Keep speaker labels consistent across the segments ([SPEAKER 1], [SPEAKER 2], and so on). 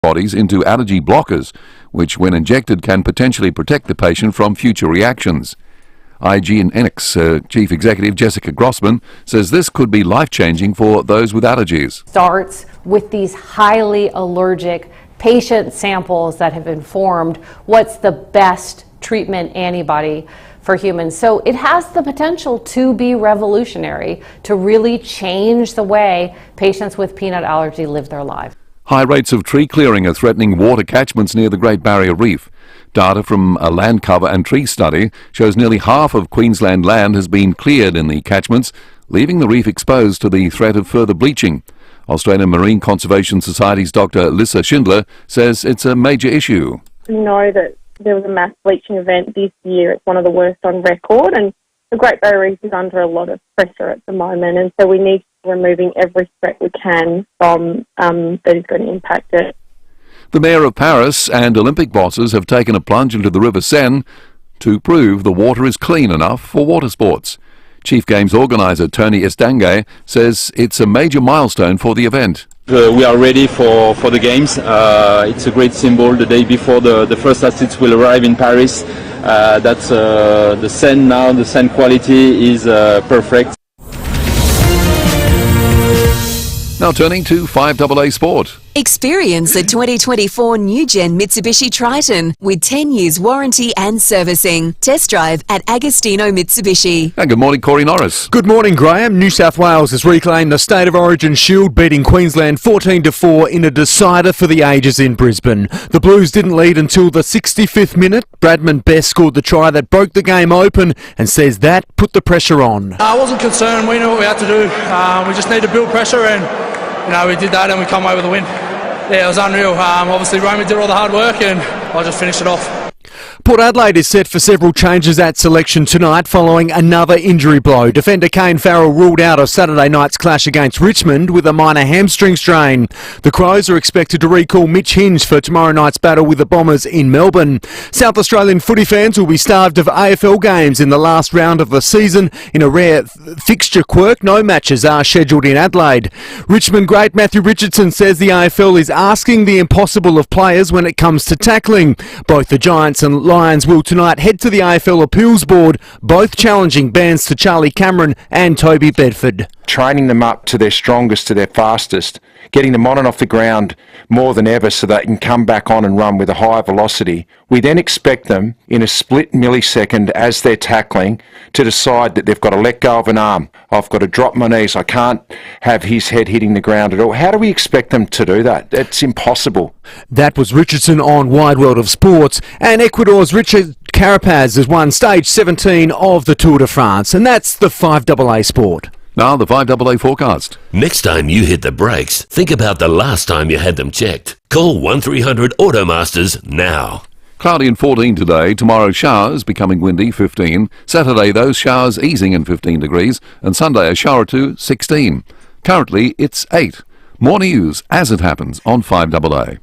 [SPEAKER 1] antibodies into allergy blockers, which when injected can potentially protect the patient from future reactions. IGNX Chief Executive Jessica Grossman says this could be life-changing for those with allergies.
[SPEAKER 2] Starts with these highly allergic patient samples that have informed what's the best treatment antibody for humans. So it has the potential to be revolutionary, to really change the way patients with peanut allergy live their lives.
[SPEAKER 1] High rates of tree clearing are threatening water catchments near the Great Barrier Reef. Data from a land cover and tree study shows nearly half of Queensland land has been cleared in the catchments, leaving the reef exposed to the threat of further bleaching. Australian Marine Conservation Society's Dr. Lissa Schindler says it's a major issue.
[SPEAKER 3] We know that there was a mass bleaching event this year. It's one of the worst on record, and the Great Barrier Reef is under a lot of pressure at the moment, and so we need to be removing every threat we can from that is going to impact it.
[SPEAKER 1] The Mayor of Paris and Olympic bosses have taken a plunge into the River Seine to prove the water is clean enough for water sports. Chief Games organiser Tony Estanguet says it's a major milestone for the event.
[SPEAKER 4] We are ready for the Games. It's a great symbol. The day before the first athletes will arrive in Paris. That's the Seine now. The Seine quality is perfect.
[SPEAKER 1] Now turning to FIVEAA Sport.
[SPEAKER 5] Experience the 2024 new-gen Mitsubishi Triton with 10 years warranty and servicing. Test drive at Agostino Mitsubishi.
[SPEAKER 1] And good morning, Corey Norris.
[SPEAKER 6] Good morning, Graham. New South Wales has reclaimed the State of Origin Shield, beating Queensland 14-4 in a decider for the ages in Brisbane. The Blues didn't lead until the 65th minute. Bradman Best scored the try that broke the game open and says that put the pressure on.
[SPEAKER 7] I wasn't concerned. We knew what we had to do. We just need to build pressure, and we did that and we come away with a win. Yeah, it was unreal. Obviously, Romy did all the hard work and I just finished it off.
[SPEAKER 6] Port Adelaide is set for several changes at selection tonight following another injury blow. Defender Kane Farrell ruled out of Saturday night's clash against Richmond with a minor hamstring strain. The Crows are expected to recall Mitch Hinge for tomorrow night's battle with the Bombers in Melbourne. South Australian footy fans will be starved of AFL games in the last round of the season. In a rare fixture quirk, no matches are scheduled in Adelaide. Richmond great Matthew Richardson says the AFL is asking the impossible of players when it comes to tackling. Both the Giants and Lions will tonight head to the AFL Appeals Board, both challenging bans to Charlie Cameron and Toby Bedford.
[SPEAKER 8] Training them up to their strongest, to their fastest, getting them on and off the ground more than ever so they can come back on and run with a higher velocity. We then expect them in a split millisecond as they're tackling to decide that they've got to let go of an arm. I've got to drop my knees. I can't have his head hitting the ground at all. How do we expect them to do that? It's impossible.
[SPEAKER 6] That was Richardson on Wide World of Sports. And Ecuador's Richard Carapaz has won stage 17 of the Tour de France. And that's the FIVEAA Sport.
[SPEAKER 1] Now the FIVEAA forecast.
[SPEAKER 9] Next time you hit the brakes, think about the last time you had them checked. Call 1300 Automasters now.
[SPEAKER 1] Cloudy and 14 today. Tomorrow showers, becoming windy, 15. Saturday those showers easing in 15 degrees. And Sunday a shower or two, 16. Currently it's 8. More news as it happens on FIVEAA.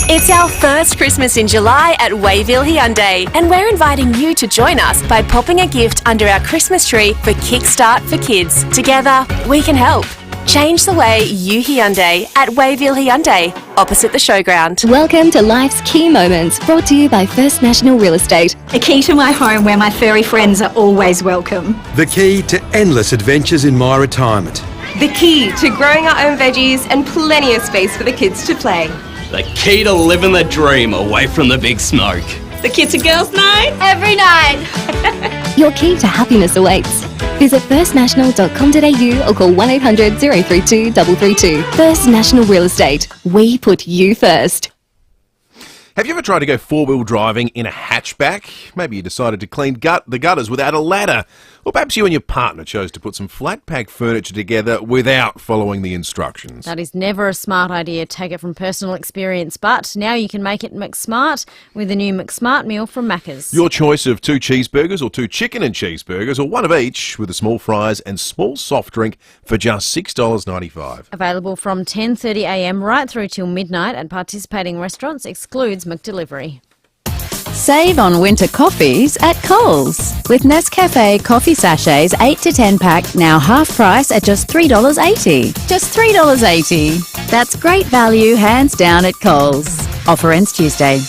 [SPEAKER 10] It's our first Christmas in July at Wayville Hyundai, and we're inviting you to join us by popping a gift under our Christmas tree for Kickstart for Kids. Together, we can help. Change the way you Hyundai at Wayville Hyundai, opposite the showground.
[SPEAKER 11] Welcome to Life's Key Moments, brought to you by First National Real Estate.
[SPEAKER 12] A key to my home where my furry friends are always welcome.
[SPEAKER 13] The key to endless adventures in my retirement.
[SPEAKER 14] The key to growing our own veggies and plenty of space for the kids to play.
[SPEAKER 15] The key to living the dream away from the big smoke.
[SPEAKER 14] The kids and girls night?
[SPEAKER 11] Every night. Your key to happiness awaits. Visit firstnational.com.au or call 1800 032 332. First National Real Estate. We put you first.
[SPEAKER 16] Have you ever tried to go four-wheel driving in a hatchback? Maybe you decided to clean the gutters without a ladder. Or perhaps you and your partner chose to put some flat-pack furniture together without following the instructions.
[SPEAKER 17] That is never a smart idea. Take it from personal experience. But now you can make it McSmart with the new McSmart meal from Macca's.
[SPEAKER 16] Your choice of 2 cheeseburgers or 2 chicken and cheeseburgers or one of each with the small fries and small soft drink for just $6.95.
[SPEAKER 17] Available from 10:30am right through till midnight at participating restaurants. Excludes McDelivery.
[SPEAKER 18] Save on winter coffees at Coles. With Nescafe coffee sachets 8 to 10 pack, now half price at just $3.80. Just $3.80. That's great value, hands down, at Coles. Offer ends Tuesday.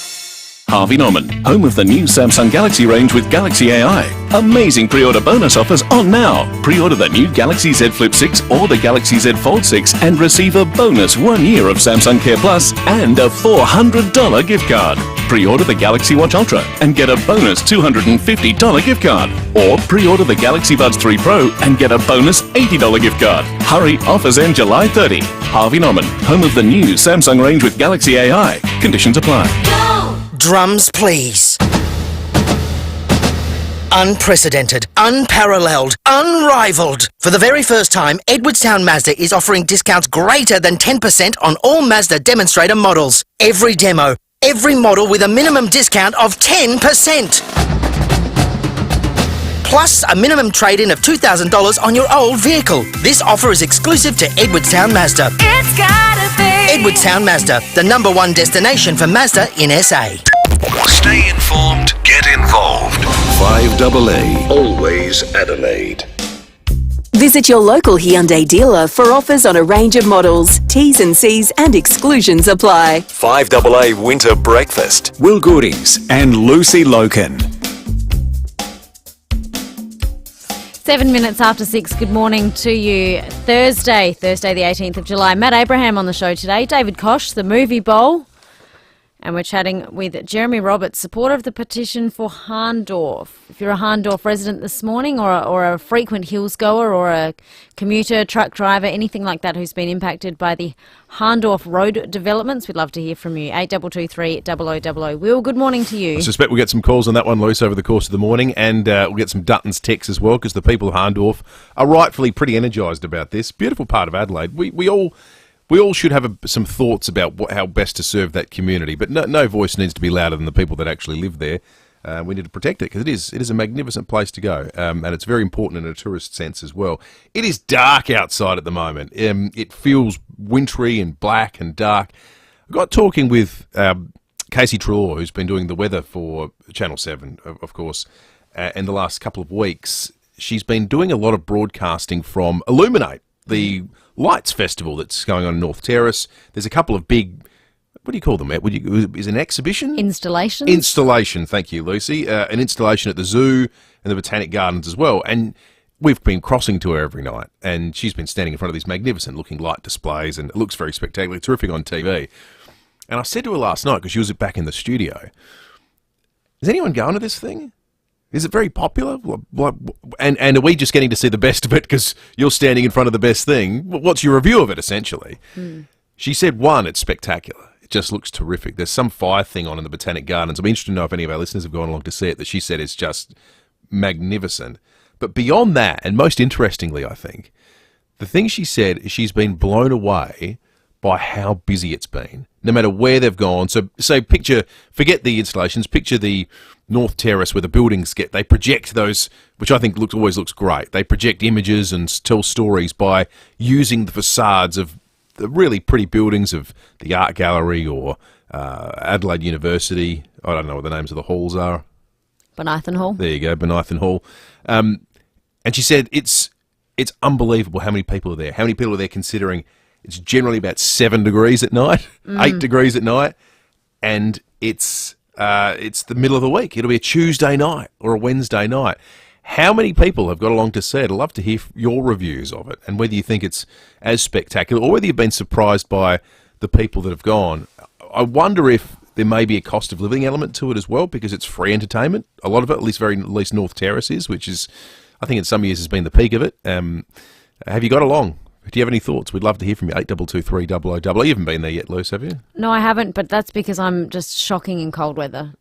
[SPEAKER 19] Harvey Norman, home of the new Samsung Galaxy range with Galaxy AI. Amazing pre-order bonus offers on now. Pre-order the new Galaxy Z Flip 6 or the Galaxy Z Fold 6 and receive a bonus 1 year of Samsung Care Plus and a $400 gift card. Pre-order the Galaxy Watch Ultra and get a bonus $250 gift card. Or pre-order the Galaxy Buds 3 Pro and get a bonus $80 gift card. Hurry, offers end July 30. Harvey Norman, home of the new Samsung range with Galaxy AI. Conditions apply.
[SPEAKER 20] Drums, please. Unprecedented, unparalleled, unrivaled. For the very first time, Edwardstown Mazda is offering discounts greater than 10% on all Mazda demonstrator models. Every demo, every model with a minimum discount of 10%. Plus a minimum trade-in of $2,000 on your old vehicle. This offer is exclusive to Edwardstown Mazda.
[SPEAKER 10] It's gotta be
[SPEAKER 20] Edwardstown Mazda, the #1 destination for Mazda in SA.
[SPEAKER 21] Stay informed, get involved. 5AA, always Adelaide.
[SPEAKER 5] Visit your local Hyundai dealer for offers on a range of models. T's and C's and exclusions apply.
[SPEAKER 22] 5AA Winter Breakfast. Will Goodings and Lucy Lokan.
[SPEAKER 17] 7 minutes after 6, good morning to you. Thursday the 18th of July. Matt Abraham on the show today. David Koch, the Movie Bowl. And we're chatting with Jeremy Roberts, supporter of the petition for Hahndorf. If you're a Hahndorf resident this morning or a frequent hills goer or a commuter, truck driver, anything like that who's been impacted by the Hahndorf road developments, we'd love to hear from you. 8223 0000. Will, good morning to you.
[SPEAKER 16] I suspect we'll get some calls on that one, Luce, over the course of the morning, and we'll get some Dutton's texts as well, because the people of Hahndorf are rightfully pretty energised about this. Beautiful part of Adelaide. We all should have some thoughts about how best to serve that community, but no voice needs to be louder than the people that actually live there. We need to protect it, because it is a magnificent place to go, and it's very important in a tourist sense as well. It is dark outside at the moment. It feels wintry and black and dark. I got talking with Casey Trelaw, who's been doing the weather for Channel 7, of course, in the last couple of weeks. She's been doing a lot of broadcasting from Illuminate, the lights festival that's going on in North Terrace. There's a couple of big, what do you call them, Matt? Is it an exhibition?
[SPEAKER 17] Installations.
[SPEAKER 16] Installation, thank you, Lucy. An installation at the zoo and the Botanic Gardens as well. And we've been crossing to her every night, and she's been standing in front of these magnificent looking light displays, and it looks very spectacular, terrific on TV. And I said to her last night, because she was back in the studio, is anyone going to this thing? Is it very popular? And are we just getting to see the best of it because you're standing in front of the best thing? What's your review of it, essentially? She said, one, it's spectacular. It just looks terrific. There's some fire thing on in the Botanic Gardens. I'm interested to know if any of our listeners have gone along to see it, that she said is just magnificent. But beyond that, and most interestingly, I think, the thing she said is she's been blown away by how busy it's been, no matter where they've gone. So forget the installations, picture the North Terrace where the buildings they project those, which I think always looks great. They project images and tell stories by using the facades of the really pretty buildings of the Art Gallery or Adelaide University. I don't know what the names of the halls are.
[SPEAKER 17] Bonython Hall.
[SPEAKER 16] There you go, Bonython Hall. And she said it's unbelievable how many people are there. How many people are there considering it's generally about 7 degrees at night, 8 degrees at night, and it's the middle of the week. It'll be a Tuesday night or a Wednesday night. How many people have got along to see it? I'd love to hear your reviews of it, and whether you think it's as spectacular or whether you've been surprised by the people that have gone. I wonder if there may be a cost of living element to it as well, because it's free entertainment. A lot of it, at least North Terrace is, which is, I think in some years has been the peak of it. Have you got along? Do you have any thoughts? We'd love to hear from you. 8223 0000. You haven't been there yet, Luce, have you?
[SPEAKER 17] No, I haven't, but that's because I'm just shocking in cold weather.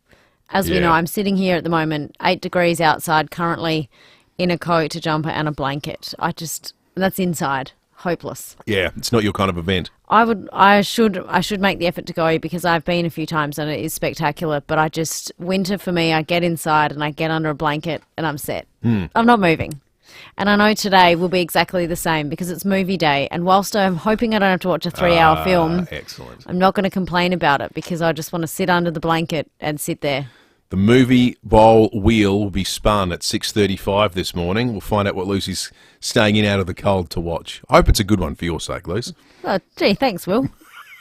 [SPEAKER 17] As we know, I'm sitting here at the moment, 8 degrees outside, currently in a coat, a jumper and a blanket. That's inside. Hopeless.
[SPEAKER 16] Yeah, it's not your kind of event.
[SPEAKER 17] I should make the effort to go, because I've been a few times and it is spectacular, but winter for me, I get inside and I get under a blanket and I'm set. I'm not moving. And I know today will be exactly the same, because it's movie day, and whilst I'm hoping I don't have to watch a 3-hour film,
[SPEAKER 16] excellent.
[SPEAKER 17] I'm not going to complain about it, because I just want to sit under the blanket and sit there.
[SPEAKER 16] The Movie Bowl wheel will be spun at 6:35 this morning. We'll find out what Lucy's staying in out of the cold to watch. I hope it's a good one for your sake, Luce.
[SPEAKER 17] Oh, gee, thanks, Will.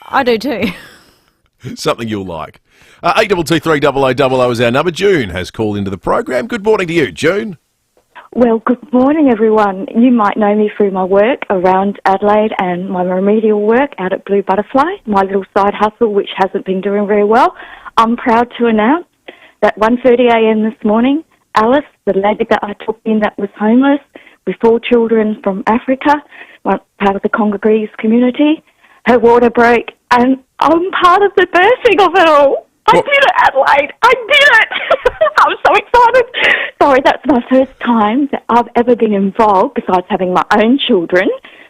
[SPEAKER 17] I do too.
[SPEAKER 16] Something you'll like. 8223 is our number. June has called into the program. Good morning to you, June.
[SPEAKER 2] Well, good morning, everyone. You might know me through my work around Adelaide and my remedial work out at Blue Butterfly, my little side hustle, which hasn't been doing very well. I'm proud to announce that 1:30 a.m. this morning, Alice, the lady that I took in that was homeless, with 4 children from Africa, part of the Congolese community, her water broke, and I'm part of the birthing of it all. I did it, Adelaide. I did it. I'm so excited. Sorry, that's my first time that I've ever been involved, besides having my own children,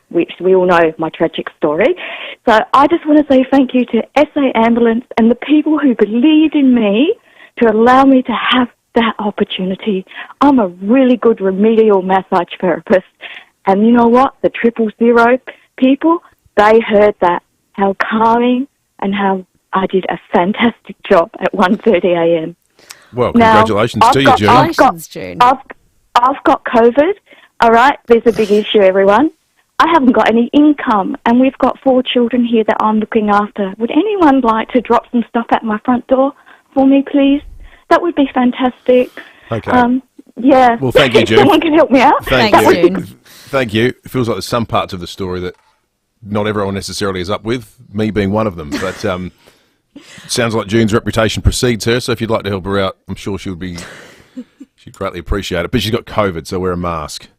[SPEAKER 2] which we all know my tragic story. So I just want to say thank you to SA Ambulance and the people who believed in me to allow me to have that opportunity. I'm a really good remedial massage therapist. And you know what? The 000 people, they heard that, how calming and how I did a fantastic job at 1:30 a.m.
[SPEAKER 16] Well, congratulations to you, June.
[SPEAKER 2] I've got COVID, all right? There's a big issue, everyone. I haven't got any income, and we've got 4 children here that I'm looking after. Would anyone like to drop some stuff at my front door for me, please? That would be fantastic.
[SPEAKER 16] Okay.
[SPEAKER 2] Yeah.
[SPEAKER 16] Well, thank you, June.
[SPEAKER 2] If someone can help me out.
[SPEAKER 16] Thank you. Thank you. It feels like there's some parts of the story that not everyone necessarily is up with, me being one of them. But sounds like June's reputation precedes her, so if you'd like to help her out, I'm sure she'd greatly appreciate it. But she's got COVID, so wear a mask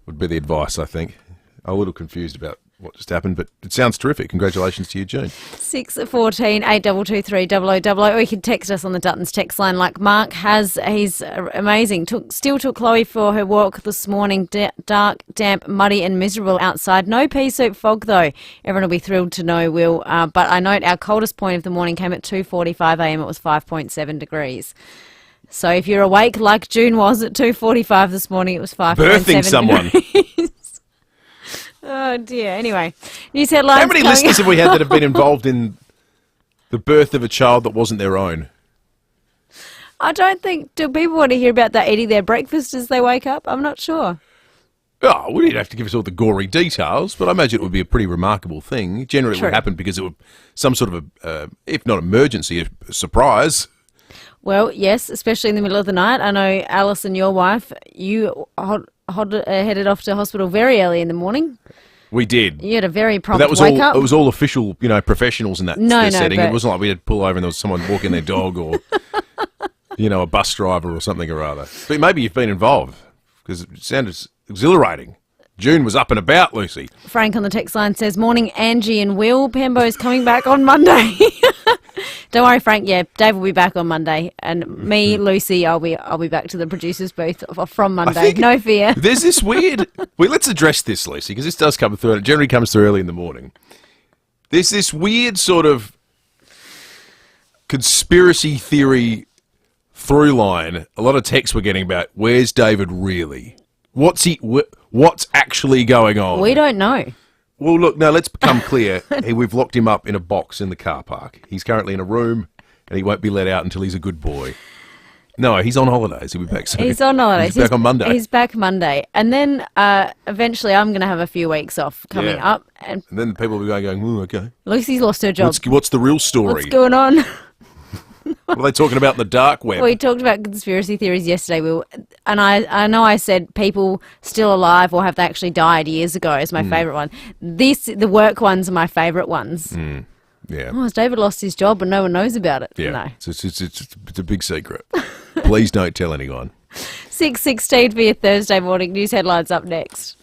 [SPEAKER 16] would be the advice, I think. I'm a little confused about what just happened, but it sounds terrific. Congratulations to you, June.
[SPEAKER 17] 614 8223 0000, or you can text us on the Duttons text line like Mark has. He's amazing. Still took Chloe for her walk this morning. Dark, damp, muddy and miserable outside. No pea soup fog though. Everyone will be thrilled to know, Will. But I note our coldest point of the morning came at 2:45 a.m. It was 5.7 degrees. So if you're awake like June was at 2:45 this morning, it was 5.7
[SPEAKER 16] Birthing someone.
[SPEAKER 17] Oh dear. Anyway, news headlines.
[SPEAKER 16] How many listeners have we had that have been involved in the birth of a child that wasn't their own?
[SPEAKER 17] I don't think. Do people want to hear about that eating their breakfast as they wake up? I'm not sure.
[SPEAKER 16] Oh, well, you'd have to give us all the gory details, but I imagine it would be a pretty remarkable thing. Generally, it would happen because it would some sort of a, if not emergency, a surprise.
[SPEAKER 17] Well, yes, especially in the middle of the night. I know Alice and your wife, you headed off to hospital very early in the morning.
[SPEAKER 16] We did.
[SPEAKER 17] You had a very prompt
[SPEAKER 16] that was
[SPEAKER 17] wake up.
[SPEAKER 16] It was all official, professionals in that setting. It wasn't like we had to pull over and there was someone walking their dog or, a bus driver or something or other. But maybe you've been involved because it sounded exhilarating. June was up and about, Lucy.
[SPEAKER 17] Frank on the text line says, morning, Angie and Will. Pambo's coming back on Monday. Don't worry, Frank. Yeah, Dave will be back on Monday. And me, Lucy, I'll be back to the producer's booth from Monday. No fear.
[SPEAKER 16] There's this weird... Well, let's address this, Lucy, because this does come through, and it generally comes through early in the morning. There's this weird sort of conspiracy theory through line. A lot of texts we're getting about, where's David really? What's actually going on?
[SPEAKER 17] We don't know.
[SPEAKER 16] Well, look, no, let's become clear. We've locked him up in a box in the car park. He's currently in a room, and he won't be let out until he's a good boy. No, he's on holidays. He'll be back soon.
[SPEAKER 17] He's on holidays.
[SPEAKER 16] He's back on Monday.
[SPEAKER 17] He's back Monday. And then eventually I'm going to have a few weeks off coming up. And
[SPEAKER 16] then people will be going, okay.
[SPEAKER 17] Lucy's lost her job.
[SPEAKER 16] What's the real story?
[SPEAKER 17] What's going on?
[SPEAKER 16] What are they talking about in the dark web?
[SPEAKER 17] We talked about conspiracy theories yesterday, Will, and I know I said people still alive or have they actually died years ago is my favourite one. The work ones are my favourite ones.
[SPEAKER 16] Yeah.
[SPEAKER 17] Oh, has David lost his job and no one knows about it?
[SPEAKER 16] Yeah.
[SPEAKER 17] No.
[SPEAKER 16] It's a big secret. Please don't tell anyone.
[SPEAKER 17] 6:16 for your Thursday morning news headlines up next.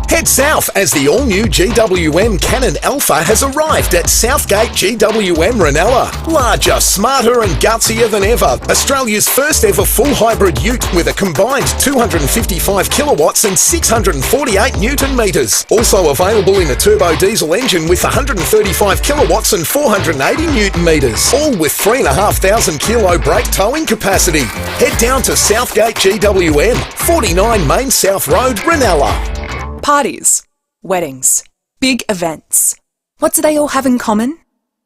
[SPEAKER 3] Head south as the all-new GWM Cannon Alpha has arrived at Southgate GWM Ranella. Larger, smarter and gutsier than ever. Australia's first ever full hybrid ute with a combined 255 kilowatts and 648 newton metres. Also available in a turbo diesel engine with 135 kilowatts and 480 newton metres. All with 3,500 kilo brake towing capacity. Head down to Southgate GWM, 49 Main South Road, Ranella.
[SPEAKER 23] Parties, weddings, big events. What do they all have in common?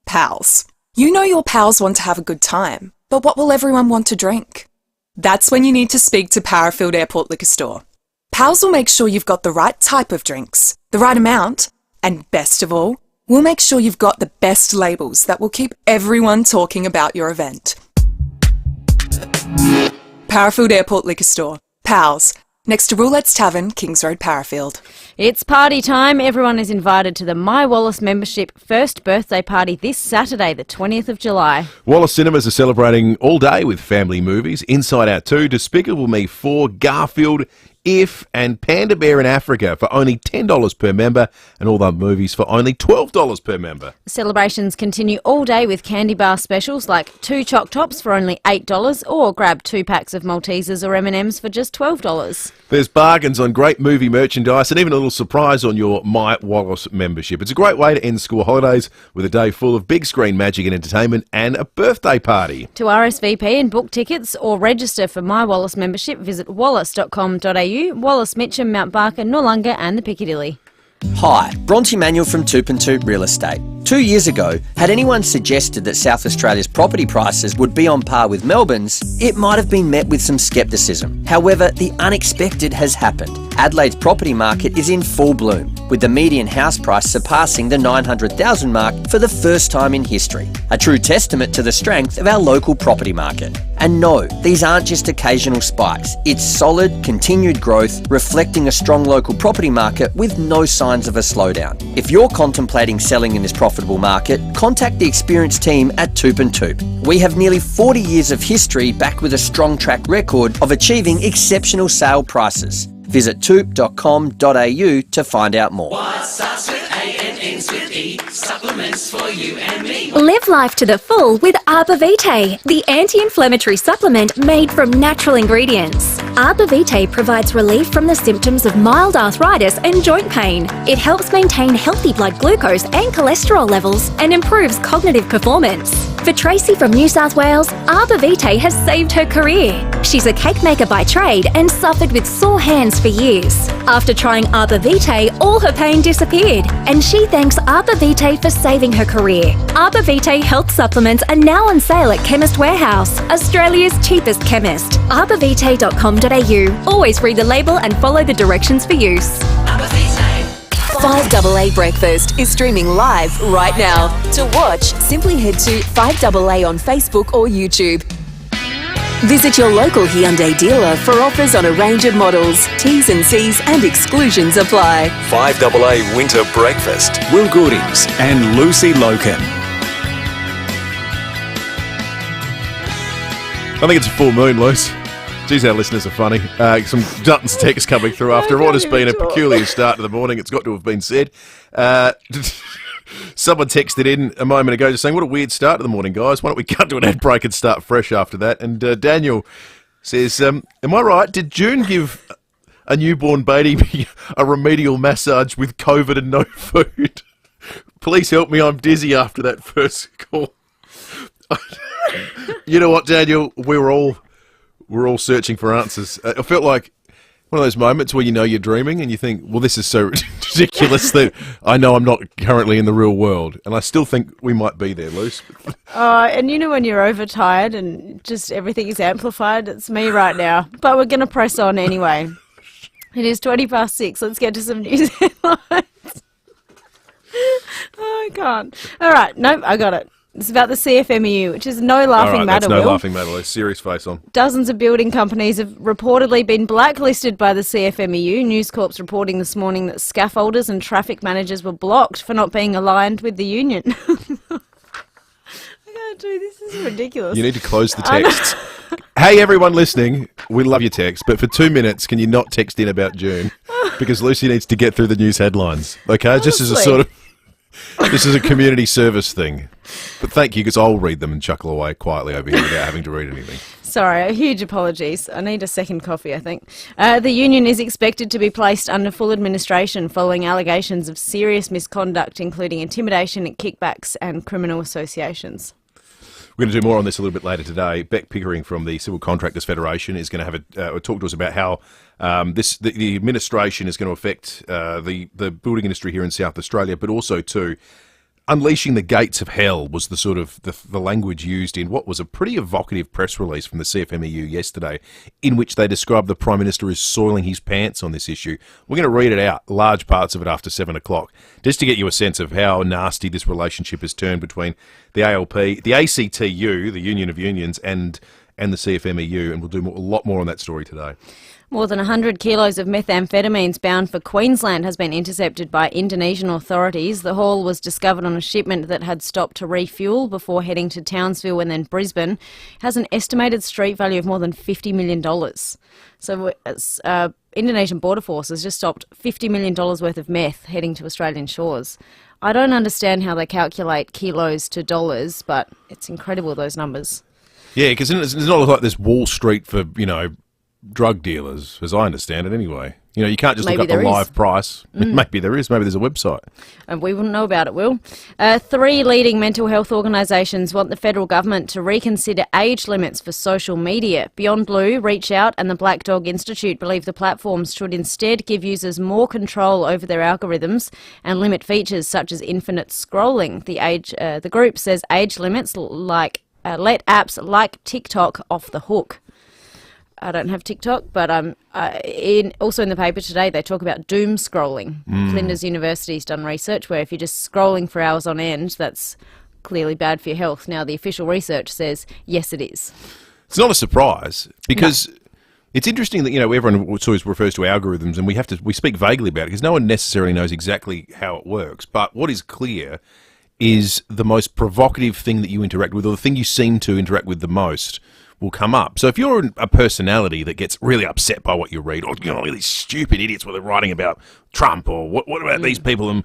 [SPEAKER 23] Pals. You know your pals want to have a good time, but what will everyone want to drink? That's when you need to speak to Parafield Airport Liquor Store. Pals will make sure you've got the right type of drinks, the right amount, and best of all, We'll make sure you've got the best labels that will keep everyone talking about your event. Parafield Airport Liquor Store. Pals. Next to Roulette's Tavern, Kings Road, Parafield.
[SPEAKER 17] It's party time. Everyone is invited to the My Wallace membership first birthday party this Saturday, the 20th of July.
[SPEAKER 16] Wallace Cinemas are celebrating all day with family movies. Inside Out 2, Despicable Me 4, Garfield, If, and Panda Bear in Africa for only $10 per member, and all the movies for only $12 per member.
[SPEAKER 17] Celebrations continue all day with candy bar specials like 2 Choc Tops for only $8 or grab 2 packs of Maltesers or M&Ms for just $12.
[SPEAKER 16] There's bargains on great movie merchandise and even a little surprise on your My Wallace membership. It's a great way to end school holidays with a day full of big screen magic and entertainment and a birthday party.
[SPEAKER 17] To RSVP and book tickets or register for My Wallace membership, visit wallace.com.au, Wallace, Mitcham, Mount Barker, Noarlunga and the Piccadilly.
[SPEAKER 4] Hi, Bronte Manuel from Toop and Toop Real Estate. 2 years ago, had anyone suggested that South Australia's property prices would be on par with Melbourne's, it might have been met with some scepticism. However, the unexpected has happened. Adelaide's property market is in full bloom, with the median house price surpassing the $900,000 mark for the first time in history. A true testament to the strength of our local property market. And no, these aren't just occasional spikes. It's solid, continued growth, reflecting a strong local property market with no signs of a slowdown. If you're contemplating selling in this profitable market, contact the experienced team at Toop and Toop. We have nearly 40 years of history backed with a strong track record of achieving exceptional sale prices. Visit toop.com.au to find out more.
[SPEAKER 7] What starts with A and ends with E? Supplements for you and me.
[SPEAKER 11] Live life to the full with Arbor Vitae, the anti-inflammatory supplement made from natural ingredients. Arbor Vitae provides relief from the symptoms of mild arthritis and joint pain. It helps maintain healthy blood glucose and cholesterol levels and improves cognitive performance. For Tracy from New South Wales, Arbor Vitae has saved her career. She's a cake maker by trade and suffered with sore hands for years. After trying Arbor Vitae, all her pain disappeared, and she thanks Arbor Vitae for saving her career. Arbor Vitae health supplements are now on sale at Chemist Warehouse, Australia's cheapest chemist. arborvitae.com.au. Always read the label and follow the directions for use.
[SPEAKER 5] 5AA Breakfast is streaming live right now. To watch, simply head to 5AA on Facebook or YouTube. Visit your local Hyundai dealer for offers on a range of models. T's and C's and exclusions apply.
[SPEAKER 22] 5AA Winter Breakfast. Will Goodings and Lucy Lokan.
[SPEAKER 16] I think it's a full moon, Luce. Geez, our listeners are funny. Some Dutton's text coming through after what has been a peculiar start to the morning. It's got to have been said. Someone texted in a moment ago just saying, what a weird start to the morning, guys. Why don't we cut to an ad break and start fresh after that? And Daniel says, am I right? Did June give a newborn baby a remedial massage with COVID and no food? Please help me. I'm dizzy after that first call. You know what, Daniel? We're all searching for answers. I felt like one of those moments where you know you're dreaming and you think, well, this is so ridiculous that I know I'm not currently in the real world. And I still think we might be there, Luce.
[SPEAKER 17] And you know when you're overtired and just everything is amplified? It's me right now. But we're going to press on anyway. It is 6:20. Let's get to some news headlines. Oh, I can't. All right. Nope, I got it. It's about the CFMEU, which is no laughing matter,
[SPEAKER 16] that's no
[SPEAKER 17] Will.
[SPEAKER 16] laughing matter. There's serious face on.
[SPEAKER 17] Dozens of building companies have reportedly been blacklisted by the CFMEU. News Corp's reporting this morning that scaffolders and traffic managers were blocked for not being aligned with the union. I can't do this. This is ridiculous.
[SPEAKER 16] You need to close the text. Hey, everyone listening, we love your text, but for 2 minutes, can you not text in about June? Because Lucy needs to get through the news headlines. Okay?
[SPEAKER 17] Honestly.
[SPEAKER 16] Just as a sort of... This is a community service thing. But thank you, because I'll read them and chuckle away quietly over here without having to read anything.
[SPEAKER 17] Sorry, huge apologies. I need a second coffee, I think. The union is expected to be placed under full administration following allegations of serious misconduct, including intimidation, kickbacks and criminal associations.
[SPEAKER 16] We're going to do more on this a little bit later today. Beck Pickering from the Civil Contractors Federation is going to have a talk to us about how the administration is going to affect the building industry here in South Australia, but also too unleashing the gates of hell was the sort of the language used in what was a pretty evocative press release from the CFMEU yesterday, in which they described the Prime Minister as soiling his pants on this issue. We're going to read it out, large parts of it after 7 o'clock, just to get you a sense of how nasty this relationship has turned between the ALP, the ACTU, the Union of Unions, and the CFMEU, and we'll do a lot more on that story today.
[SPEAKER 17] More than 100 kilos of methamphetamines bound for Queensland has been intercepted by Indonesian authorities. The haul was discovered on a shipment that had stopped to refuel before heading to Townsville and then Brisbane. It has an estimated street value of more than $50 million. So Indonesian Border Force has just stopped $50 million worth of meth heading to Australian shores. I don't understand how they calculate kilos to dollars, but it's incredible, those numbers. Yeah, because it's not like this Wall Street for, drug dealers, as I understand it anyway. You can't just look up the live price. Maybe there is. Maybe there's a website. And we wouldn't know about it, Will. 3 leading mental health organisations want the federal government to reconsider age limits for social media. Beyond Blue, Reach Out and the Black Dog Institute believe the platforms should instead give users more control over their algorithms and limit features such as infinite scrolling. The group says age limits let apps like TikTok off the hook. I don't have TikTok, but also in the paper today they talk about doom scrolling. Flinders University's done research where if you're just scrolling for hours on end, that's clearly bad for your health. Now the official research says yes, it is. It's not a surprise because it's interesting that everyone always refers to algorithms, and we speak vaguely about it because no one necessarily knows exactly how it works. But what is clear is the most provocative thing that you interact with, or the thing you seem to interact with the most, will come up. So if you're a personality that gets really upset by what you read, or these stupid idiots where they're writing about Trump, or what about these people, and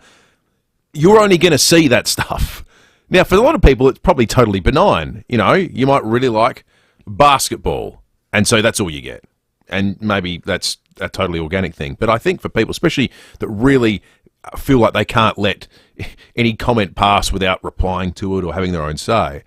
[SPEAKER 17] you're only going to see that stuff. Now, for a lot of people, it's probably totally benign. You might really like basketball, and so that's all you get. And maybe that's a totally organic thing. But I think for people, especially that really feel like they can't let any comment pass without replying to it or having their own say,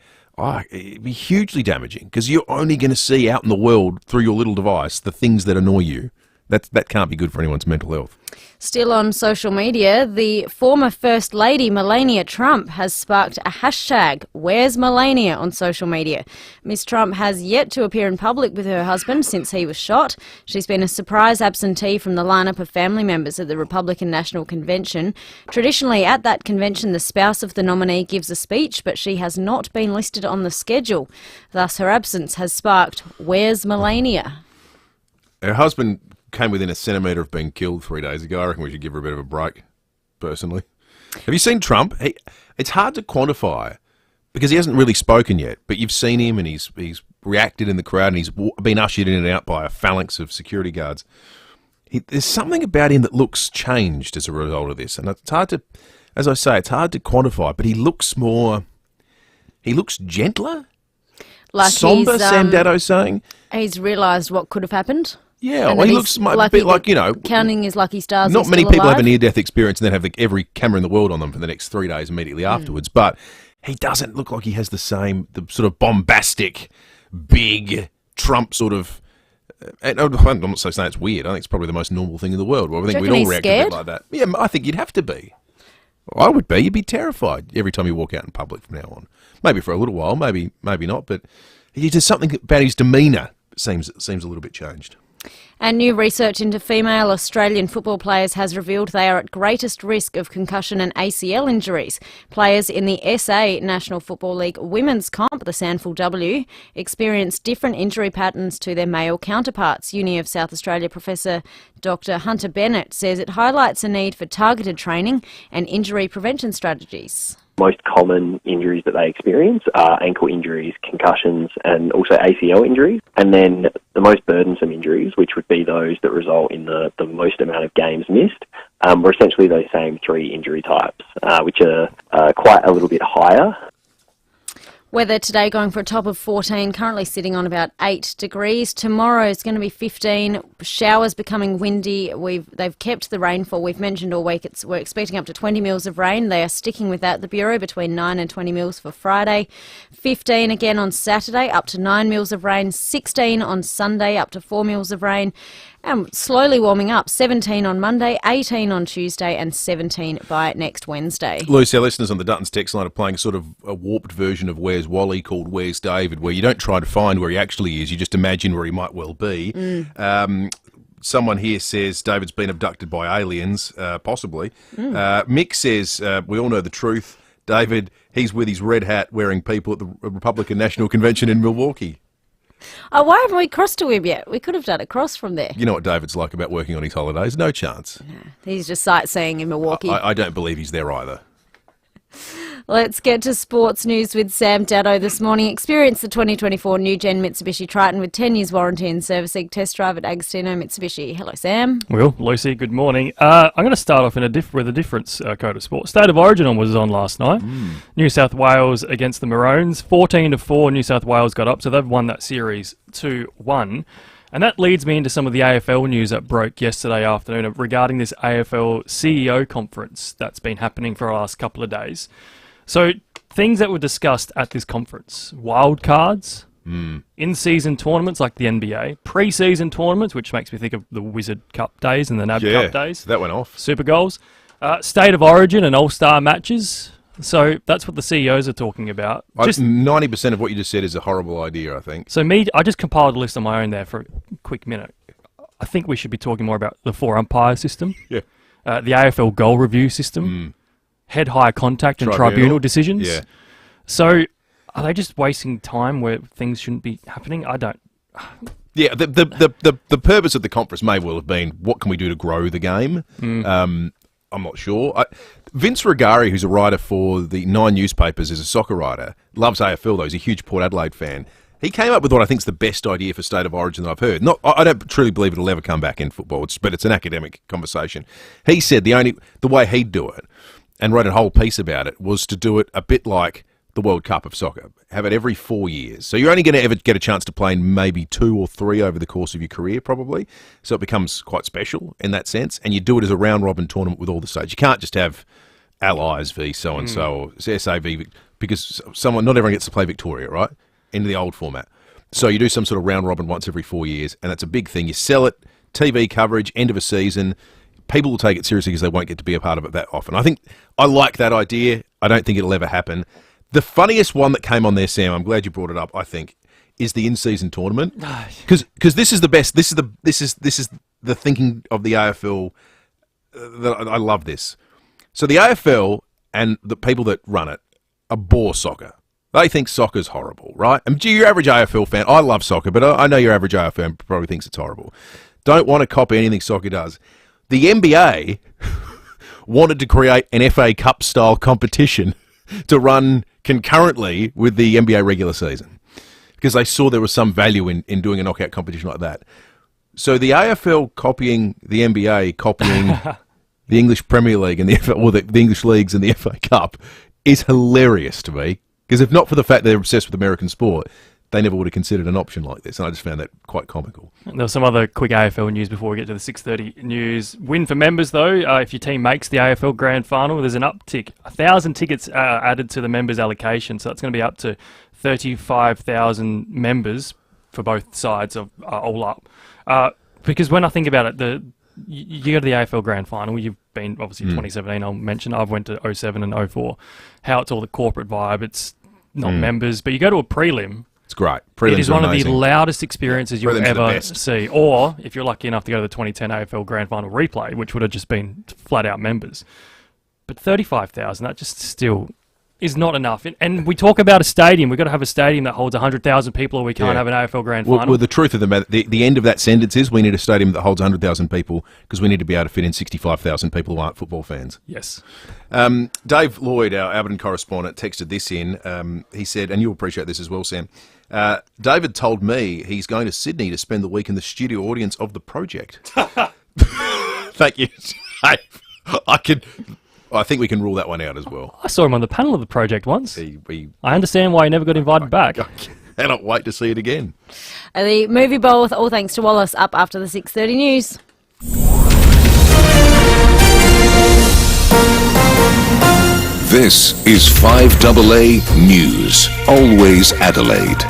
[SPEAKER 17] it'd be hugely damaging because you're only going to see out in the world through your little device the things that annoy you. That can't be good for anyone's mental health. Still on social media, the former First Lady Melania Trump has sparked a hashtag, Where's Melania, on social media. Ms. Trump has yet to appear in public with her husband since he was shot. She's been a surprise absentee from the lineup of family members at the Republican National Convention. Traditionally, at that convention, the spouse of the nominee gives a speech, but she has not been listed on the schedule. Thus, her absence has sparked, Where's Melania? Her husband came within a centimetre of being killed 3 days ago. I reckon we should give her a bit of a break, personally. Have you seen Trump? It's hard to quantify because he hasn't really spoken yet, but you've seen him and he's reacted in the crowd and he's been ushered in and out by a phalanx of security guards. There's something about him that looks changed as a result of this, and it's hard to, as I say, it's hard to quantify, but he looks gentler? Like somber, Sam Daddo's saying? He's realised what could have happened. Yeah, well, he looks a bit like, counting his lucky stars. Not many people have a near-death experience and then have every camera in the world on them for the next 3 days immediately afterwards. But he doesn't look like he has the sort of bombastic, big Trump sort of... I'm not saying it's weird. I think it's probably the most normal thing in the world. Well, I think we'd all react a bit like that. Yeah, I think you'd have to be. I would be. You'd be terrified every time you walk out in public from now on. Maybe for a little while, maybe not. But there's something about his demeanour seems a little bit changed. And new research into female Australian football players has revealed they are at greatest risk of concussion and ACL injuries. Players in the SA National Football League Women's Comp, the Sandful W, experience different injury patterns to their male counterparts. Uni of South Australia Professor Dr. Hunter Bennett says it highlights a need for targeted training and injury prevention strategies.
[SPEAKER 6] Most common injuries that they experience are ankle injuries, concussions, and also ACL injuries. And then the most burdensome injuries, which would be those that result in the most amount of games missed, were essentially those same 3 injury types, which are quite a little bit higher.
[SPEAKER 17] Weather today going for a top of 14, currently sitting on about 8 degrees. Tomorrow is going to be 15. Showers becoming windy. They've kept the rainfall. We've mentioned all week we're expecting up to 20 mils of rain. They are sticking with that. The Bureau between 9 and 20 mils for Friday. 15 again on Saturday, up to 9 mils of rain. 16 on Sunday, up to 4 mils of rain. And slowly warming up, 17 on Monday, 18 on Tuesday and 17 by next Wednesday.
[SPEAKER 16] Lucy, our listeners on the Duttons text line are playing sort of a warped version of Where's Wally called Where's David, where you don't try to find where he actually is, you just imagine where he might well be. Someone here says David's been abducted by aliens, possibly. Mick says, we all know the truth. David, he's with his red hat wearing people at the Republican National Convention in Milwaukee.
[SPEAKER 17] Oh, why haven't we crossed to him yet? We could have done a cross from there.
[SPEAKER 16] You know what David's like about working on his holidays? No chance.
[SPEAKER 17] He's just sightseeing in Milwaukee.
[SPEAKER 16] I don't believe he's there either.
[SPEAKER 17] Let's get to sports news with Sam Dado this morning. Experience the 2024 New Gen Mitsubishi Triton with 10 years warranty and servicing. Test drive at Agostino Mitsubishi. Hello, Sam.
[SPEAKER 1] Well, Lucy, good morning. I'm going to start off with a different code of sport. State of Origin was on last night. New South Wales against the Maroons. 14-4 New South Wales got up, so they've won that series 2-1. And that leads me into some of the AFL news that broke yesterday afternoon regarding this AFL CEO conference that's been happening for the last couple of days. So, things that were discussed at this conference: wild cards, in-season tournaments like the NBA, pre-season tournaments, which makes me think of the Wizard Cup days and the NAB Cup days.
[SPEAKER 16] That went off.
[SPEAKER 1] Super Goals, State of Origin and All-Star matches. So that's what the CEOs are talking about.
[SPEAKER 16] 90% of what you just said is a horrible idea, I think.
[SPEAKER 1] So I just compiled a list on my own there for a quick minute. I think we should be talking more about the 4-umpire system, the AFL goal review system, head-high contact and tribunal decisions.
[SPEAKER 16] Yeah.
[SPEAKER 1] So are they just wasting time where things shouldn't be happening? I don't.
[SPEAKER 16] Yeah, the purpose of the conference may well have been, what can we do to grow the game? I'm not sure. Vince Regari, who's a writer for the 9 newspapers, is a soccer writer, loves AFL though, he's a huge Port Adelaide fan. He came up with what I think is the best idea for State of Origin that I've heard. I don't truly believe it'll ever come back in football, but it's an academic conversation. He said the way he'd do it, and wrote a whole piece about it, was to do it a bit like the World Cup of soccer. Have it every 4 years. So you're only going to ever get a chance to play in maybe 2 or 3 over the course of your career, probably. So it becomes quite special in that sense. And you do it as a round-robin tournament with all the states. You can't just have Allies v so-and-so or SA v... Because not everyone gets to play Victoria, right? Into the old format. So you do some sort of round-robin once every 4 years, and that's a big thing. You sell it, TV coverage, end of a season. People will take it seriously because they won't get to be a part of it that often. I like that idea. I don't think it'll ever happen. The funniest one that came on there, Sam, I'm glad you brought it up, I think, is the in-season tournament. Because this is the best. This is the thinking of the AFL. I love this. So the AFL and the people that run it abhor soccer. They think soccer's horrible, right? And your average AFL fan, I love soccer, but I know your average AFL fan probably thinks it's horrible. Don't want to copy anything soccer does. The NBA wanted to create an FA Cup style competition to run concurrently with the NBA regular season because they saw there was some value in doing a knockout competition like that. So the AFL copying the NBA, copying the English Premier League and the English leagues and the FA Cup is hilarious to me because if not for the fact they're obsessed with American sport, they never would have considered an option like this, and I just found that quite comical.
[SPEAKER 1] There was some other quick AFL news before we get to the 6:30 news. Win for members, though. If your team makes the AFL Grand Final, there's an uptick. 1,000 tickets added to the members' allocation, so it's going to be up to 35,000 members for both sides of all up. Because when I think about it, you go to the AFL Grand Final. You've been, obviously, 2017, I'll mention. I've went to 07 and 04. How it's all the corporate vibe. It's not members. But you go to a prelim.
[SPEAKER 16] It's great.
[SPEAKER 1] It is one of the loudest experiences you'll ever see. Or, if you're lucky enough to go to the 2010 AFL Grand Final replay, which would have just been flat-out members. But 35,000, that just still is not enough. And we talk about a stadium. We've got to have a stadium that holds 100,000 people or we can't have an AFL Grand Final.
[SPEAKER 16] Well, the truth of the matter, the end of that sentence is we need a stadium that holds 100,000 people because we need to be able to fit in 65,000 people who aren't football fans.
[SPEAKER 1] Yes.
[SPEAKER 16] Dave Lloyd, our Aberdeen correspondent, texted this in. He said, and you'll appreciate this as well, Sam, David told me he's going to Sydney to spend the week in the studio audience of the project. Thank you, Dave. I think we can rule that one out as well.
[SPEAKER 1] I saw him on the panel of the project once.
[SPEAKER 16] We
[SPEAKER 1] I understand why he never got invited back.
[SPEAKER 16] I cannot wait to see it again.
[SPEAKER 17] The Movie Bowl, with all thanks to Wallace, up after the 6:30 news.
[SPEAKER 21] This is 5AA News. Always Adelaide.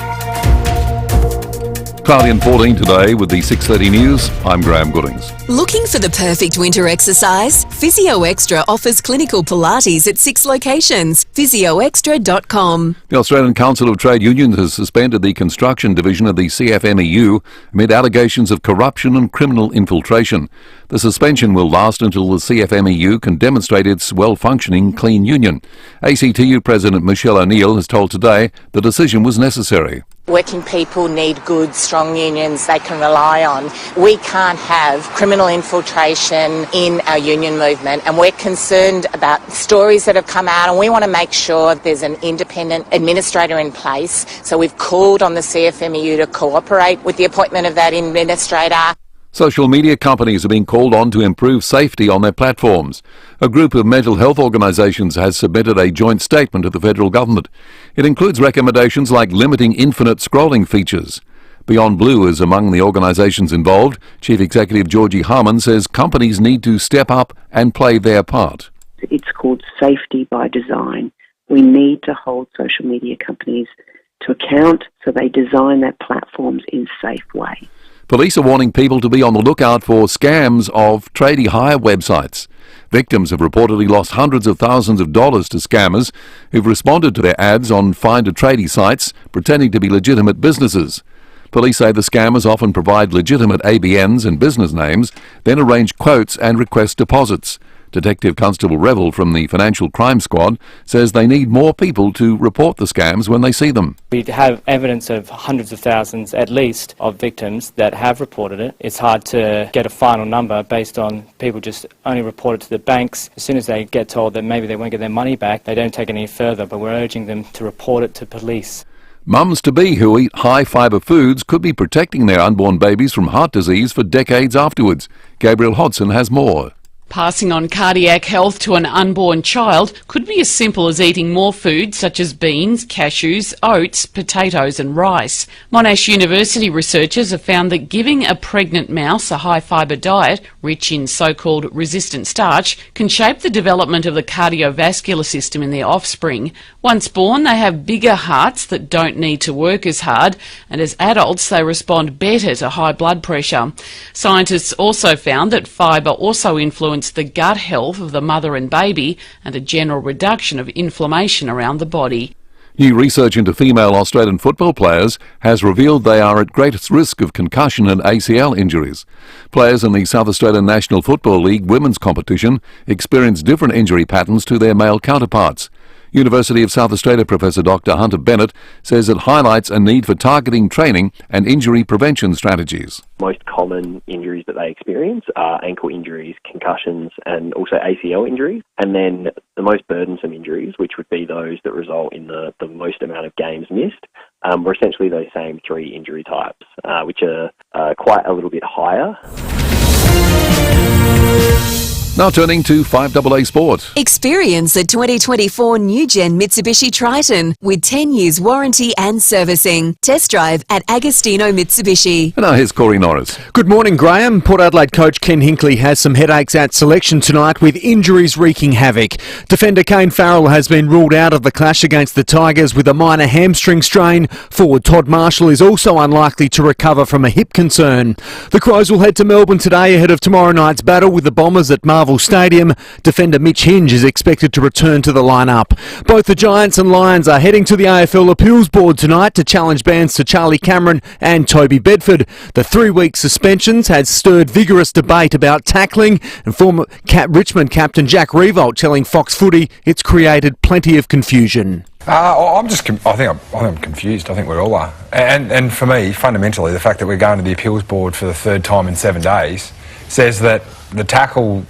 [SPEAKER 8] Cloudy and 14 today with the 6:30 news. I'm Graham Goodings.
[SPEAKER 5] Looking for the perfect winter exercise? Physio Extra offers clinical Pilates at 6 locations. PhysioExtra.com.
[SPEAKER 8] The Australian Council of Trade Unions has suspended the construction division of the CFMEU amid allegations of corruption and criminal infiltration. The suspension will last until the CFMEU can demonstrate its well-functioning clean union. ACTU President Michelle O'Neill has told Today the decision was necessary.
[SPEAKER 9] Working people need good, strong unions they can rely on. We can't have criminal infiltration in our union movement, and we're concerned about stories that have come out, and we want to make sure there's an independent administrator in place. So we've called on the CFMEU to cooperate with the appointment of that administrator.
[SPEAKER 8] Social media companies are being called on to improve safety on their platforms. A group of mental health organisations has submitted a joint statement to the federal government. It includes recommendations like limiting infinite scrolling features. Beyond Blue is among the organisations involved. Chief Executive Georgie Harmon says companies need to step up and play their part.
[SPEAKER 12] It's called safety by design. We need to hold social media companies to account so they design their platforms in safe ways.
[SPEAKER 8] Police are warning people to be on the lookout for scams of tradie hire websites. Victims have reportedly lost hundreds of thousands of dollars to scammers who've responded to their ads on Find a Tradie sites pretending to be legitimate businesses. Police say the scammers often provide legitimate ABNs and business names, then arrange quotes and request deposits. Detective Constable Revel from the Financial Crime Squad says they need more people to report the scams when they see them.
[SPEAKER 24] We have evidence of hundreds of thousands, at least, of victims that have reported it. It's hard to get a final number based on people just only report it to the banks. As soon as they get told that maybe they won't get their money back, they don't take it any further, but we're urging them to report it to police.
[SPEAKER 8] Mums-to-be who eat high-fibre foods could be protecting their unborn babies from heart disease for decades afterwards. Gabriel Hodson has more.
[SPEAKER 25] Passing on cardiac health to an unborn child could be as simple as eating more food such as beans, cashews, oats, potatoes and rice. Monash University researchers have found that giving a pregnant mouse a high-fibre diet, rich in so-called resistant starch, can shape the development of the cardiovascular system in their offspring. Once born, they have bigger hearts that don't need to work as hard, and as adults they respond better to high blood pressure. Scientists also found that fibre also influences the gut health of the mother and baby and a general reduction of inflammation around the body.
[SPEAKER 8] New research into female Australian football players has revealed they are at greatest risk of concussion and ACL injuries. Players in the South Australian National Football League women's competition experience different injury patterns to their male counterparts. University of South Australia Professor Dr. Hunter Bennett says it highlights a need for targeting training and injury prevention strategies.
[SPEAKER 6] Most common injuries that they experience are ankle injuries, concussions, and also ACL injuries. And then the most burdensome injuries, which would be those that result in the most amount of games missed, were essentially those same three injury types, which are quite a little bit higher.
[SPEAKER 8] Now turning to 5AA Sport.
[SPEAKER 5] Experience the 2024 new-gen Mitsubishi Triton with 10 years warranty and servicing. Test drive at Agostino Mitsubishi.
[SPEAKER 8] And now here's Corey Norris.
[SPEAKER 26] Good morning, Graham. Port Adelaide coach Ken Hinkley has some headaches at selection tonight with injuries wreaking havoc. Defender Kane Farrell has been ruled out of the clash against the Tigers with a minor hamstring strain. Forward Todd Marshall is also unlikely to recover from a hip concern. The Crows will head to Melbourne today ahead of tomorrow night's battle with the Bombers at Marvel Stadium. Defender Mitch Hinge is expected to return to the lineup. Both the Giants and Lions are heading to the AFL Appeals Board tonight to challenge bans to Charlie Cameron and Toby Bedford. The 3-week suspensions had stirred vigorous debate about tackling, and former Richmond captain Jack Revolt telling Fox Footy it's created plenty of confusion.
[SPEAKER 27] I think I'm confused. I think we all are. And for me, fundamentally, the fact that we're going to the Appeals Board for the third time in 7 days says that the tackle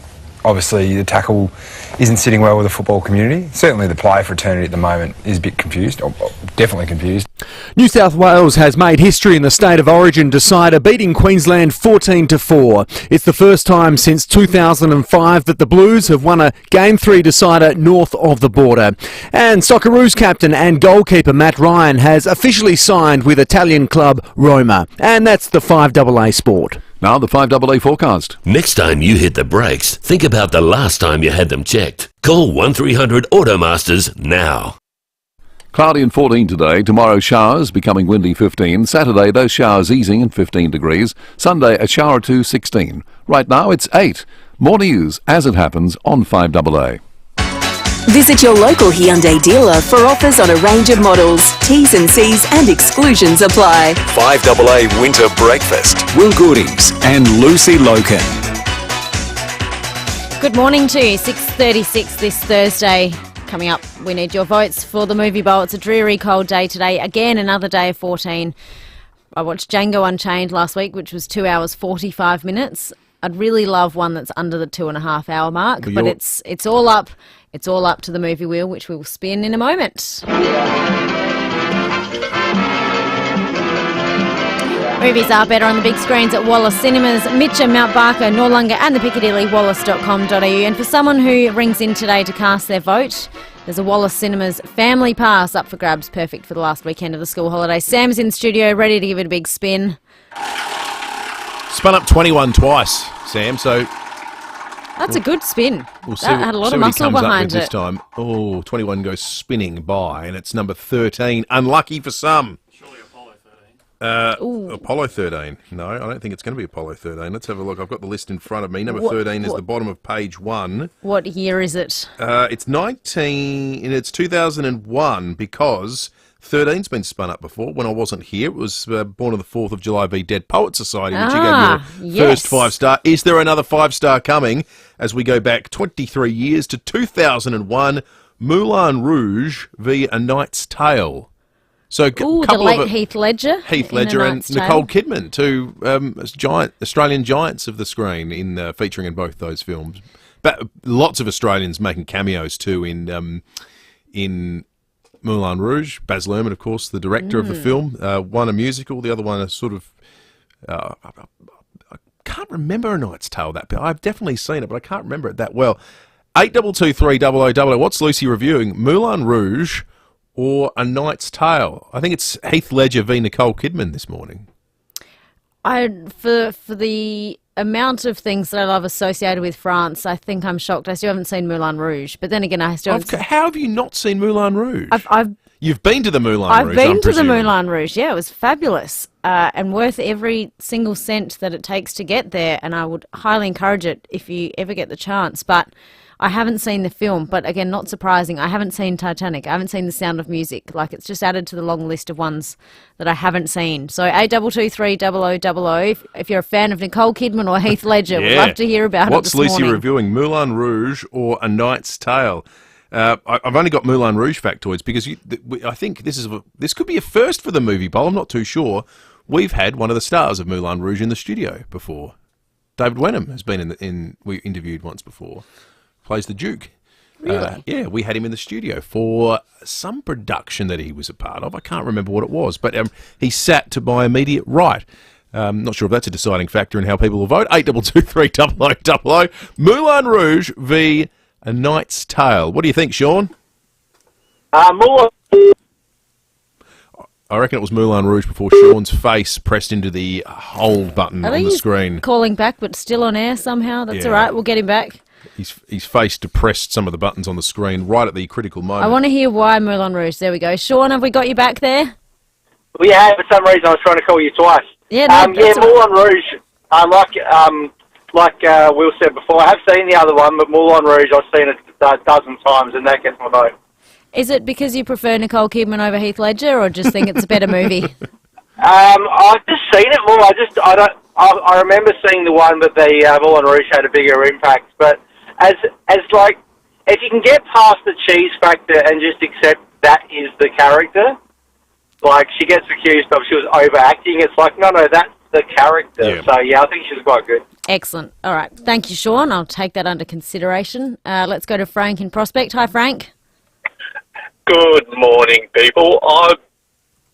[SPEAKER 27] isn't sitting well with the football community. Certainly the player fraternity at the moment is a bit confused, or definitely confused.
[SPEAKER 26] New South Wales has made history in the State of Origin decider, beating Queensland 14-4. It's the first time since 2005 that the Blues have won a Game 3 decider north of the border. And Socceroos captain and goalkeeper Matt Ryan has officially signed with Italian club Roma. And that's the 5AA Sport.
[SPEAKER 8] Now the 5AA forecast.
[SPEAKER 10] Next time you hit the brakes, think about the last time you had them checked. Call 1300 Automasters now.
[SPEAKER 8] Cloudy and 14 today. Tomorrow showers, becoming windy 15. Saturday those showers easing and 15 degrees. Sunday a shower or two 16. Right now it's 8. More news as it happens on 5AA.
[SPEAKER 5] Visit your local Hyundai dealer for offers on a range of models. T's and C's and exclusions apply.
[SPEAKER 22] 5AA Winter Breakfast. Will Goodings and Lucy Lokan.
[SPEAKER 17] Good morning to you. 6:36 this Thursday. Coming up, we need your votes for the Movie Bowl. It's a dreary, cold day today. Again, another day of 14. I watched Django Unchained last week, which was 2 hours 45 minutes. I'd really love one that's under the 2.5 hour mark, but it's all up. It's all up to the movie wheel, which we will spin in a moment. Movies are better on the big screens at Wallace Cinemas, Mitcham, Mount Barker, Noarlunga and the Piccadilly, wallace.com.au. And for someone who rings in today to cast their vote, there's a Wallace Cinemas Family Pass up for grabs, perfect for the last weekend of the school holiday. Sam's in studio, ready to give it a big spin.
[SPEAKER 16] Spun up 21 twice, Sam, so...
[SPEAKER 17] That's a good spin.
[SPEAKER 16] We'll see
[SPEAKER 17] that had a lot of muscle behind it.
[SPEAKER 16] This time. Oh, 21 goes spinning by, and it's number 13. Unlucky for some. Apollo 13. No, I don't think it's going to be Apollo 13. Let's have a look. I've got the list in front of me. Number 13 is the bottom of page 1.
[SPEAKER 17] What year is it?
[SPEAKER 16] It's 2001 because 13's been spun up before. When I wasn't here, it was born on the 4th of July v Dead Poets Society, which you gave your first 5-star. Is there another 5-star coming as we go back 23 years to 2001? Moulin Rouge v A Knight's Tale. So
[SPEAKER 17] the late Heath Ledger.
[SPEAKER 16] Heath Ledger and Nicole Kidman, two Australian giants of the screen, featuring in both those films. But lots of Australians making cameos too in Moulin Rouge. Baz Luhrmann, of course, the director of the film. One a musical, the other one a sort of... I can't remember A Knight's Tale that bit. I've definitely seen it, but I can't remember it that well. 8223 what's Lucy reviewing? Moulin Rouge or A Knight's Tale? I think it's Heath Ledger v Nicole Kidman this morning.
[SPEAKER 17] For the amount of things that I love associated with France, I think I'm shocked. I still haven't seen Moulin Rouge, but then again, I still haven't
[SPEAKER 16] How have you not seen Moulin Rouge?
[SPEAKER 17] You've
[SPEAKER 16] been to the Moulin Rouge,
[SPEAKER 17] I've been to the Moulin Rouge, yeah. It was fabulous and worth every single cent that it takes to get there, and I would highly encourage it if you ever get the chance. But I haven't seen the film, but again, not surprising. I haven't seen Titanic. I haven't seen The Sound of Music. Like, it's just added to the long list of ones that I haven't seen. So 8223 if you're a fan of Nicole Kidman or Heath Ledger, we'd love to hear about it this morning.
[SPEAKER 16] What's Lucy reviewing? Moulin Rouge or A Knight's Tale? I've only got Moulin Rouge factoids because I think this could be a first for the Movie Bowl. I'm not too sure. We've had one of the stars of Moulin Rouge in the studio before. David Wenham has been we interviewed once before. Plays the Duke.
[SPEAKER 17] Really?
[SPEAKER 16] Yeah, we had him in the studio for some production that he was a part of. I can't remember what it was, but he sat to my immediate right. Not sure if that's a deciding factor in how people will vote. 8223 Moulin Rouge v A Knight's Tale. What do you think, Sean?
[SPEAKER 13] Moulin.
[SPEAKER 16] I reckon it was Moulin Rouge before Sean's face pressed into the hold button on the screen.
[SPEAKER 17] Calling back, but still on air somehow. That's all right. We'll get him back.
[SPEAKER 16] His face depressed some of the buttons on the screen right at the critical moment.
[SPEAKER 17] I want to hear why Moulin Rouge. There we go. Sean, have we got you back there?
[SPEAKER 13] Well, yeah, for some reason I was trying to call you twice.
[SPEAKER 17] Yeah,
[SPEAKER 13] Moulin Rouge. Like Will said before, I have seen the other one, but Moulin Rouge I've seen it a dozen times, and that gets my vote.
[SPEAKER 17] Is it because you prefer Nicole Kidman over Heath Ledger, or just think it's a better movie?
[SPEAKER 13] I've just seen it more. I remember seeing the one, but the Moulin Rouge had a bigger impact, but. As like, if you can get past the cheese factor and just accept that is the character, like she gets accused of she was overacting, it's like, no, that's the character. Yeah. So yeah, I think she was quite good.
[SPEAKER 17] Excellent. All right. Thank you, Sean. I'll take that under consideration. Let's go to Frank in Prospect. Hi, Frank.
[SPEAKER 14] Good morning, people.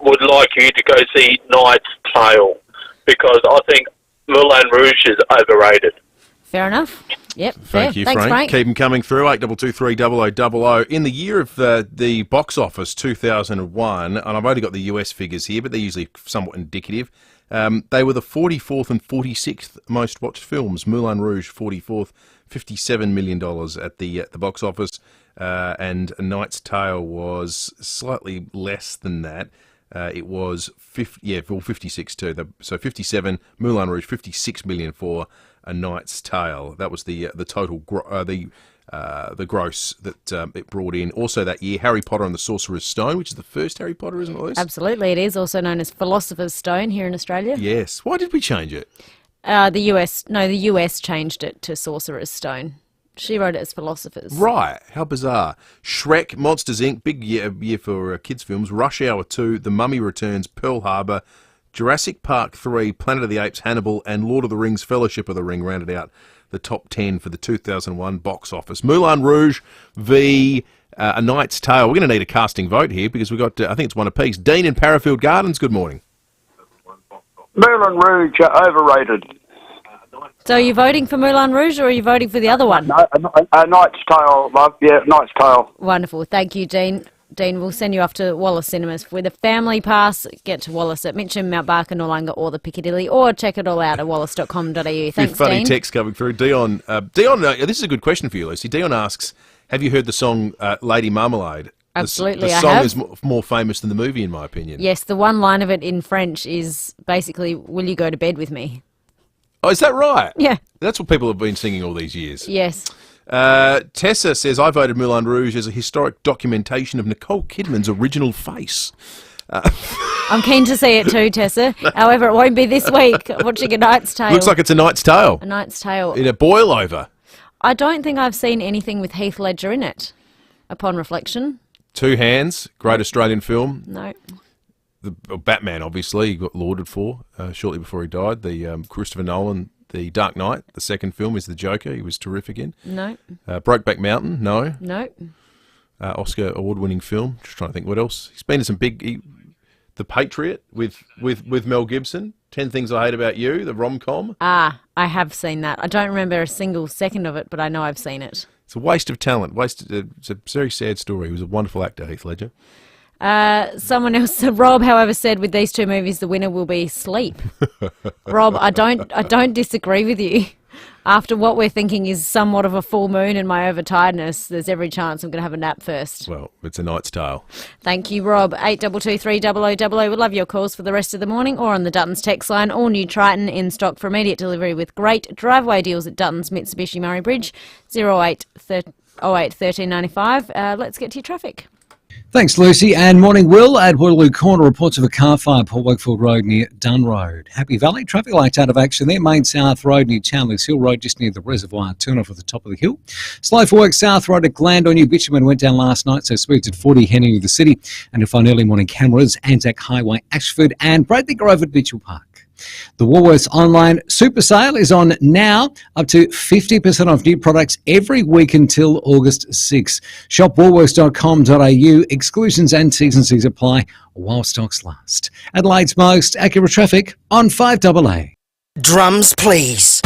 [SPEAKER 2] would like you to go see Knight's Tale, because I think Moulin Rouge is overrated.
[SPEAKER 17] Fair enough. Yep.
[SPEAKER 16] Thank you,
[SPEAKER 17] Thanks,
[SPEAKER 16] Frank.
[SPEAKER 17] Frank.
[SPEAKER 16] Keep them coming through. 82230000. In the year of the box office 2001, and I've only got the US figures here, but they're usually somewhat indicative. They were the 44th and 46th most watched films. Moulin Rouge 44th, $57 million at the box office, and A Knight's Tale was slightly less than that. It was 56 too. So 57, Moulin Rouge 56 million for A Knight's Tale. That was the total the gross that it brought in. Also that year, Harry Potter and the Sorcerer's Stone, which is the first Harry Potter, isn't it, Liz?
[SPEAKER 17] Absolutely, it is also known as Philosopher's Stone here in Australia.
[SPEAKER 16] Yes. Why did we change it?
[SPEAKER 17] The US changed it to Sorcerer's Stone. She wrote it as Philosophers.
[SPEAKER 16] Right. How bizarre. Shrek, Monsters, Inc., big year for kids' films. Rush Hour 2, The Mummy Returns, Pearl Harbor, Jurassic Park 3, Planet of the Apes, Hannibal, and Lord of the Rings, Fellowship of the Ring rounded out the top 10 for the 2001 box office. Moulin Rouge v. A Knight's Tale. We're going to need a casting vote here because we've got, I think it's one apiece. Dean in Parafield Gardens, good morning.
[SPEAKER 3] Moulin Rouge, overrated.
[SPEAKER 17] So are you voting for Moulin Rouge or are you voting for the other one?
[SPEAKER 3] No, A Knight's Tale, love. Yeah, Knight's Tale.
[SPEAKER 17] Wonderful. Thank you, Dean. Dean, we'll send you off to Wallace Cinemas with a family pass. Get to Wallace at Mitcham, Mount Barker, Noarlunga or the Piccadilly, or check it all out at wallace.com.au. Thanks,
[SPEAKER 16] funny
[SPEAKER 17] Dean.
[SPEAKER 16] text coming through. Dion, this is a good question for you, Lucy. Dion asks, have you heard the song Lady Marmalade?
[SPEAKER 17] Absolutely,
[SPEAKER 16] the
[SPEAKER 17] I
[SPEAKER 16] song
[SPEAKER 17] have.
[SPEAKER 16] is more famous than the movie, in my opinion.
[SPEAKER 17] Yes, the one line of it in French is basically, will you go to bed with me?
[SPEAKER 16] Oh, is that right?
[SPEAKER 17] Yeah.
[SPEAKER 16] That's what people have been singing all these years.
[SPEAKER 17] Yes.
[SPEAKER 16] Tessa says, I voted Moulin Rouge as a historic documentation of Nicole Kidman's original face.
[SPEAKER 17] I'm keen to see it too, Tessa. However, it won't be this week. Watching A Knight's Tale.
[SPEAKER 16] Looks like it's A Knight's Tale.
[SPEAKER 17] A Knight's Tale.
[SPEAKER 16] In a boil over.
[SPEAKER 17] I don't think I've seen anything with Heath Ledger in it, upon reflection.
[SPEAKER 16] Two Hands, great Australian film.
[SPEAKER 17] No.
[SPEAKER 16] Batman, obviously, he got lauded for shortly before he died. The Christopher Nolan, The Dark Knight, the second film, is The Joker. He was terrific in.
[SPEAKER 17] No.
[SPEAKER 16] Brokeback Mountain, no.
[SPEAKER 17] No.
[SPEAKER 16] Oscar award-winning film. Just trying to think what else. He's been in some big... The Patriot with Mel Gibson. 10 Things I Hate About You, the rom-com.
[SPEAKER 17] I have seen that. I don't remember a single second of it, but I know I've seen it.
[SPEAKER 16] It's a waste of talent. It's a very sad story. He was a wonderful actor, Heath Ledger.
[SPEAKER 17] Someone else, Rob, however, said with these two movies, the winner will be Sleep. Rob, I don't disagree with you. After what we're thinking is somewhat of a full moon and my overtiredness, there's every chance I'm going to have a nap first.
[SPEAKER 16] Well, it's A Knight's Tale.
[SPEAKER 17] Thank you, Rob. 82230000. We'd love your calls for the rest of the morning or on the Duttons text line. All new Triton in stock for immediate delivery with great driveway deals at Duttons Mitsubishi Murray Bridge. 08 1395. Let's get to your traffic.
[SPEAKER 14] Thanks, Lucy. And morning, Will. At Waterloo Corner, reports of a car fire, Port Wakefield Road near Dunn Road. Happy Valley, traffic lights out of action there. Main South Road near Chandler's Hill Road, just near the reservoir. Turn off at the top of the hill. Slow for work, South Road at Glandon. New bitumen went down last night, so speeds at 40 heading to the city. And you'll find early morning cameras, Anzac Highway, Ashford, and Bradley Grove at Mitchell Park. The Woolworths online super sale is on now, up to 50% off new products every week until August 6. Shop woolworths.com.au. Exclusions and T's and C's apply while stocks last. Adelaide's most accurate traffic on 5AA.
[SPEAKER 15] Drums, please.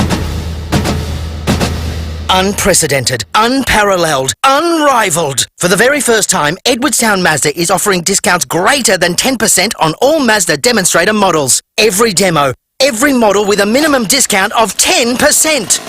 [SPEAKER 15] Unprecedented, unparalleled, unrivaled. For the very first time, Edwardstown Mazda is offering discounts greater than 10% on all Mazda demonstrator models. Every demo, every model with a minimum discount of 10%.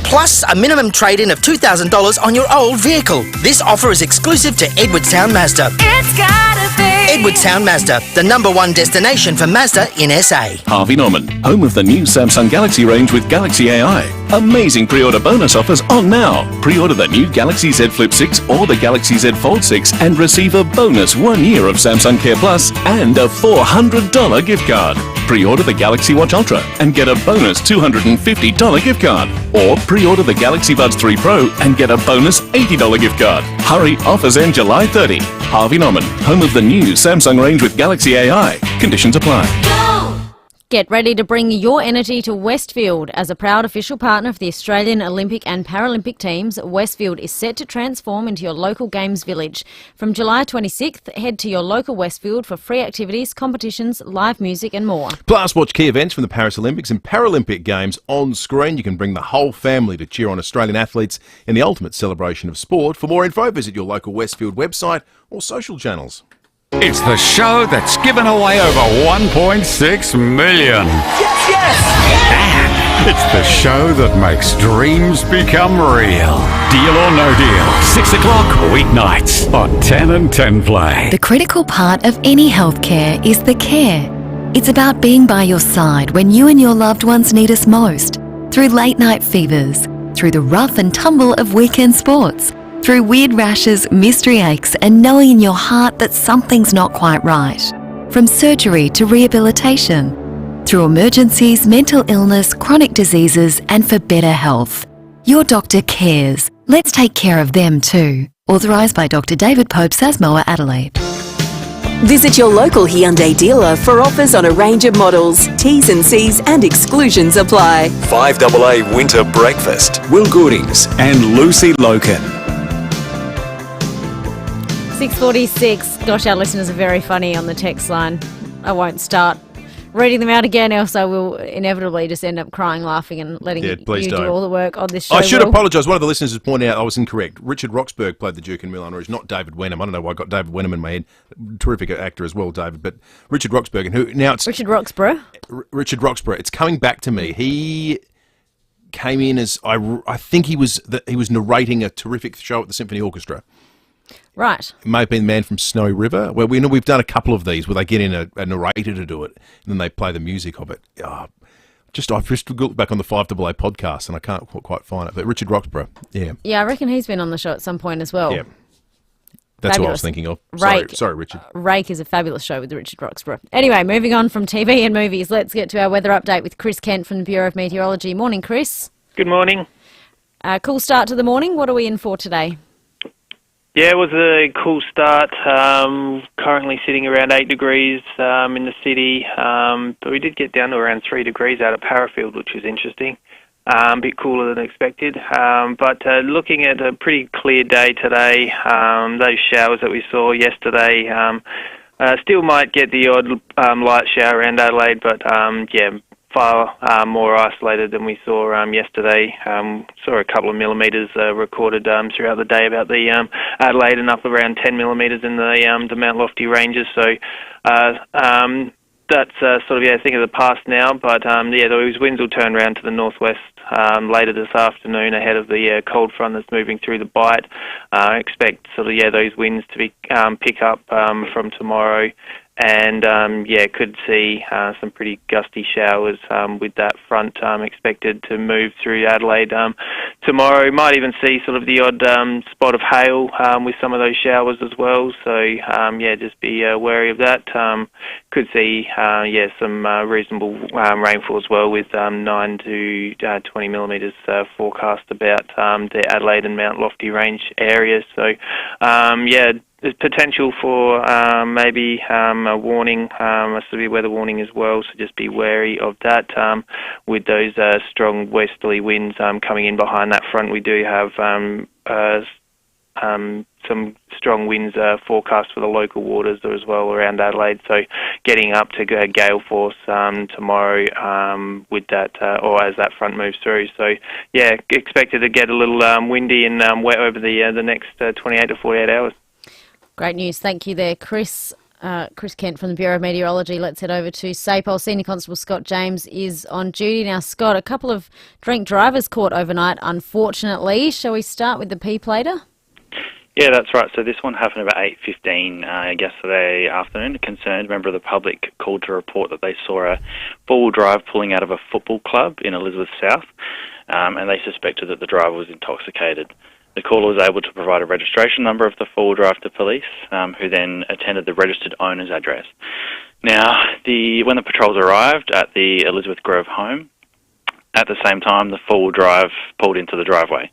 [SPEAKER 15] Plus a minimum trade-in of $2,000 on your old vehicle. This offer is exclusive to Edwardstown Mazda.
[SPEAKER 7] It's gotta be
[SPEAKER 15] Edwardstown Mazda, the #1 destination for Mazda in SA.
[SPEAKER 22] Harvey Norman, home of the new Samsung Galaxy range with Galaxy AI. Amazing pre-order bonus offers on now. Pre-order the new Galaxy Z Flip 6 or the Galaxy Z Fold 6 and receive a bonus 1 year of Samsung Care Plus and a $400 gift card. Pre-order the Galaxy Watch Ultra and get a bonus $250 gift card. Or pre-order the Galaxy Buds 3 Pro and get a bonus $80 gift card. Hurry, offers end July 30. Harvey Norman, home of the new Samsung range with Galaxy AI. Conditions apply.
[SPEAKER 17] Get ready to bring your energy to Westfield. As a proud official partner of the Australian Olympic and Paralympic teams, Westfield is set to transform into your local games village. From July 26th, head to your local Westfield for free activities, competitions, live music and more.
[SPEAKER 16] Plus, watch key events from the Paris Olympics and Paralympic Games on screen. You can bring the whole family to cheer on Australian athletes in the ultimate celebration of sport. For more info, visit your local Westfield website or social channels.
[SPEAKER 1] It's the show that's given away over 1.6 million.
[SPEAKER 7] Yes, yes!
[SPEAKER 1] And it's the show that makes dreams become real. Deal or No Deal, 6 o'clock weeknights on 10 and 10 Play.
[SPEAKER 4] The critical part of any healthcare is the care. It's about being by your side when you and your loved ones need us most. Through late night fevers, through the rough and tumble of weekend sports, through weird rashes, mystery aches, and knowing in your heart that something's not quite right. From surgery to rehabilitation. Through emergencies, mental illness, chronic diseases, and for better health. Your doctor cares. Let's take care of them too. Authorised by Dr. David Pope, Samoa, Adelaide.
[SPEAKER 5] Visit your local Hyundai dealer for offers on a range of models. T's and C's and exclusions apply.
[SPEAKER 21] FIVEAA Winter Breakfast. Will Goodings and Lucy Lokan.
[SPEAKER 17] 6:46. Gosh, our listeners are very funny on the text line. I won't start reading them out again, else I will inevitably just end up crying, laughing, and letting you do all the work on this show.
[SPEAKER 16] I should apologise. One of the listeners has pointed out I was incorrect. Richard Roxburgh played the Duke in Moulin Rouge, not David Wenham. I don't know why I got David Wenham in my head. Terrific actor as well, David. But Richard Roxburgh, and who now it's
[SPEAKER 17] Richard Roxburgh.
[SPEAKER 16] Richard Roxburgh. It's coming back to me. He came in as I think he was narrating a terrific show at the Symphony Orchestra.
[SPEAKER 17] Right.
[SPEAKER 16] It may have been the man from Snowy River. Well, we know we've done a couple of these where they get in a narrator to do it, and then they play the music of it. I've just looked back on the FIVEAA podcast, and I can't quite find it. But Richard Roxburgh, yeah.
[SPEAKER 17] Yeah, I reckon he's been on the show at some point as well.
[SPEAKER 16] Yeah. That's what I was thinking of. Sorry, Richard.
[SPEAKER 17] Rake is a fabulous show with Richard Roxburgh. Anyway, moving on from TV and movies, let's get to our weather update with Chris Kent from the Bureau of Meteorology. Morning, Chris.
[SPEAKER 11] Good morning.
[SPEAKER 17] Cool start to the morning. What are we in for today?
[SPEAKER 11] Yeah, it was a cool start. Currently sitting around 8 degrees in the city, but we did get down to around 3 degrees out of Parafield, which was interesting. A bit cooler than expected. But looking at a pretty clear day today, those showers that we saw yesterday still might get the odd light shower around Adelaide, but far more isolated than we saw yesterday. Saw a couple of millimetres recorded throughout the day about the Adelaide and up around 10 millimetres in the Mount Lofty ranges. So that's sort of a thing of the past now. But those winds will turn around to the northwest later this afternoon ahead of the cold front that's moving through the Bight. I expect those winds to be pick up from tomorrow. And could see some pretty gusty showers with that front expected to move through Adelaide tomorrow. Might even see sort of the odd spot of hail with some of those showers as well. So just be wary of that. Could see some reasonable rainfall as well with 9 to 20 millimetres forecast about the Adelaide and Mount Lofty range areas. So there's potential for maybe a warning, a severe weather warning as well, so just be wary of that. With those strong westerly winds coming in behind that front, we do have some strong winds forecast for the local waters as well around Adelaide, so getting up to gale force tomorrow with that, or as that front moves through. So expected to get a little windy and wet over the next 28 to 48 hours.
[SPEAKER 17] Great news. Thank you there, Chris. Chris Kent from the Bureau of Meteorology. Let's head over to SAPOL. Senior Constable Scott James is on duty. Now, Scott, a couple of drunk drivers caught overnight, unfortunately. Shall we start with the P-plater?
[SPEAKER 18] Yeah, that's right. So this one happened about 8:15 yesterday afternoon. A concerned member of the public called to report that they saw a four-wheel drive pulling out of a football club in Elizabeth South, and they suspected that the driver was intoxicated. The caller was able to provide a registration number of the four-wheel drive to police, who then attended the registered owner's address. Now, when the patrols arrived at the Elizabeth Grove home, at the same time, the four-wheel drive pulled into the driveway.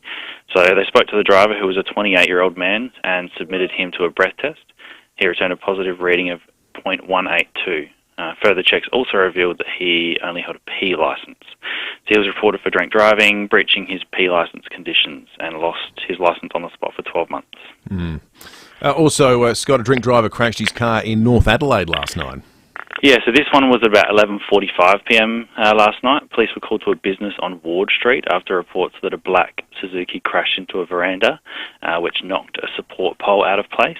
[SPEAKER 18] So they spoke to the driver, who was a 28-year-old man, and submitted him to a breath test. He returned a positive reading of .182. Further checks also revealed that he only held a P licence. So he was reported for drink driving, breaching his P licence conditions, and lost his licence on the spot for 12 months.
[SPEAKER 16] Also, Scott, a drink driver crashed his car in North Adelaide last night.
[SPEAKER 18] Yeah, so this one was about 11:45pm last night. Police were called to a business on Ward Street after reports that a black Suzuki crashed into a veranda, which knocked a support pole out of place.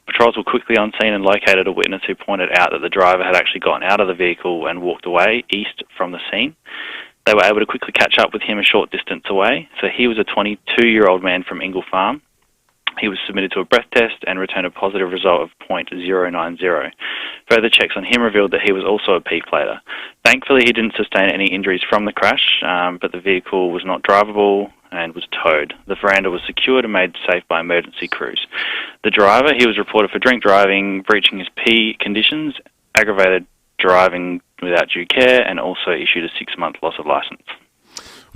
[SPEAKER 18] Patrols were quickly on scene and located a witness who pointed out that the driver had actually gotten out of the vehicle and walked away east from the scene. They were able to quickly catch up with him a short distance away. So he was a 22-year-old man from Ingle Farm. He was submitted to a breath test and returned a positive result of .090. Further checks on him revealed that he was also a P-plater. Thankfully, he didn't sustain any injuries from the crash, but the vehicle was not drivable and was towed. The veranda was secured and made safe by emergency crews. The driver, he was reported for drink driving, breaching his P conditions, aggravated driving without due care, and also issued a 6-month loss of licence.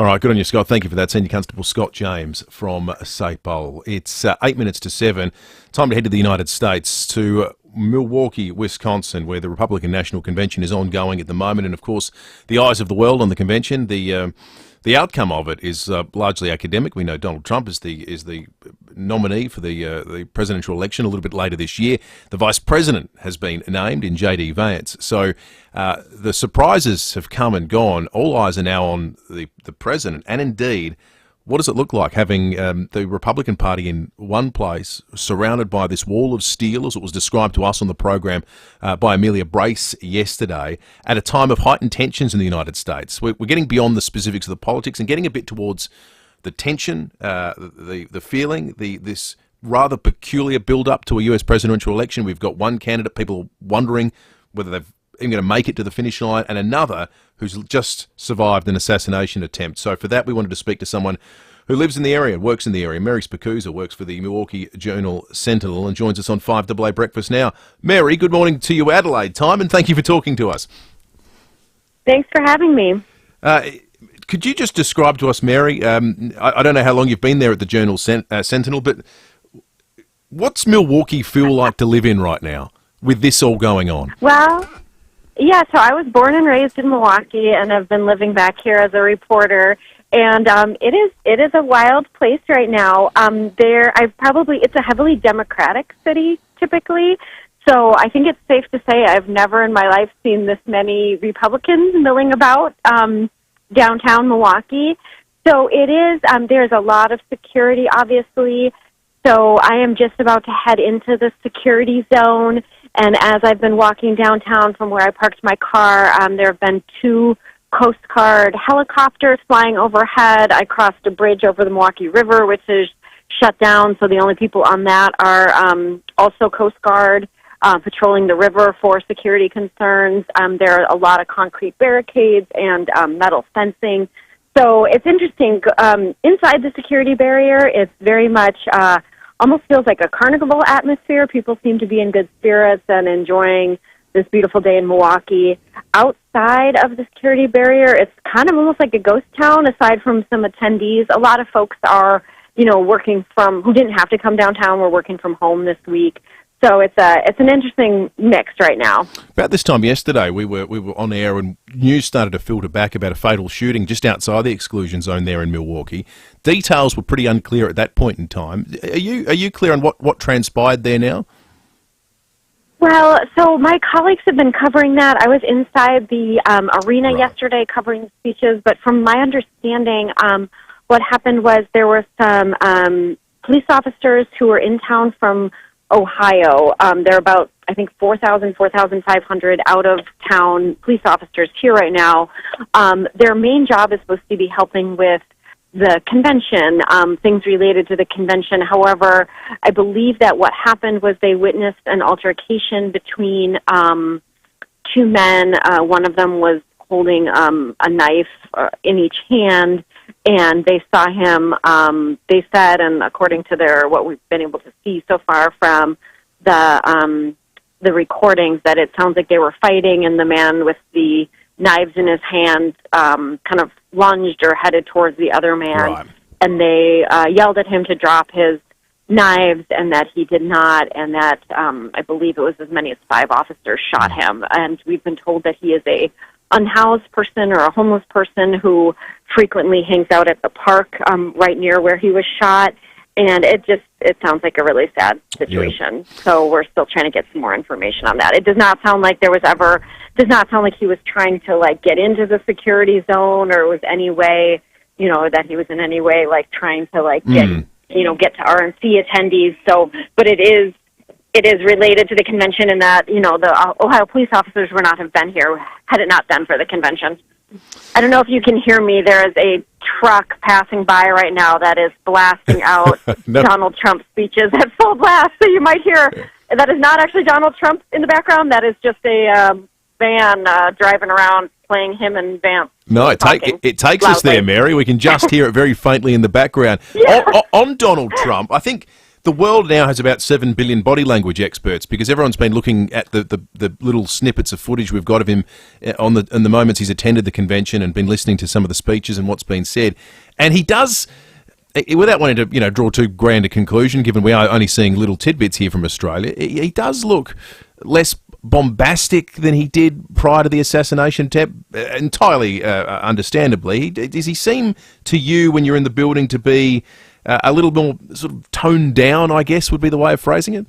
[SPEAKER 16] All right, good on you, Scott. Thank you for that. Senior Constable Scott James from St. Bowl. It's 8 minutes to 7. Time to head to the United States, to Milwaukee, Wisconsin, where the Republican National Convention is ongoing at the moment. And, of course, the eyes of the world on the convention. The outcome of it is largely academic. We know Donald Trump is the nominee for the presidential election a little bit later this year. The vice president has been named in J.D. Vance. So the surprises have come and gone. All eyes are now on the president. And indeed, what does it look like having the Republican Party in one place, surrounded by this wall of steel, as it was described to us on the program by Amelia Brace yesterday, at a time of heightened tensions in the United States? We're getting beyond the specifics of the politics and getting a bit towards the tension, the feeling, this rather peculiar build-up to a US presidential election. We've got one candidate, people wondering whether they've even going to make it to the finish line, and another who's just survived an assassination attempt. So for that, we wanted to speak to someone who lives in the area, works in the area. Mary Spicuzza works for the Milwaukee Journal-Sentinel and joins us on 5AA Breakfast now. Mary, good morning to you Adelaide time, and thank you for talking to us.
[SPEAKER 9] Thanks for having me.
[SPEAKER 16] Could you just describe to us, Mary, I don't know how long you've been there at the Journal-Sentinel, but what's Milwaukee feel like to live in right now with this all going on?
[SPEAKER 9] Well, yeah, so I was born and raised in Milwaukee, and I've been living back here as a reporter. And it is a wild place right now. It's a heavily Democratic city typically, so I think it's safe to say I've never in my life seen this many Republicans milling about downtown Milwaukee. So it is. There's a lot of security, obviously. So I am just about to head into the security zone. And as I've been walking downtown from where I parked my car, there have been 2 Coast Guard helicopters flying overhead. I crossed a bridge over the Milwaukee River, which is shut down, so the only people on that are also Coast Guard patrolling the river for security concerns. There are a lot of concrete barricades and metal fencing. So it's interesting. Inside the security barrier, it's very much almost feels like a carnival atmosphere. People seem to be in good spirits and enjoying this beautiful day in Milwaukee. Outside of the security barrier, it's kind of almost like a ghost town, aside from some attendees. A lot of folks are, working who didn't have to come downtown, were working from home this week. So it's an interesting mix right now. About
[SPEAKER 16] this time yesterday, we were on air and news started to filter back about a fatal shooting just outside the exclusion zone there in Milwaukee. Details were pretty unclear at that point in time. Are you clear on what transpired there now?
[SPEAKER 9] Well, so my colleagues have been covering that. I was inside the arena yesterday covering the speeches, but from my understanding, what happened was there were some police officers who were in town from Ohio. There are about, I think, 4,500 out-of-town police officers here right now. Their main job is supposed to be helping with the convention, things related to the convention. However, I believe that what happened was they witnessed an altercation between 2 men. One of them was holding a knife in each hand, and they saw him, they said, and according to what we've been able to see so far from the recordings, that it sounds like they were fighting, and the man with the knives in his hands kind of lunged or headed towards the other man, and they yelled at him to drop his knives, and that he did not, and that I believe it was as many as 5 officers shot him. And we've been told that he is a unhoused person or a homeless person who frequently hangs out at the park right near where he was shot. And it sounds like a really sad situation. Yeah. So we're still trying to get some more information on that. It does not sound like does not sound like he was trying to like get into the security zone, or was any way, that he was in any way like trying to like get to RNC attendees. So, but it is related to the convention in that, the Ohio police officers would not have been here had it not been for the convention. I don't know if you can hear me. There is a truck passing by right now that is blasting out Donald Trump speeches at full blast. So you might hear, that is not actually Donald Trump in the background. That is just a van driving around playing him and Vance.
[SPEAKER 16] No, it takes us there, Mary. We can just hear it very faintly in the background. Yeah. On Donald Trump, I think the world now has about 7 billion body language experts, because everyone's been looking at the little snippets of footage we've got of him on the moments he's attended the convention and been listening to some of the speeches and what's been said. And he does, without wanting to draw too grand a conclusion, given we are only seeing little tidbits here from Australia, he does look less bombastic than he did prior to the assassination attempt, entirely understandably. Does he seem to you, when you're in the building, to be a little more sort of toned down, I guess, would be the way of phrasing it?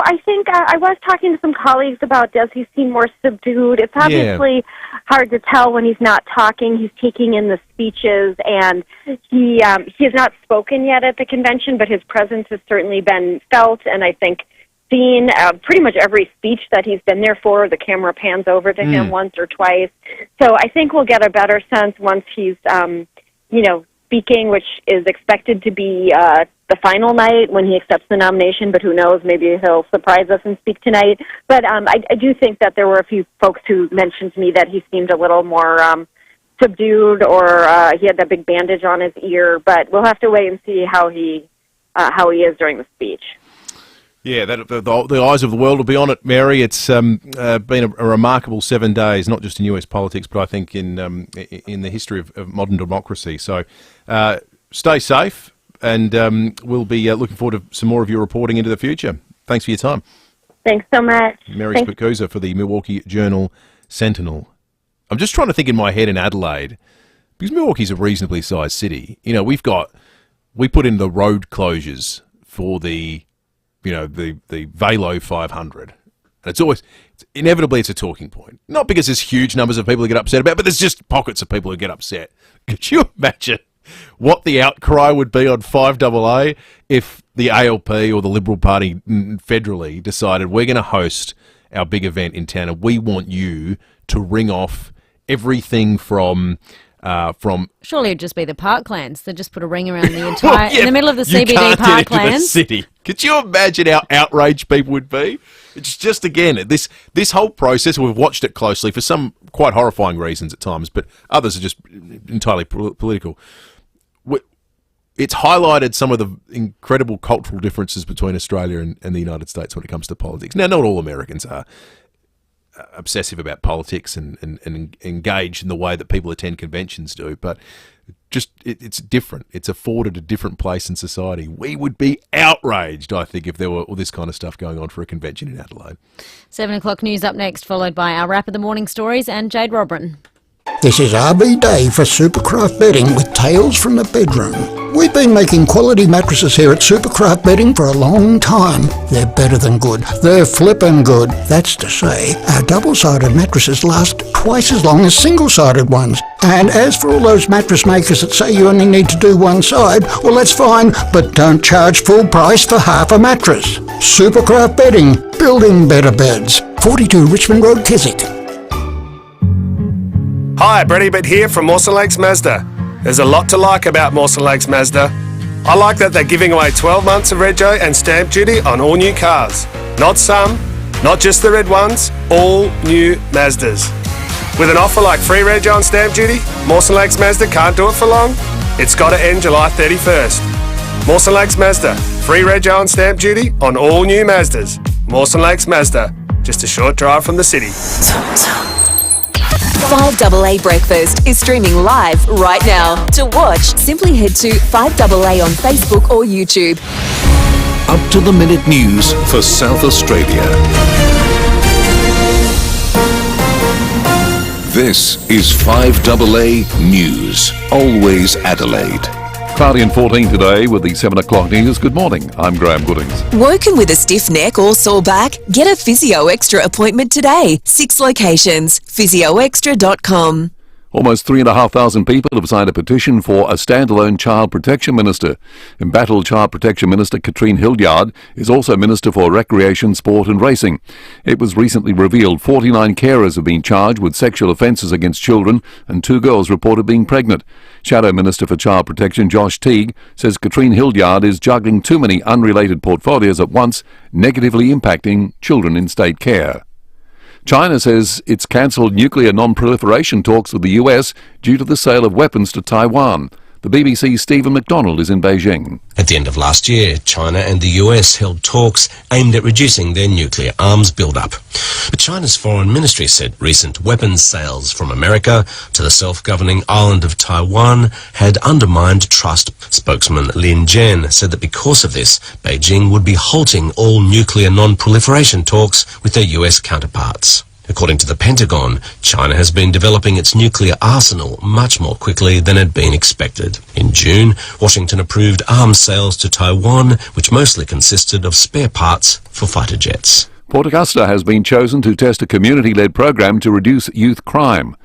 [SPEAKER 9] I think I was talking to some colleagues about, does he seem more subdued? It's obviously hard to tell when he's not talking. He's taking in the speeches, and he has not spoken yet at the convention, but his presence has certainly been felt, and I think seen. Pretty much every speech that he's been there for, the camera pans over to him once or twice. So I think we'll get a better sense once he's speaking, which is expected to be the final night when he accepts the nomination, but who knows, maybe he'll surprise us and speak tonight. But I do think that there were a few folks who mentioned to me that he seemed a little more subdued, or he had that big bandage on his ear, but we'll have to wait and see how he is during the speech.
[SPEAKER 16] Yeah, the eyes of the world will be on it, Mary. It's been a remarkable 7 days, not just in US politics, but I think in the history of modern democracy. So stay safe, and we'll be looking forward to some more of your reporting into the future. Thanks for your time.
[SPEAKER 9] Thanks so much.
[SPEAKER 16] Mary Spitkusa for the Milwaukee Journal-Sentinel. I'm just trying to think in my head in Adelaide, because Milwaukee's a reasonably sized city. We put in the road closures for the Velo 500. And inevitably it's a talking point. Not because there's huge numbers of people who get upset about it, but there's just pockets of people who get upset. Could you imagine what the outcry would be on 5AA if the ALP or the Liberal Party federally decided, we're going to host our big event in town and we want you to ring off everything from
[SPEAKER 17] surely it'd just be the parklands. They'd just put a ring around the entire in the middle of the CBD parklands.
[SPEAKER 16] City. Could you imagine how outraged people would be? It's just, again, this whole process. We've watched it closely for some quite horrifying reasons at times, but others are just entirely political. It's highlighted some of the incredible cultural differences between Australia and the United States when it comes to politics. Now, not all Americans are obsessive about politics and engaged in the way that people attend conventions do, but just it's different. It's afforded a different place in society. We would be outraged, I think, if there were all this kind of stuff going on for a convention in Adelaide.
[SPEAKER 17] 7 o'clock news up next, followed by our wrap of the morning stories and Jade Robrin.
[SPEAKER 6] This is RB Day for Supercraft Bedding with Tales from the Bedroom. We've been making quality mattresses here at Supercraft Bedding for a long time. They're better than good. They're flippin' good. That's to say, our double-sided mattresses last twice as long as single-sided ones. And as for all those mattress makers that say you only need to do one side, well, that's fine, but don't charge full price for half a mattress. Supercraft Bedding, building better beds. 42 Richmond Road, Keswick.
[SPEAKER 12] Hi, Brett Ebert here from Mawson Lakes Mazda. There's a lot to like about Mawson Lakes Mazda. I like that they're giving away 12 months of rego and stamp duty on all new cars. Not some, not just the red ones, all new Mazdas. With an offer like free rego and stamp duty, Mawson Lakes Mazda can't do it for long. It's got to end July 31st. Mawson Lakes Mazda, free rego and stamp duty on all new Mazdas. Mawson Lakes Mazda, just a short drive from the city.
[SPEAKER 5] 5AA Breakfast is streaming live right now. To watch, simply head to 5AA on Facebook or YouTube.
[SPEAKER 21] Up to the minute news for South Australia. This is 5AA News. Always Adelaide.
[SPEAKER 8] Cloudy and 14 today with the 7 o'clock news. Good morning. I'm Graham Goodings.
[SPEAKER 5] Woken with a stiff neck or sore back? Get a Physio Extra appointment today. 6 locations. PhysioExtra.com.
[SPEAKER 8] Almost 3,500 people have signed a petition for a standalone child protection minister. Embattled Child Protection Minister Katrine Hildyard is also Minister for Recreation, Sport and Racing. It was recently revealed 49 carers have been charged with sexual offences against children and 2 girls reported being pregnant. Shadow Minister for Child Protection Josh Teague says Katrine Hildyard is juggling too many unrelated portfolios at once, negatively impacting children in state care. China says it's cancelled nuclear non-proliferation talks with the US due to the sale of weapons to Taiwan. The BBC's Stephen McDonald is in Beijing.
[SPEAKER 19] At the end of last year, China and the US held talks aimed at reducing their nuclear arms build-up. But China's foreign ministry said recent weapons sales from America to the self-governing island of Taiwan had undermined trust. Spokesman Lin Jian said that because of this, Beijing would be halting all nuclear non-proliferation talks with their US counterparts. According to the Pentagon, China has been developing its nuclear arsenal much more quickly than had been expected. In June, Washington approved arms sales to Taiwan, which mostly consisted of spare parts for fighter jets.
[SPEAKER 8] Port Augusta has been chosen to test a community-led program to reduce youth crime.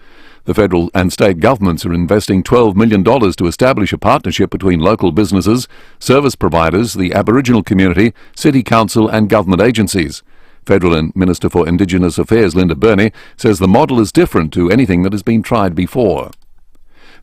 [SPEAKER 8] The federal and state governments are investing $12 million to establish a partnership between local businesses, service providers, the Aboriginal community, city council and government agencies. Federal Minister for Indigenous Affairs Linda Burney says the model is different to anything that has been tried before.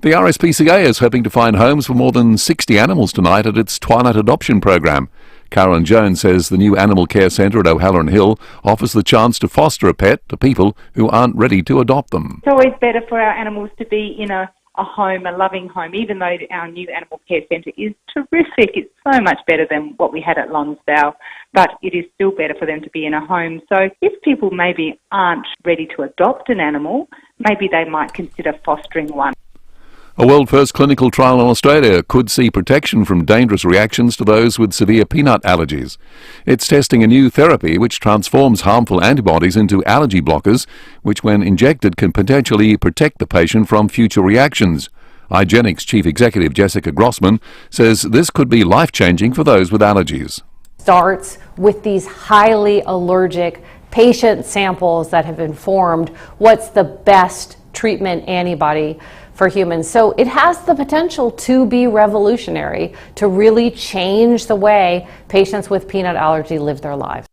[SPEAKER 8] The RSPCA is hoping to find homes for more than 60 animals tonight at its Twilight Adoption program. Carolyn Jones says the new animal care centre at O'Halloran Hill offers the chance to foster a pet to people who aren't ready to adopt them.
[SPEAKER 20] It's always better for our animals to be in a home, a loving home, even though our new animal care centre is terrific. It's so much better than what we had at Lonsdale, but it is still better for them to be in a home. So if people maybe aren't ready to adopt an animal, maybe they might consider fostering one.
[SPEAKER 8] A world-first clinical trial in Australia could see protection from dangerous reactions to those with severe peanut allergies. It's testing a new therapy which transforms harmful antibodies into allergy blockers, which when injected can potentially protect the patient from future reactions. IGeneX Chief Executive Jessica Grossman says this could be life-changing for those with allergies.
[SPEAKER 23] Starts with these highly allergic patient samples that have informed what's the best treatment antibody for humans. So it has the potential to be revolutionary, to really change the way patients with peanut allergy live their lives.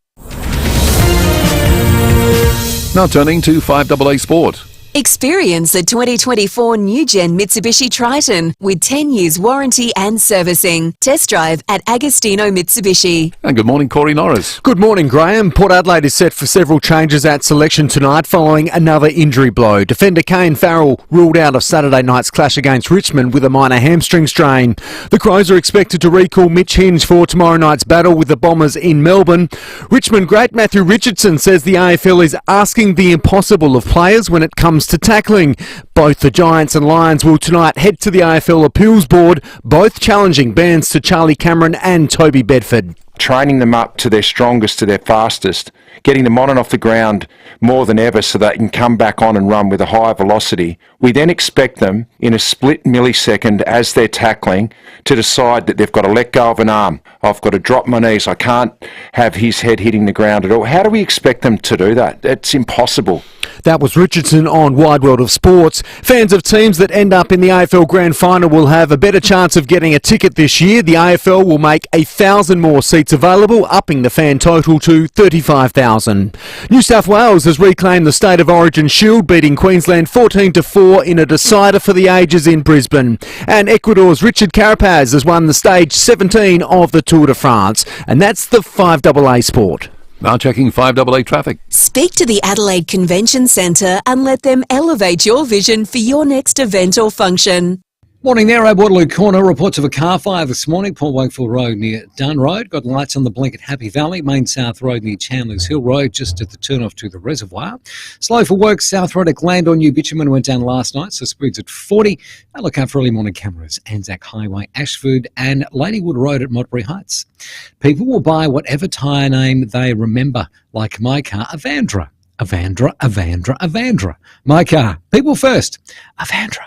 [SPEAKER 8] Now turning to 5AA Sport.
[SPEAKER 5] Experience the 2024 new-gen Mitsubishi Triton with 10 years warranty and servicing. Test drive at Agostino Mitsubishi.
[SPEAKER 8] And good morning, Corey Norris.
[SPEAKER 24] Good morning, Graham. Port Adelaide is set for several changes at selection tonight following another injury blow. Defender Kane Farrell ruled out of Saturday night's clash against Richmond with a minor hamstring strain. The Crows are expected to recall Mitch Hinge for tomorrow night's battle with the Bombers in Melbourne. Richmond great Matthew Richardson says the AFL is asking the impossible of players when it comes to tackling. Both the Giants and Lions will tonight head to the AFL Appeals Board, both challenging bans to Charlie Cameron and Toby Bedford.
[SPEAKER 25] Training them up to their strongest, to their fastest, getting them on and off the ground more than ever so they can come back on and run with a high velocity. We then expect them in a split millisecond as they're tackling to decide that they've got to let go of an arm. I've got to drop my knees. I can't have his head hitting the ground at all. How do we expect them to do that? It's impossible.
[SPEAKER 24] That was Richardson on Wide World of Sports. Fans of teams that end up in the AFL Grand Final will have a better chance of getting a ticket this year. The AFL will make 1,000 more seats available, upping the fan total to 35,000. New South Wales has reclaimed the State of Origin Shield, beating Queensland 14-4 in a decider for the ages in Brisbane. And Ecuador's Richard Carapaz has won the stage 17 of the Tour de France. And that's the 5AA Sport.
[SPEAKER 8] Now checking 5AA traffic.
[SPEAKER 5] Speak to the Adelaide Convention Centre and let them elevate your vision for your next event or function.
[SPEAKER 2] Morning there, Waterloo Corner. Reports of a car fire this morning. Port Wakefield Road near Dunn Road. Got lights on the blink at Happy Valley. Main South Road near Chandler's Hill Road, just at the turn-off to the reservoir. Slow for work. South Road at Glandore New Bitumen went down last night, so speeds at 40. Now look out for early morning cameras. Anzac Highway, Ashford and Ladywood Road at Modbury Heights. People will buy whatever tyre name they remember, like my car, Avandra. Avandra. My car. People first. Avandra.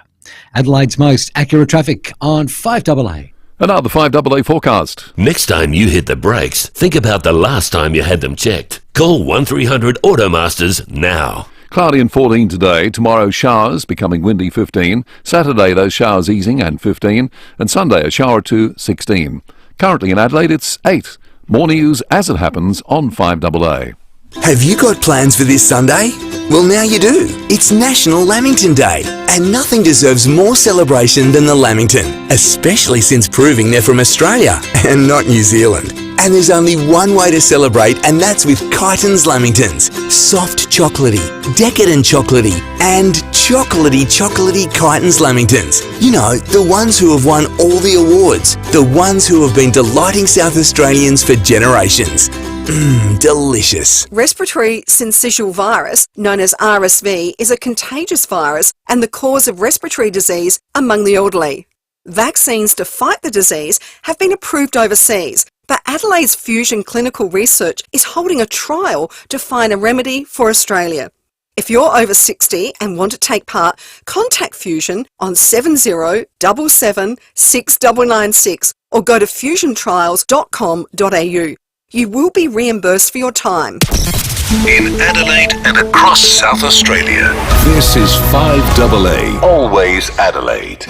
[SPEAKER 2] Adelaide's most accurate traffic on 5AA.
[SPEAKER 8] And now the 5AA forecast.
[SPEAKER 3] Next time you hit the brakes, think about the last time you had them checked. Call 1300 Automasters now.
[SPEAKER 8] Cloudy and 14 today. Tomorrow showers, becoming windy 15. Saturday those showers easing and 15. And Sunday a shower to 16. Currently in Adelaide it's 8. More news as it happens on 5AA.
[SPEAKER 10] Have you got plans for this Sunday? Well, now you do. It's National Lamington Day, and nothing deserves more celebration than the Lamington, especially since proving they're from Australia and not New Zealand. And there's only one way to celebrate, and that's with Kyton's Lamingtons. Soft chocolatey, decadent chocolatey, and chocolatey Kyton's Lamingtons. You know, the ones who have won all the awards. The ones who have been delighting South Australians for generations. Delicious.
[SPEAKER 13] Respiratory syncytial virus, known as RSV, is a contagious virus and the cause of respiratory disease among the elderly. Vaccines to fight the disease have been approved overseas, but Adelaide's Fusion Clinical Research is holding a trial to find a remedy for Australia. If you're over 60 and want to take part, contact Fusion on 7077 6996 or go to fusiontrials.com.au. You will be reimbursed for your time.
[SPEAKER 21] In Adelaide and across South Australia, this is 5AA, always Adelaide.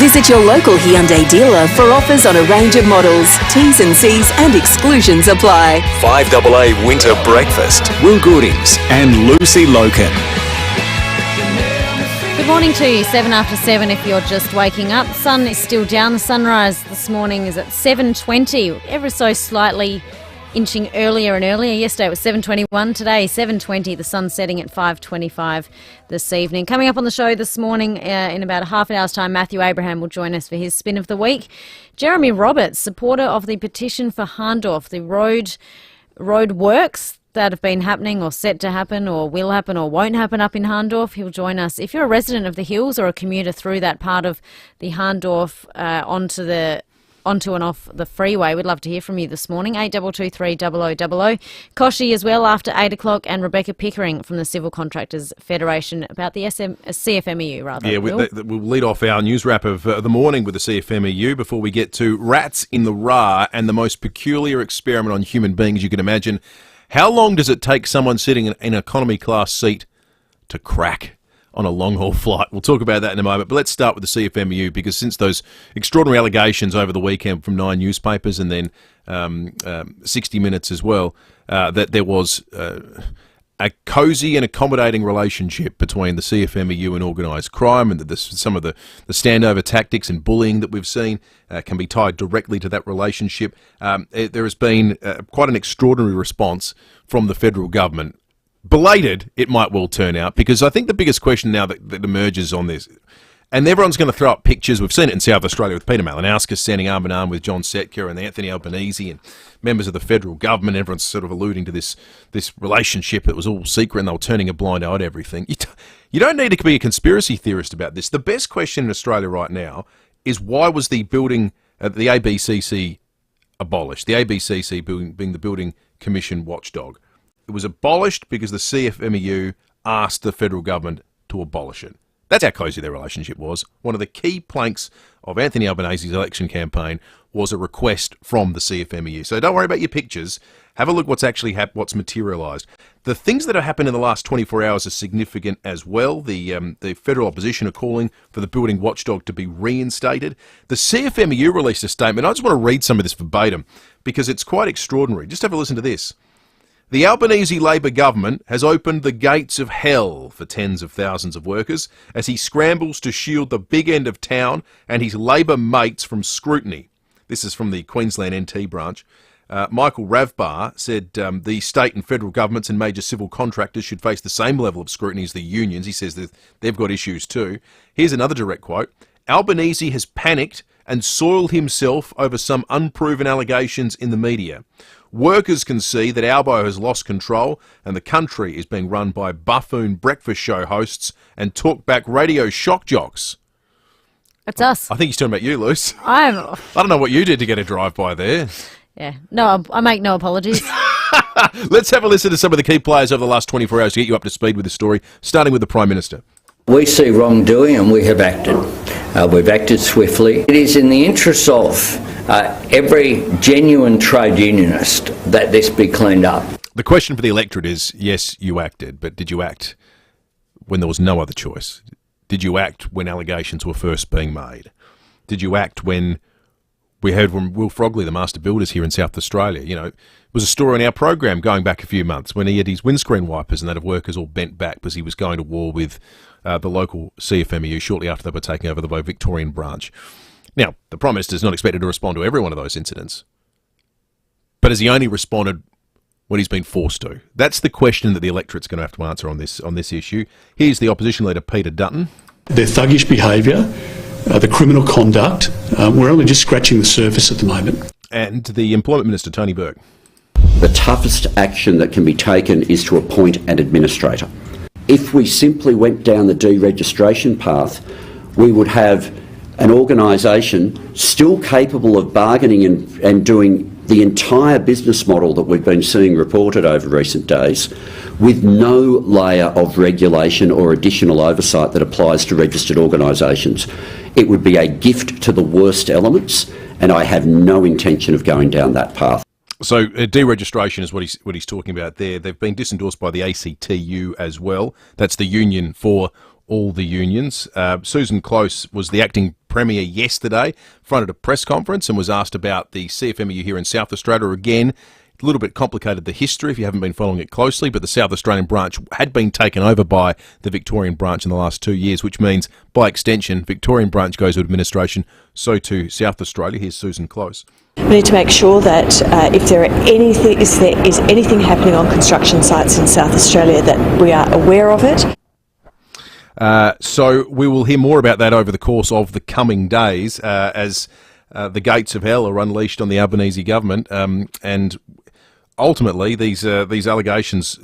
[SPEAKER 5] Visit your local Hyundai dealer for offers on a range of models. T's and C's and exclusions apply.
[SPEAKER 21] 5AA Winter Breakfast. Will Goodings and Lucy Lokan.
[SPEAKER 17] Good morning to you. 7 after 7 if you're just waking up. The sun is still down. The sunrise this morning is at 7:20, ever so slightly inching earlier and earlier. Yesterday it was 7:21. Today 7:20. The sun's setting at 5:25 this evening. Coming up on the show this morning in about half an hour's time, Matthew Abraham will join us for his spin of the week. Jeremy Roberts, supporter of the petition for Hahndorf, the road works that have been happening or set to happen or will happen or won't happen up in Hahndorf. He'll join us. If you're a resident of the hills or a commuter through that part of the Hahndorf onto and off the freeway, we'd love to hear from you this morning. 8223 0000. Koshy as well after 8 o'clock, and Rebecca Pickering from the Civil Contractors Federation about the CFMEU rather.
[SPEAKER 16] Yeah, we'll lead off our news wrap of the morning with the CFMEU before we get to rats in the RA and the most peculiar experiment on human beings you can imagine. How long does it take someone sitting in an economy class seat to crack on a long-haul flight? We'll talk about that in a moment, but let's start with the CFMEU, because since those extraordinary allegations over the weekend from 9 newspapers and then 60 Minutes as well, that there was a cosy and accommodating relationship between the CFMEU and organised crime, and that some of the standover tactics and bullying that we've seen can be tied directly to that relationship. There has been quite an extraordinary response from the federal government. Belated, it might well turn out, because I think the biggest question now that emerges on this, and everyone's going to throw up pictures, we've seen it in South Australia with Peter Malinauskas standing arm in arm with John Setka and Anthony Albanese and members of the federal government. Everyone's sort of alluding to this relationship that was all secret and they were turning a blind eye to everything. You don't need to be a conspiracy theorist about this. The best question in Australia right now is, why was the building, the ABCC abolished? The ABCC being the Building Commission watchdog. It was abolished because the CFMEU asked the federal government to abolish it. That's how cosy their relationship was. One of the key planks of Anthony Albanese's election campaign was a request from the CFMEU. So don't worry about your pictures. Have a look what's actually what's materialised. The things that have happened in the last 24 hours are significant as well. The federal opposition are calling for the building watchdog to be reinstated. The CFMEU released a statement. I just want to read some of this verbatim because it's quite extraordinary. Just have a listen to this. The Albanese Labor government has opened the gates of hell for tens of thousands of workers as he scrambles to shield the big end of town and his Labor mates from scrutiny. This is from the Queensland NT branch. Michael Ravbar said the state and federal governments and major civil contractors should face the same level of scrutiny as the unions. He says that they've got issues too. Here's another direct quote. Albanese has panicked and soiled himself over some unproven allegations in the media. Workers can see that Albo has lost control and the country is being run by buffoon breakfast show hosts and talkback radio shock jocks.
[SPEAKER 17] That's us.
[SPEAKER 16] I think he's talking about you, Luce.
[SPEAKER 17] I
[SPEAKER 16] don't know what you did to get a drive-by there.
[SPEAKER 17] Yeah. No, I make no apologies.
[SPEAKER 16] Let's have a listen to some of the key players over the last 24 hours to get you up to speed with the story, starting with the Prime Minister.
[SPEAKER 1] We see wrongdoing and we have acted. We've acted swiftly. It is in the interests of every genuine trade unionist that this be cleaned up.
[SPEAKER 16] The question for the electorate is, yes, you acted, but did you act when there was no other choice? Did you act when allegations were first being made? Did you act when we heard from Will Frogley, the master builders here in South Australia? You know, it was a story on our program going back a few months when he had his windscreen wipers and that of workers all bent back because he was going to war with the local CFMEU shortly after they were taking over the Victorian branch. Now, the Prime Minister is not expected to respond to every one of those incidents, but has he only responded when he's been forced to? That's the question that the electorate's going to have to answer on this issue. Here's the opposition leader, Peter Dutton.
[SPEAKER 7] Their thuggish behaviour, the criminal conduct, we're only just scratching the surface at the moment.
[SPEAKER 16] And the Employment Minister, Tony Burke.
[SPEAKER 14] The toughest action that can be taken is to appoint an administrator. If we simply went down the deregistration path, we would have an organisation still capable of bargaining and doing the entire business model that we've been seeing reported over recent days, with no layer of regulation or additional oversight that applies to registered organisations. It would be a gift to the worst elements, and I have no intention of going down that path.
[SPEAKER 16] So deregistration is what he's talking about there. They've been disendorsed by the ACTU as well. That's the union for all the unions. Susan Close was the acting Premier yesterday, fronted a press conference and was asked about the CFMEU here in South Australia. Again, a little bit complicated, the history, if you haven't been following it closely, but the South Australian branch had been taken over by the Victorian branch in the last 2 years, which means, by extension, Victorian branch goes to administration, so too South Australia. Here's Susan Close.
[SPEAKER 15] We need to make sure that if there is anything happening on construction sites in South Australia, that we are aware of it.
[SPEAKER 16] So we will hear more about that over the course of the coming days as the gates of hell are unleashed on the Albanese government, and ultimately these allegations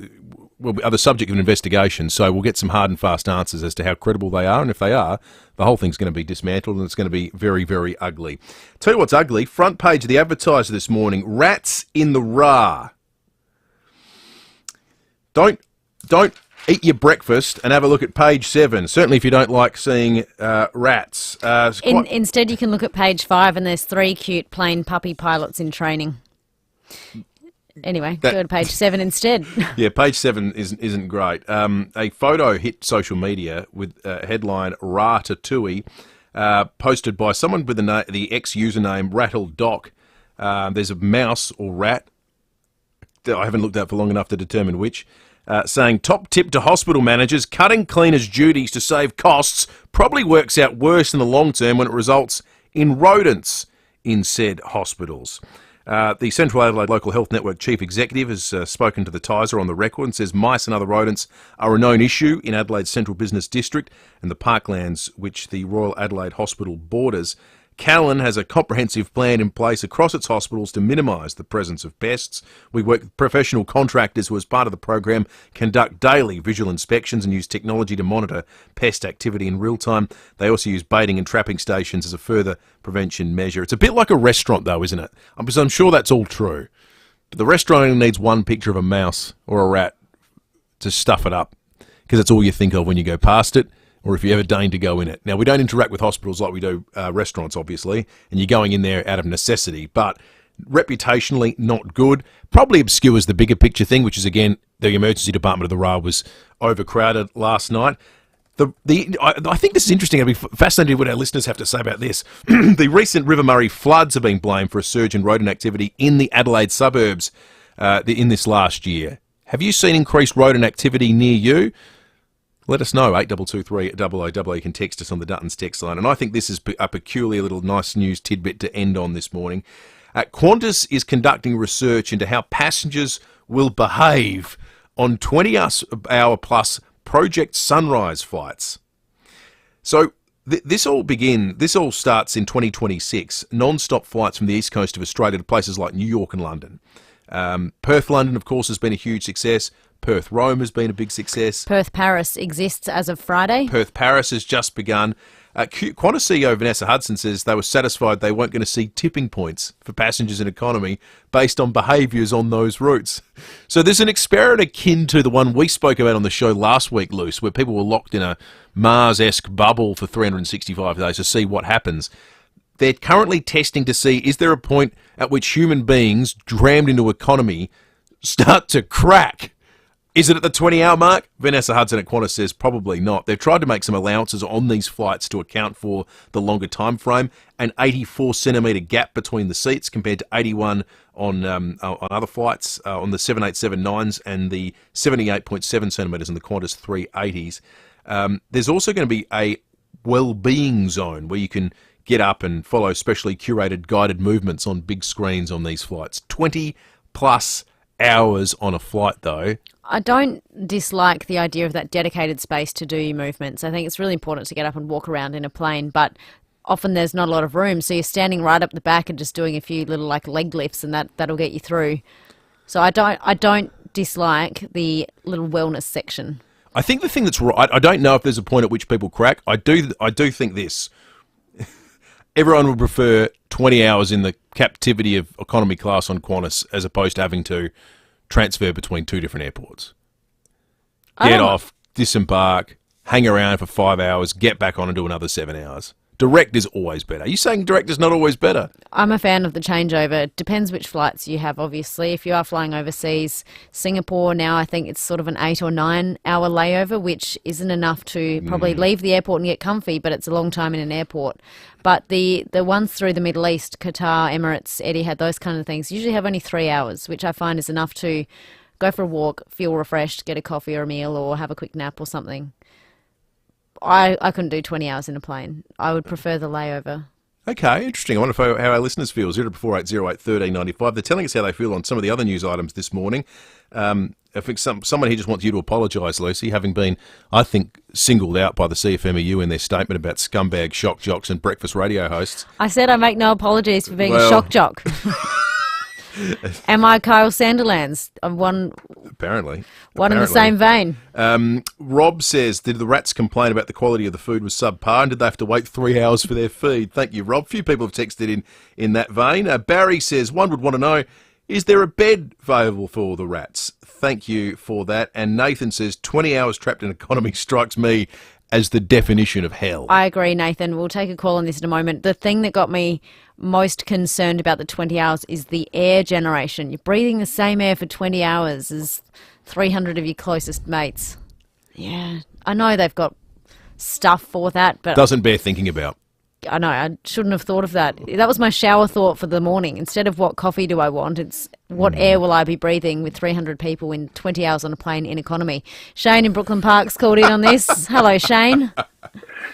[SPEAKER 16] are the subject of an investigation. So we'll get some hard and fast answers as to how credible they are, and if they are, the whole thing's going to be dismantled and it's going to be very, very ugly. Tell you what's ugly, front page of the Advertiser this morning, rats in the RA. Don't eat your breakfast and have a look at page 7, certainly if you don't like seeing rats.
[SPEAKER 17] Instead, you can look at page 5 and there's 3 cute plain puppy pilots in training. Anyway, go to page 7 instead.
[SPEAKER 16] Yeah, page 7 isn't great. A photo hit social media with a headline, Ratatouille, posted by someone with the ex-username RattleDoc. There's a mouse or rat, I haven't looked at for long enough to determine which, saying, top tip to hospital managers, cutting cleaners' duties to save costs probably works out worse in the long term when it results in rodents in said hospitals. The Central Adelaide Local Health Network Chief Executive has spoken to the Tiser on the record and says mice and other rodents are a known issue in Adelaide's Central Business District and the parklands which the Royal Adelaide Hospital borders. Callan has a comprehensive plan in place across its hospitals to minimise the presence of pests. We work with professional contractors who, as part of the program, conduct daily visual inspections and use technology to monitor pest activity in real time. They also use baiting and trapping stations as a further prevention measure. It's a bit like a restaurant, though, isn't it? I'm sure that's all true. But the restaurant only needs one picture of a mouse or a rat to stuff it up, because that's all you think of when you go past it, or if you ever deign to go in it. Now, we don't interact with hospitals like we do restaurants, obviously, and you're going in there out of necessity, but reputationally not good. Probably obscures the bigger picture thing, which is, again, the emergency department of the RA was overcrowded last night. I think this is interesting. I'd be fascinated what our listeners have to say about this. The recent River Murray floods are being blamed for a surge in rodent activity in the Adelaide suburbs in this last year. Have you seen increased rodent activity near you? Let us know, 8223 0000. You can text us on the Duttons text line. And I think this is a peculiar little nice news tidbit to end on this morning. Qantas is conducting research into how passengers will behave on 20-hour plus Project Sunrise flights. So this all starts in 2026. Non-stop flights from the east coast of Australia to places like New York and London. Perth, London, of course, has been a huge success. Perth, Rome has been a big success.
[SPEAKER 17] Perth, Paris exists as of Friday.
[SPEAKER 16] Perth, Paris has just begun. Qantas CEO Vanessa Hudson says they were satisfied they weren't going to see tipping points for passengers in economy based on behaviours on those routes. So there's an experiment akin to the one we spoke about on the show last week, Luce, where people were locked in a Mars-esque bubble for 365 days to see what happens. They're currently testing to see, is there a point at which human beings jammed into economy start to crack? Is it at the 20-hour mark? Vanessa Hudson at Qantas says probably not. They've tried to make some allowances on these flights to account for the longer time frame. An 84-centimetre gap between the seats compared to 81 on other flights, on the 787-9s and the 78.7 centimetres in the Qantas 380s. There's also going to be a well-being zone where you can get up and follow specially curated guided movements on big screens on these flights. 20-plus hours on a flight, though.
[SPEAKER 17] I don't dislike the idea of that dedicated space to do your movements. I think it's really important to get up and walk around in a plane, but often there's not a lot of room, so you're standing right up the back and just doing a few little leg lifts, and that'll get you through. So I don't dislike the little wellness section.
[SPEAKER 16] I think the thing that's right, I don't know if there's a point at which people crack. I do think this. Everyone would prefer 20 hours in the captivity of economy class on Qantas as opposed to having to transfer between two different airports. Get off, disembark, hang around for 5 hours, get back on and do another 7 hours. Direct is always better. Are you saying direct is not always better?
[SPEAKER 17] I'm a fan of the changeover. It depends which flights you have, obviously. If you are flying overseas, Singapore now, I think it's sort of an 8 or 9 hour layover, which isn't enough to probably leave the airport and get comfy, but it's a long time in an airport. But the ones through the Middle East, Qatar, Emirates, Etihad, those kind of things, usually have only 3 hours, which I find is enough to go for a walk, feel refreshed, get a coffee or a meal, or have a quick nap or something. I couldn't do 20 hours in a plane. I would prefer the layover.
[SPEAKER 16] Okay, interesting. I wonder how our listeners feel. 0448081395. They're telling us how they feel on some of the other news items this morning. I think someone here just wants you to apologise, Lucy, having been, I think, singled out by the CFMEU in their statement about scumbag shock jocks and breakfast radio hosts.
[SPEAKER 17] I said I make no apologies for being a shock jock. Am I Kyle Sanderlands? I'm one in the same vein.
[SPEAKER 16] Rob says, did the rats complain about the quality of the food was subpar, and did they have to wait 3 hours for their feed? Thank you, Rob. Few people have texted in that vein. Barry says, one would want to know, is there a bed available for the rats? Thank you for that. And Nathan says, 20 hours trapped in economy strikes me as the definition of hell.
[SPEAKER 17] I agree, Nathan. We'll take a call on this in a moment. The thing that got me most concerned about the 20 hours is the air generation. You're breathing the same air for 20 hours as 300 of your closest mates. Yeah, I know they've got stuff for that, but...
[SPEAKER 16] Doesn't bear thinking about.
[SPEAKER 17] I know, I shouldn't have thought of that. That was my shower thought for the morning. Instead of what coffee do I want, it's what air will I be breathing with 300 people in 20 hours on a plane in economy. Shane in Brooklyn Park's called in on this. Hello, Shane.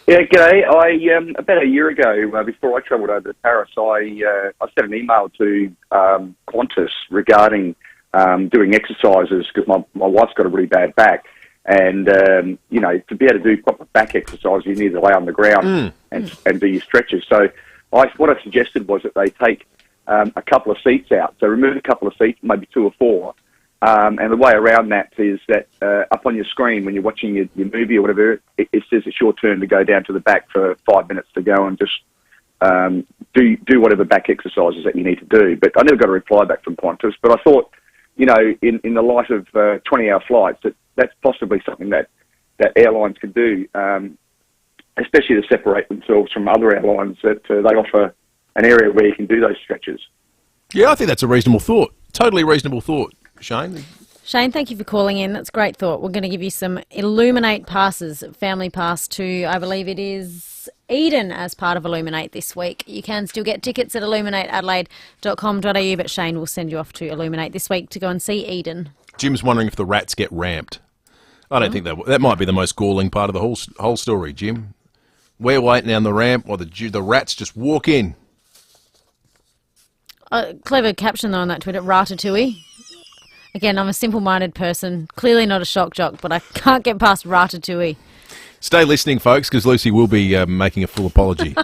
[SPEAKER 4] Yeah, g'day. About a year ago, before I travelled over to Paris, I sent an email to Qantas regarding doing exercises because my wife's got a really bad back. And, to be able to do proper back exercise, you need to lay on the ground and do your stretches. So what I suggested was that they take a couple of seats out. So remove a couple of seats, maybe 2 or 4. And the way around that is that up on your screen when you're watching your movie or whatever, it says it's your turn to go down to the back for 5 minutes to go and just do whatever back exercises that you need to do. But I never got a reply back from Qantas. But I thought, in the light of 20-hour flights, that's possibly something that airlines can do, especially to separate themselves from other airlines, that they offer an area where you can do those stretches.
[SPEAKER 16] Yeah, I think that's a reasonable thought. Totally reasonable thought, Shane.
[SPEAKER 17] Shane, thank you for calling in. That's a great thought. We're going to give you some Illuminate passes, family pass to, I believe it is Eden as part of Illuminate this week. You can still get tickets at illuminateadelaide.com.au, but Shane will send you off to Illuminate this week to go and see Eden.
[SPEAKER 16] Jim's wondering if the rats get ramped. I don't think that might be the most galling part of the whole story, Jim. We're waiting down the ramp while the rats just walk in.
[SPEAKER 17] Clever caption though on that Twitter, ratatouille. Again, I'm a simple-minded person, clearly not a shock jock, but I can't get past ratatouille.
[SPEAKER 16] Stay listening, folks, because Lucy will be making a full apology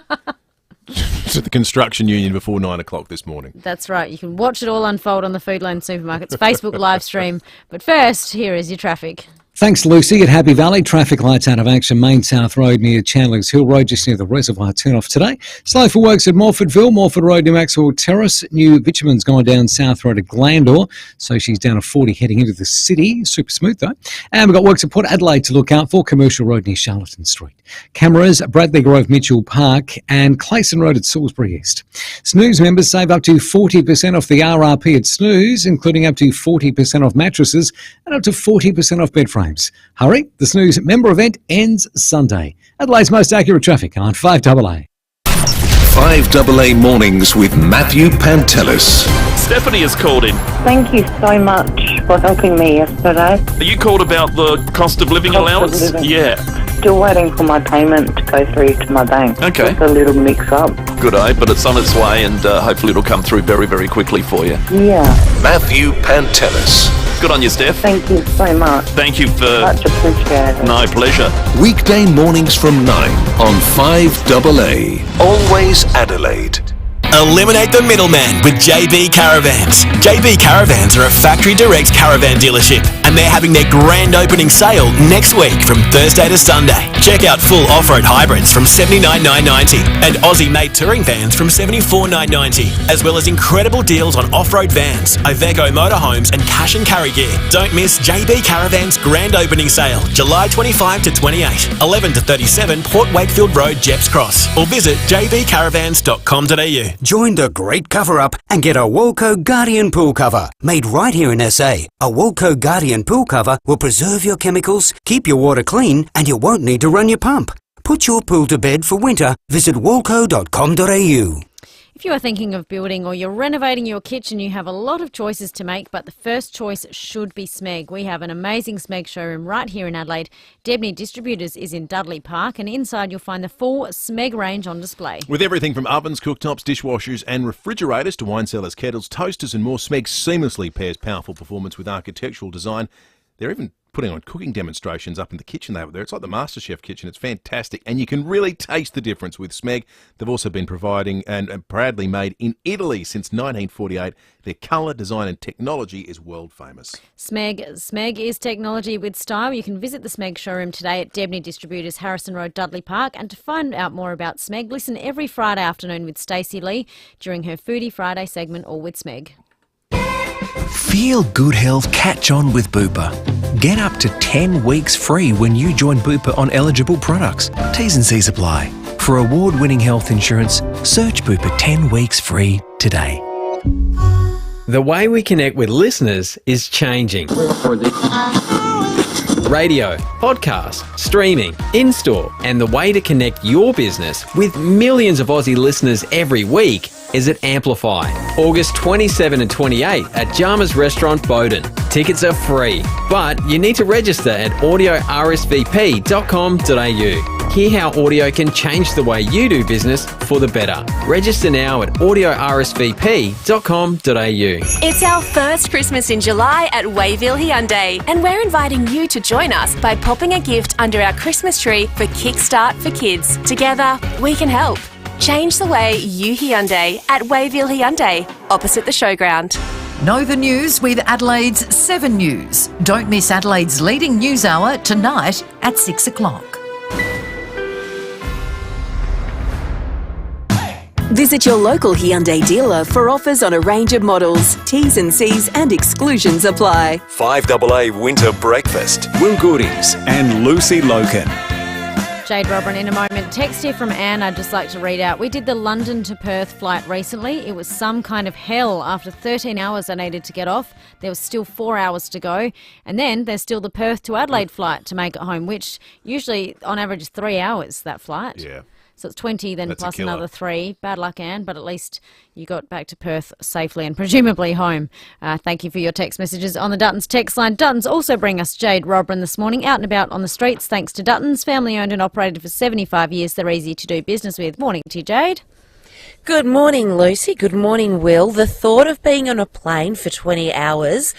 [SPEAKER 16] to the construction union before 9 o'clock this morning.
[SPEAKER 17] That's right. You can watch it all unfold on the Foodland Supermarkets Facebook live stream. But first, here is your traffic.
[SPEAKER 2] Thanks, Lucy. At Happy Valley, traffic lights out of action. Main South Road near Chandler's Hill Road, just near the reservoir, turn off today. Slow for works at Morfordville, Morford Road near Maxwell Terrace. New bitumen's gone down South Road at Glandore, so she's down to 40 heading into the city. Super smooth, though. And we've got works at Port Adelaide to look out for, Commercial Road near Charlton Street. Cameras, Bradley Grove, Mitchell Park, and Clayson Road at Salisbury East. Snooze members save up to 40% off the RRP at Snooze, including up to 40% off mattresses and up to 40% off bed frames. Hurry, the Snooze member event ends Sunday. Adelaide's most accurate traffic on 5AA.
[SPEAKER 21] 5AA Mornings with Matthew Pantelis.
[SPEAKER 6] Stephanie has called in.
[SPEAKER 9] Thank you so much for helping me yesterday.
[SPEAKER 6] You called about the cost of living allowance? Yeah.
[SPEAKER 9] Still waiting for my payment to go through to my bank.
[SPEAKER 6] Okay.
[SPEAKER 9] It's a little mix-up.
[SPEAKER 6] Good, but it's on its way and hopefully it'll come through very, very quickly for you.
[SPEAKER 9] Yeah.
[SPEAKER 21] Matthew Pantelis.
[SPEAKER 6] Good on you, Steph.
[SPEAKER 9] Thank you so much.
[SPEAKER 6] Thank you for...
[SPEAKER 9] Much appreciated.
[SPEAKER 6] No, pleasure.
[SPEAKER 21] Weekday mornings from 9 on 5AA. Always Adelaide.
[SPEAKER 10] Eliminate the middleman with JB Caravans. JB Caravans are a factory direct caravan dealership and they're having their grand opening sale next week from Thursday to Sunday. Check out full off-road hybrids from $79,990 and Aussie-made touring vans from $74,990, as well as incredible deals on off-road vans, Iveco motorhomes and cash and carry gear. Don't miss JB Caravans grand opening sale, July 25 to 28, 11 to 37 Port Wakefield Road, Jeps Cross, or visit jbcaravans.com.au.
[SPEAKER 11] Join the great cover-up and get a Woolco Guardian pool cover. Made right here in SA, a Woolco Guardian pool cover will preserve your chemicals, keep your water clean, and you won't need to run your pump. Put your pool to bed for winter. Visit woolco.com.au.
[SPEAKER 17] If you are thinking of building or you're renovating your kitchen, you have a lot of choices to make, but the first choice should be Smeg. We have an amazing Smeg showroom right here in Adelaide. Debney Distributors is in Dudley Park, and inside you'll find the full Smeg range on display.
[SPEAKER 16] With everything from ovens, cooktops, dishwashers and refrigerators to wine cellars, kettles, toasters and more, Smeg seamlessly pairs powerful performance with architectural design. They're even putting on cooking demonstrations up in the kitchen over there. It's like the MasterChef kitchen. It's fantastic. And you can really taste the difference with Smeg. They've also been providing and proudly made in Italy since 1948. Their colour, design and technology is world famous.
[SPEAKER 17] Smeg is technology with style. You can visit the Smeg showroom today at Debney Distributors, Harrison Road, Dudley Park. And to find out more about Smeg, listen every Friday afternoon with Stacey Lee during her Foodie Friday segment, All with Smeg.
[SPEAKER 18] Feel good health catch on with Bupa. Get up to 10 weeks free when you join Bupa on eligible products. T's and C's apply. For award-winning health insurance, search Bupa 10 weeks free today.
[SPEAKER 22] The way we connect with listeners is changing. Radio, podcast, streaming, in-store, and the way to connect your business with millions of Aussie listeners every week is at Amplify. August 27 and 28 at Jama's Restaurant, Bowden. Tickets are free, but you need to register at audiorsvp.com.au. Hear how audio can change the way you do business for the better. Register now at audiorsvp.com.au.
[SPEAKER 26] It's our first Christmas in July at Wayville Hyundai, and we're inviting you to join us by popping a gift under our Christmas tree for Kickstart for Kids. Together, we can help. Change the way you Hyundai at Wayville Hyundai, opposite the showground.
[SPEAKER 27] Know the news with Adelaide's 7 News. Don't miss Adelaide's leading news hour tonight at 6 o'clock.
[SPEAKER 5] Visit your local Hyundai dealer for offers on a range of models. T's and C's and exclusions apply.
[SPEAKER 21] 5AA Winter Breakfast. Will Goodings and Lucy Lokan.
[SPEAKER 17] Jade Robin in a moment. Text here from Anne I'd just like to read out. We did the London to Perth flight recently. It was some kind of hell. After 13 hours I needed to get off. There was still 4 hours to go. And then there's still the Perth to Adelaide flight to make it home, which usually on average is 3 hours, that flight.
[SPEAKER 16] Yeah.
[SPEAKER 17] So it's 20, then
[SPEAKER 16] That's
[SPEAKER 17] plus
[SPEAKER 16] a killer.
[SPEAKER 17] another 3. Bad luck, Anne, but at least you got back to Perth safely and presumably home. Thank you for your text messages on the Duttons text line. Duttons also bring us Jade Robin this morning, out and about on the streets thanks to Duttons. Family owned and operated for 75 years. They're easy to do business with. Morning to you, Jade.
[SPEAKER 3] Good morning, Lucy. Good morning, Will. The thought of being on a plane for 20 hours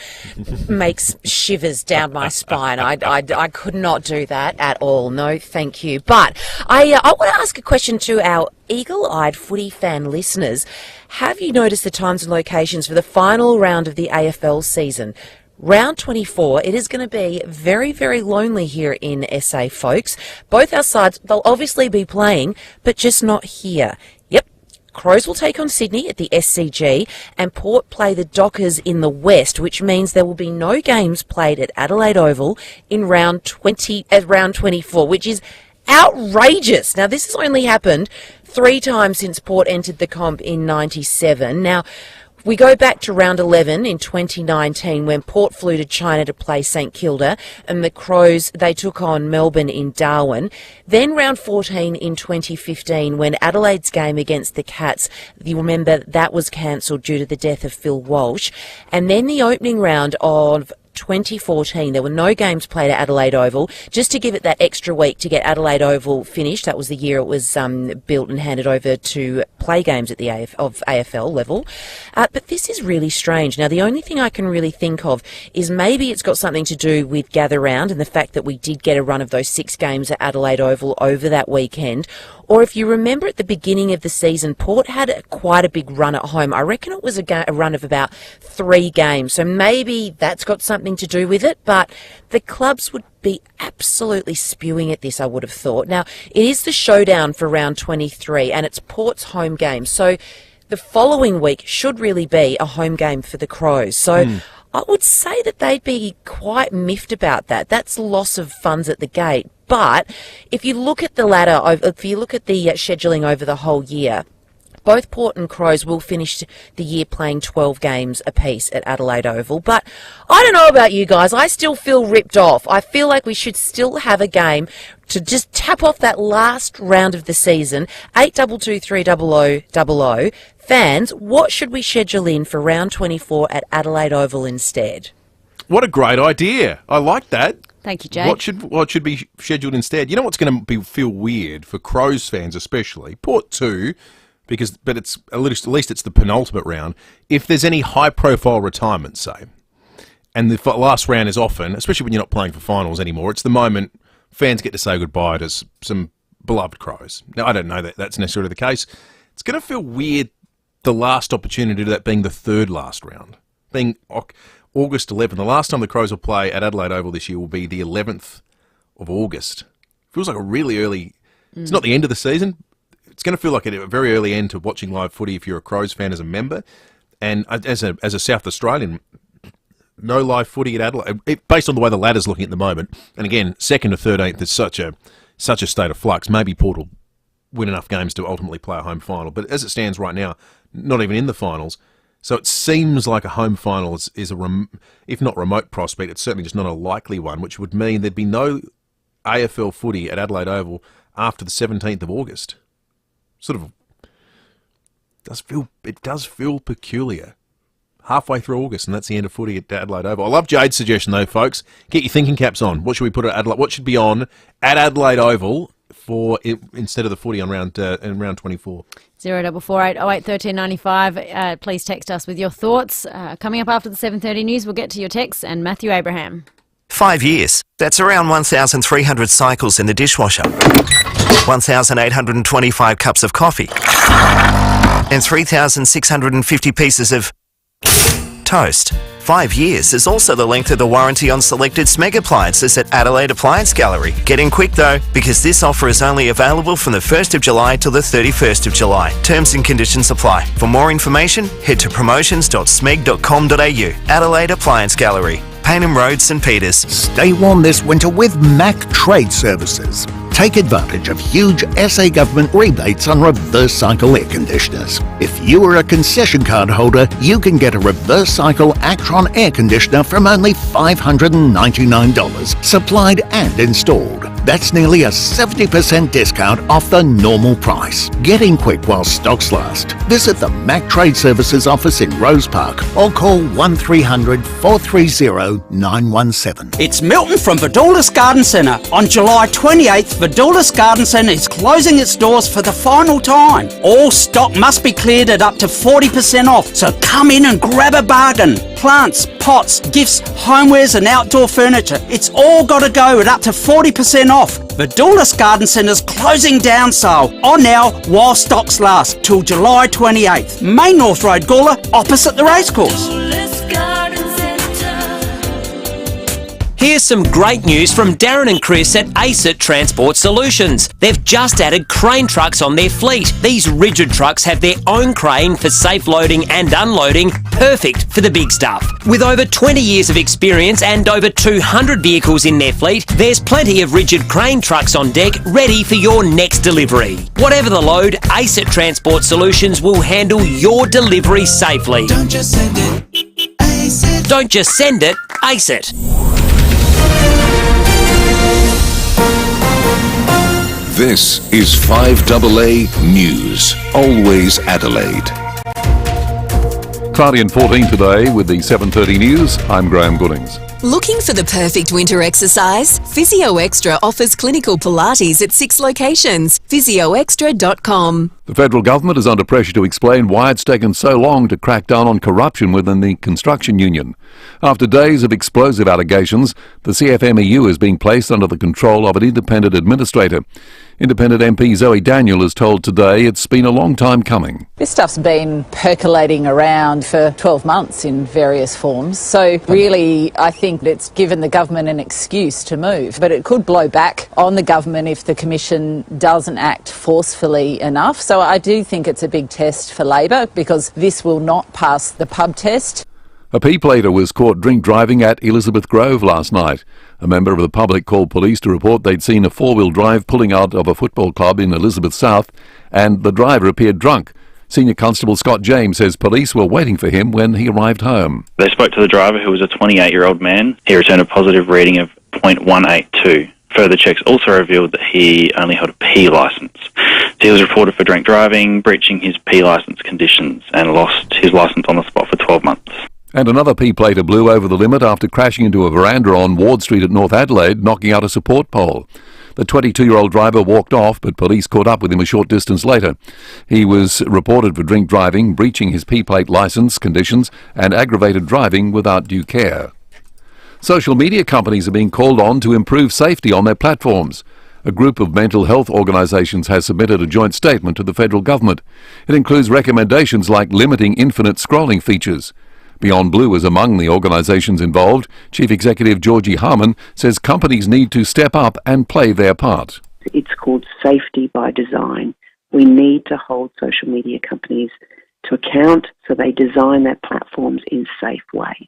[SPEAKER 3] makes shivers down my spine. I could not do that at all. No, thank you. But I want to ask a question to our eagle-eyed footy fan listeners. Have you noticed the times and locations for the final round of the AFL season? Round 24, it is going to be very, very lonely here in SA, folks. Both our sides, they'll obviously be playing, but just not here. Yep. Crows will take on Sydney at the SCG and Port play the Dockers in the West, which means there will be no games played at Adelaide Oval in round 24, which is outrageous. Now, this has only happened 3 times since Port entered the comp in 97. Now, we go back to round 11 in 2019 when Port flew to China to play St Kilda and the Crows, they took on Melbourne in Darwin. Then round 14 in 2015 when Adelaide's game against the Cats, you remember that was cancelled due to the death of Phil Walsh. And then the opening round of 2014, there were no games played at Adelaide Oval, just to give it that extra week to get Adelaide Oval finished. That was the year it was built and handed over to play games at the AFL level. But this is really strange. Now, the only thing I can really think of is maybe it's got something to do with Gather Round and the fact that we did get a run of those 6 games at Adelaide Oval over that weekend. Or if you remember at the beginning of the season, Port had quite a big run at home. I reckon it was a run of about 3 games. So maybe that's got something to do with it. But the clubs would be absolutely spewing at this, I would have thought. Now, it is the showdown for round 23 and it's Port's home game. So the following week should really be a home game for the Crows. So I would say that they'd be quite miffed about that. That's loss of funds at the gate. But if you look at the ladder, if you look at the scheduling over the whole year, both Port and Crows will finish the year playing 12 games apiece at Adelaide Oval. But I don't know about you guys. I still feel ripped off. I feel like we should still have a game to just tap off that last round of the season. 822 300 00. Fans, what should we schedule in for round 24 at Adelaide Oval instead?
[SPEAKER 16] What a great idea. I like that.
[SPEAKER 17] Thank you, Jake.
[SPEAKER 16] What should be scheduled instead? You know what's going to feel weird for Crows fans especially? Port 2, but it's at least it's the penultimate round. If there's any high-profile retirements, say, and the last round is often, especially when you're not playing for finals anymore, it's the moment fans get to say goodbye to some beloved Crows. Now, I don't know that that's necessarily the case. It's going to feel weird, the last opportunity to do that being the third last round, being August 11th. The last time the Crows will play at Adelaide Oval this year will be the 11th of August. Feels like a really early... It's not the end of the season. It's going to feel like a very early end to watching live footy if you're a Crows fan as a member. And as a South Australian, no live footy at Adelaide. Based on the way the ladder's looking at the moment, and again, 2nd to 13th is such a state of flux. Maybe Port will win enough games to ultimately play a home final. But as it stands right now, not even in the finals. So it seems like a home final is if not remote prospect, it's certainly just not a likely one, which would mean there'd be no AFL footy at Adelaide Oval after the 17th of August. Sort of does feel peculiar. Halfway through August, and that's the end of footy at Adelaide Oval. I love Jade's suggestion though, folks. Get your thinking caps on. What should we put at Adelaide? What should be on at Adelaide Oval for instead of the footy on round 24?
[SPEAKER 17] 0448 08 1395. Please text us with your thoughts. Coming up after the 7:30 news, we'll get to your texts and Matthew Abraham.
[SPEAKER 12] 5 years. That's around 1,300 cycles in the dishwasher, 1,825 cups of coffee, and 3,650 pieces of toast. 5 years is also the length of the warranty on selected Smeg appliances at Adelaide Appliance Gallery. Get in quick though, because this offer is only available from the 1st of July till the 31st of July. Terms and conditions apply. For more information, head to promotions.smeg.com.au. Adelaide Appliance Gallery, Paynham Road, St Peters.
[SPEAKER 19] Stay warm this winter with Mac Trade Services. Take advantage of huge SA government rebates on reverse cycle air conditioners. If you are a concession card holder, you can get a reverse cycle Actron air conditioner from only $599, supplied and installed. That's nearly a 70% discount off the normal price. Get in quick while stocks last. Visit the Mac Trade Services office in Rose Park or call 1300 430 917.
[SPEAKER 1] It's Milton from Vidulus Garden Centre. On July 28th, Vidulus Garden Centre is closing its doors for the final time. All stock must be cleared at up to 40% off, so come in and grab a bargain. Plants, pots, gifts, homewares and outdoor furniture. It's all got to go at up to 40% off. Vidulus Garden Centre's closing down sale. On now while stocks last till July 28th. Main North Road, Gawler, opposite the racecourse.
[SPEAKER 8] Here's some great news from Darren and Chris at ACET Transport Solutions. They've just added crane trucks on their fleet. These rigid trucks have their own crane for safe loading and unloading, perfect for the big stuff. With over 20 years of experience and over 200 vehicles in their fleet, there's plenty of rigid crane trucks on deck ready for your next delivery. Whatever the load, ACET Transport Solutions will handle your delivery safely. Don't just send it, ACET. Don't just send it, ACET.
[SPEAKER 21] This is 5AA News, always Adelaide.
[SPEAKER 13] Cloudy and 14 today with the 7:30 news. I'm Graham Goodings.
[SPEAKER 5] Looking for the perfect winter exercise? Physio Extra offers clinical Pilates at 6 locations. PhysioExtra.com.
[SPEAKER 13] The federal government is under pressure to explain why it's taken so long to crack down on corruption within the construction union. After days of explosive allegations, the CFMEU is being placed under the control of an independent administrator. Independent MP Zoe Daniel is told today it's been a long time coming.
[SPEAKER 20] This stuff's been percolating around for 12 months in various forms, so really I think it's given the government an excuse to move. But it could blow back on the government if the Commission doesn't act forcefully enough. So I do think it's a big test for Labor because this will not pass the pub test.
[SPEAKER 13] A P-plater was caught drink driving at Elizabeth Grove last night. A member of the public called police to report they'd seen a four-wheel drive pulling out of a football club in Elizabeth South, and the driver appeared drunk. Senior Constable Scott James says police were waiting for him when he arrived home.
[SPEAKER 23] They spoke to the driver, who was a 28-year-old man. He returned a positive reading of .182. Further checks also revealed that he only held a P licence. So he was reported for drink driving, breaching his P licence conditions, and lost his licence on the spot for 12 months.
[SPEAKER 13] And another P-plater blew over the limit after crashing into a veranda on Ward Street at North Adelaide, knocking out a support pole. The 22-year-old driver walked off, but police caught up with him a short distance later. He was reported for drink driving, breaching his P-plate licence conditions, and aggravated driving without due care. Social media companies are being called on to improve safety on their platforms. A group of mental health organisations has submitted a joint statement to the federal government. It includes recommendations like limiting infinite scrolling features. Beyond Blue is among the organisations involved. Chief Executive Georgie Harmon says companies need to step up and play their part.
[SPEAKER 24] It's called safety by design. We need to hold social media companies to account so they design their platforms in safe ways.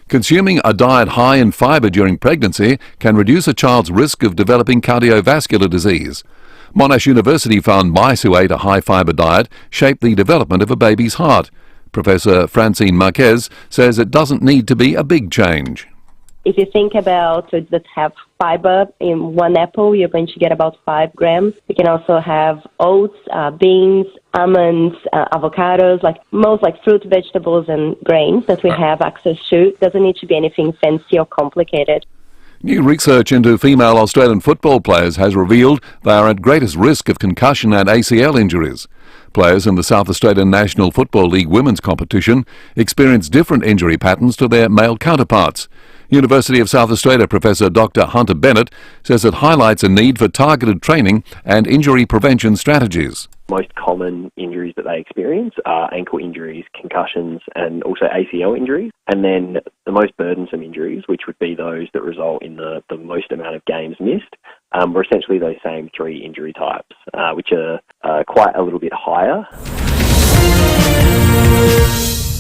[SPEAKER 13] Consuming a diet high in fibre during pregnancy can reduce a child's risk of developing cardiovascular disease. Monash University found mice who ate a high-fibre diet shaped the development of a baby's heart. Professor Francine Marquez says it doesn't need to be a big change.
[SPEAKER 25] If you think about foods that have fiber in one apple, you're going to get about 5 grams. You can also have oats, beans, almonds, avocados, most fruit, vegetables and grains that we have access to. It doesn't need to be anything fancy or complicated.
[SPEAKER 13] New research into female Australian football players has revealed they are at greatest risk of concussion and ACL injuries. Players in the South Australian National Football League women's competition experience different injury patterns to their male counterparts. University of South Australia Professor Dr. Hunter Bennett says it highlights a need for targeted training and injury prevention strategies.
[SPEAKER 28] Most common injuries that they experience are ankle injuries, concussions, and also ACL injuries. And then the most burdensome injuries, which would be those that result in the most amount of games missed, were essentially those same 3 injury types, which are quite a little bit higher.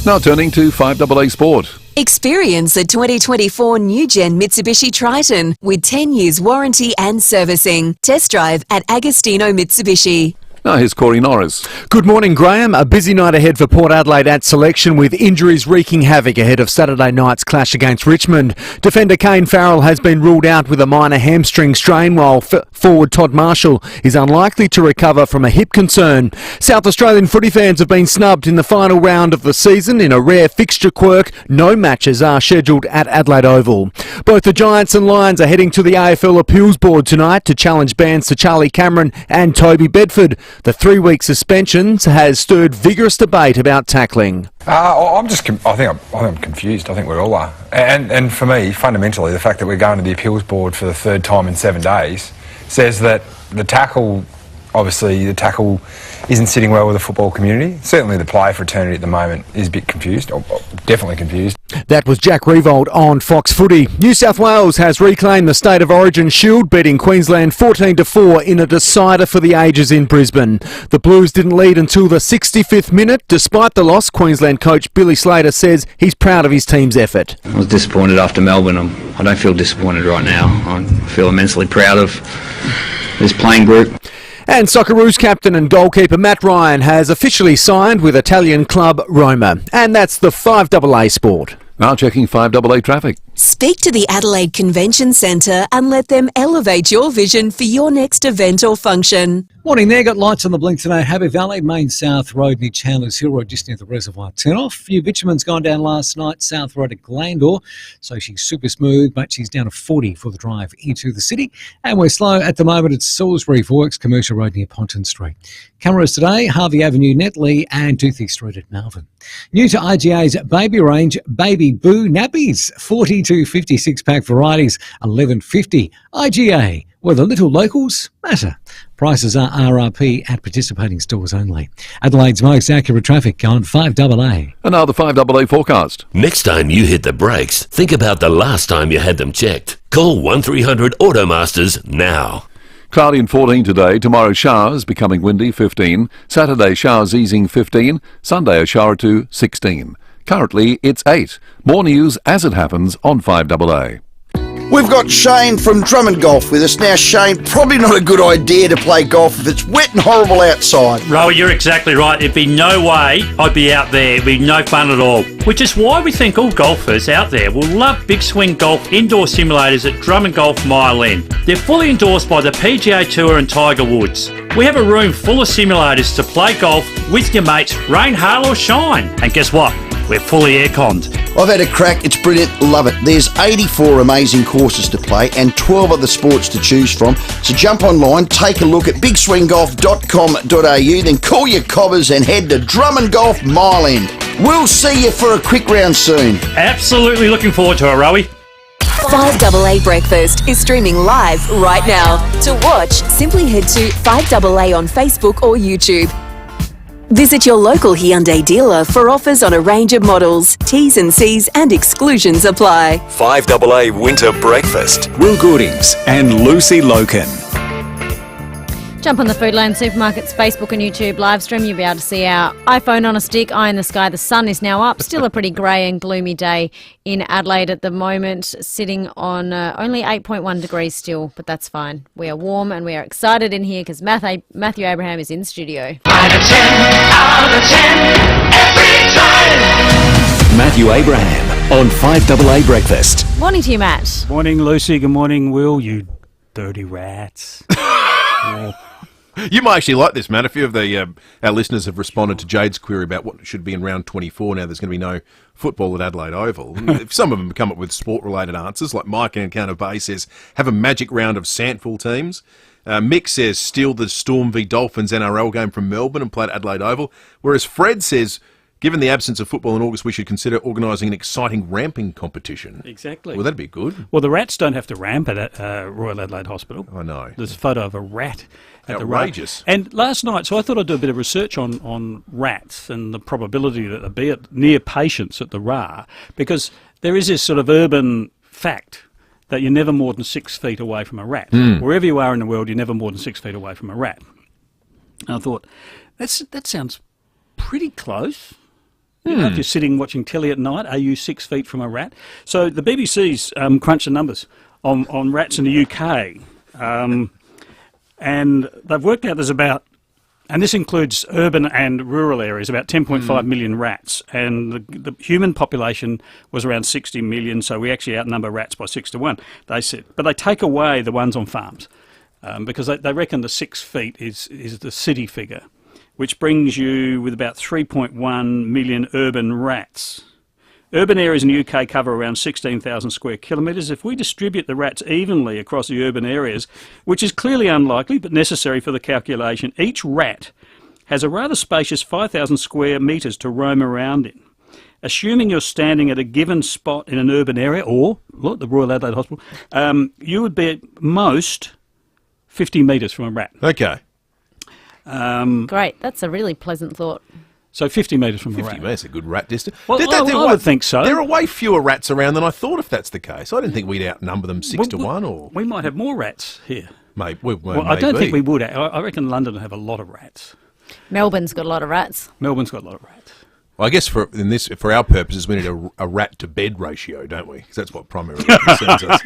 [SPEAKER 13] Now turning to 5AA Sport.
[SPEAKER 5] Experience the 2024 new-gen Mitsubishi Triton with 10 years warranty and servicing. Test drive at Agostino Mitsubishi.
[SPEAKER 13] Now here's Corey Norris.
[SPEAKER 2] Good morning, Graham. A busy night ahead for Port Adelaide at selection with injuries wreaking havoc ahead of Saturday night's clash against Richmond. Defender Kane Farrell has been ruled out with a minor hamstring strain, while forward Todd Marshall is unlikely to recover from a hip concern. South Australian footy fans have been snubbed in the final round of the season. In a rare fixture quirk, no matches are scheduled at Adelaide Oval. Both the Giants and Lions are heading to the AFL Appeals Board tonight to challenge bans to Charlie Cameron and Toby Bedford. The 3-week suspension has stirred vigorous debate about tackling.
[SPEAKER 4] I think I'm confused. I think we all are. And for me, fundamentally, the fact that we're going to the appeals board for the third time in 7 days says that the tackle isn't sitting well with the football community. Certainly the player fraternity at the moment is a bit confused, or definitely confused.
[SPEAKER 2] That was Jack Revolt on Fox Footy. New South Wales has reclaimed the State of Origin Shield, beating Queensland 14-4 in a decider for the ages in Brisbane. The Blues didn't lead until the 65th minute. Despite the loss, Queensland coach Billy Slater says he's proud of his team's effort.
[SPEAKER 6] I was disappointed after Melbourne. I don't feel disappointed right now. I feel immensely proud of this playing group.
[SPEAKER 2] And Socceroos captain and goalkeeper Matt Ryan has officially signed with Italian club Roma. And that's the 5AA Sport.
[SPEAKER 13] Now checking 5AA traffic.
[SPEAKER 5] Speak to the Adelaide Convention Centre and let them elevate your vision for your next event or function.
[SPEAKER 7] Morning there, got lights on the blink today. Happy Valley, Main South Road near Chandler's Hill Road, just near the reservoir turn-off. A few bitumen's gone down last night, South Road at Glandore, so she's super smooth, but she's down to 40 for the drive into the city. And we're slow at the moment at Salisbury Forks, Commercial Road near Ponton Street. Cameras today, Harvey Avenue, Netley, and Toothy Street at Melbourne. New to IGA's baby range, Baby Boo Nappies, 42 56-pack varieties, $11.50. IGA, where the little locals matter. Prices are RRP at participating stores only. Adelaide's most accurate traffic on 5AA.
[SPEAKER 13] And now the 5AA forecast.
[SPEAKER 9] Next time you hit the brakes, think about the last time you had them checked. Call 1300 Automasters now.
[SPEAKER 13] Cloudy and 14 today. Tomorrow showers, becoming windy, 15. Saturday showers easing, 15. Sunday a shower or two, 16. Currently it's 8. More news as it happens on 5AA.
[SPEAKER 10] We've got Shane from Drummond Golf with us. Now, Shane, probably not a good idea to play golf if it's wet and horrible outside.
[SPEAKER 14] Rowie, you're exactly right. There'd be no way I'd be out there. It'd be no fun at all. Which is why we think all golfers out there will love Big Swing Golf indoor simulators at Drummond Golf Mile End. They're fully endorsed by the PGA Tour and Tiger Woods. We have a room full of simulators to play golf with your mates, rain, hail or shine. And guess what? We're fully air-conned.
[SPEAKER 10] I've had a crack. It's brilliant. Love it. There's 84 amazing courses to play and 12 other sports to choose from. So jump online, take a look at bigswinggolf.com.au, then call your cobbers and head to Drummond Golf Mile End. We'll see you for a quick round soon.
[SPEAKER 14] Absolutely looking forward to it, Rowie.
[SPEAKER 5] 5AA Breakfast is streaming live right now. To watch, simply head to 5AA on Facebook or YouTube. Visit your local Hyundai dealer for offers on a range of models. T's and C's and exclusions apply.
[SPEAKER 21] 5AA Winter Breakfast. Will Goodings and Lucy Lokan.
[SPEAKER 17] Jump on the Foodland Supermarkets Facebook and YouTube live stream. You'll be able to see our iPhone on a stick, eye in the sky. The sun is now up. Still a pretty grey and gloomy day in Adelaide at the moment, sitting on only 8.1 degrees still, but that's fine. We are warm and we are excited in here because Matthew Abraham is in studio.
[SPEAKER 21] 5 out of 10, out of 10, every time. Matthew Abraham on 5AA Breakfast.
[SPEAKER 17] Morning to you, Matt.
[SPEAKER 15] Morning, Lucy. Good morning, Will. You dirty rats.
[SPEAKER 16] You might actually like this, Matt. A few of our listeners have responded to Jade's query about what should be in round 24. Now there's going to be no football at Adelaide Oval. If some of them come up with sport-related answers, like Mike in Encounter Bay says, have a magic round of Sandful teams. Mick says, steal the Storm v Dolphins NRL game from Melbourne and play at Adelaide Oval. Whereas Fred says, given the absence of football in August, we should consider organising an exciting ramping competition.
[SPEAKER 15] Exactly.
[SPEAKER 16] Well, that'd be good.
[SPEAKER 15] Well, the rats don't have to ramp at Royal Adelaide Hospital.
[SPEAKER 16] I know.
[SPEAKER 15] There's a photo of a rat.
[SPEAKER 16] Outrageous.
[SPEAKER 15] And last night, so I thought I'd do a bit of research on rats and the probability that they be near patients at the RA, because there is this sort of urban fact that you're never more than 6 feet away from a rat. Wherever you are in the world, you're never more than 6 feet away from a rat. And I thought, that sounds pretty close. You know, if you're sitting watching telly at night, are you 6 feet from a rat? So the BBC's crunched the numbers on rats in the UK, and they've worked out there's about And this includes urban and rural areas, about 10.5 million rats. And the human population was around 60 million, so we actually outnumber rats by 6 to 1, they said. But they take away the ones on farms because they reckon the 6 feet is the city figure, which brings you with about 3.1 million urban rats. Urban areas in the UK cover around 16,000 square kilometres. If we distribute the rats evenly across the urban areas, which is clearly unlikely but necessary for the calculation, each rat has a rather spacious 5,000 square metres to roam around in. Assuming you're standing at a given spot in an urban area, or look, the Royal Adelaide Hospital, you would be at most 50 metres from a rat.
[SPEAKER 16] Okay.
[SPEAKER 17] Great. That's a really pleasant thought.
[SPEAKER 15] So 50 metres from a
[SPEAKER 16] 50
[SPEAKER 15] rat.
[SPEAKER 16] metres, a good rat distance.
[SPEAKER 15] Well, I would think so.
[SPEAKER 16] There are way fewer rats around than I thought, if that's the case. I didn't think we'd outnumber them 6 to 1. Or
[SPEAKER 15] We might have more rats here.
[SPEAKER 16] Maybe.
[SPEAKER 15] I don't think we would. I reckon London will have a lot of rats.
[SPEAKER 17] Melbourne's got a lot of rats.
[SPEAKER 15] Melbourne's got a lot of rats.
[SPEAKER 16] Well, I guess for our purposes, we need a rat to bed ratio, don't we? Because that's what primarily concerns us.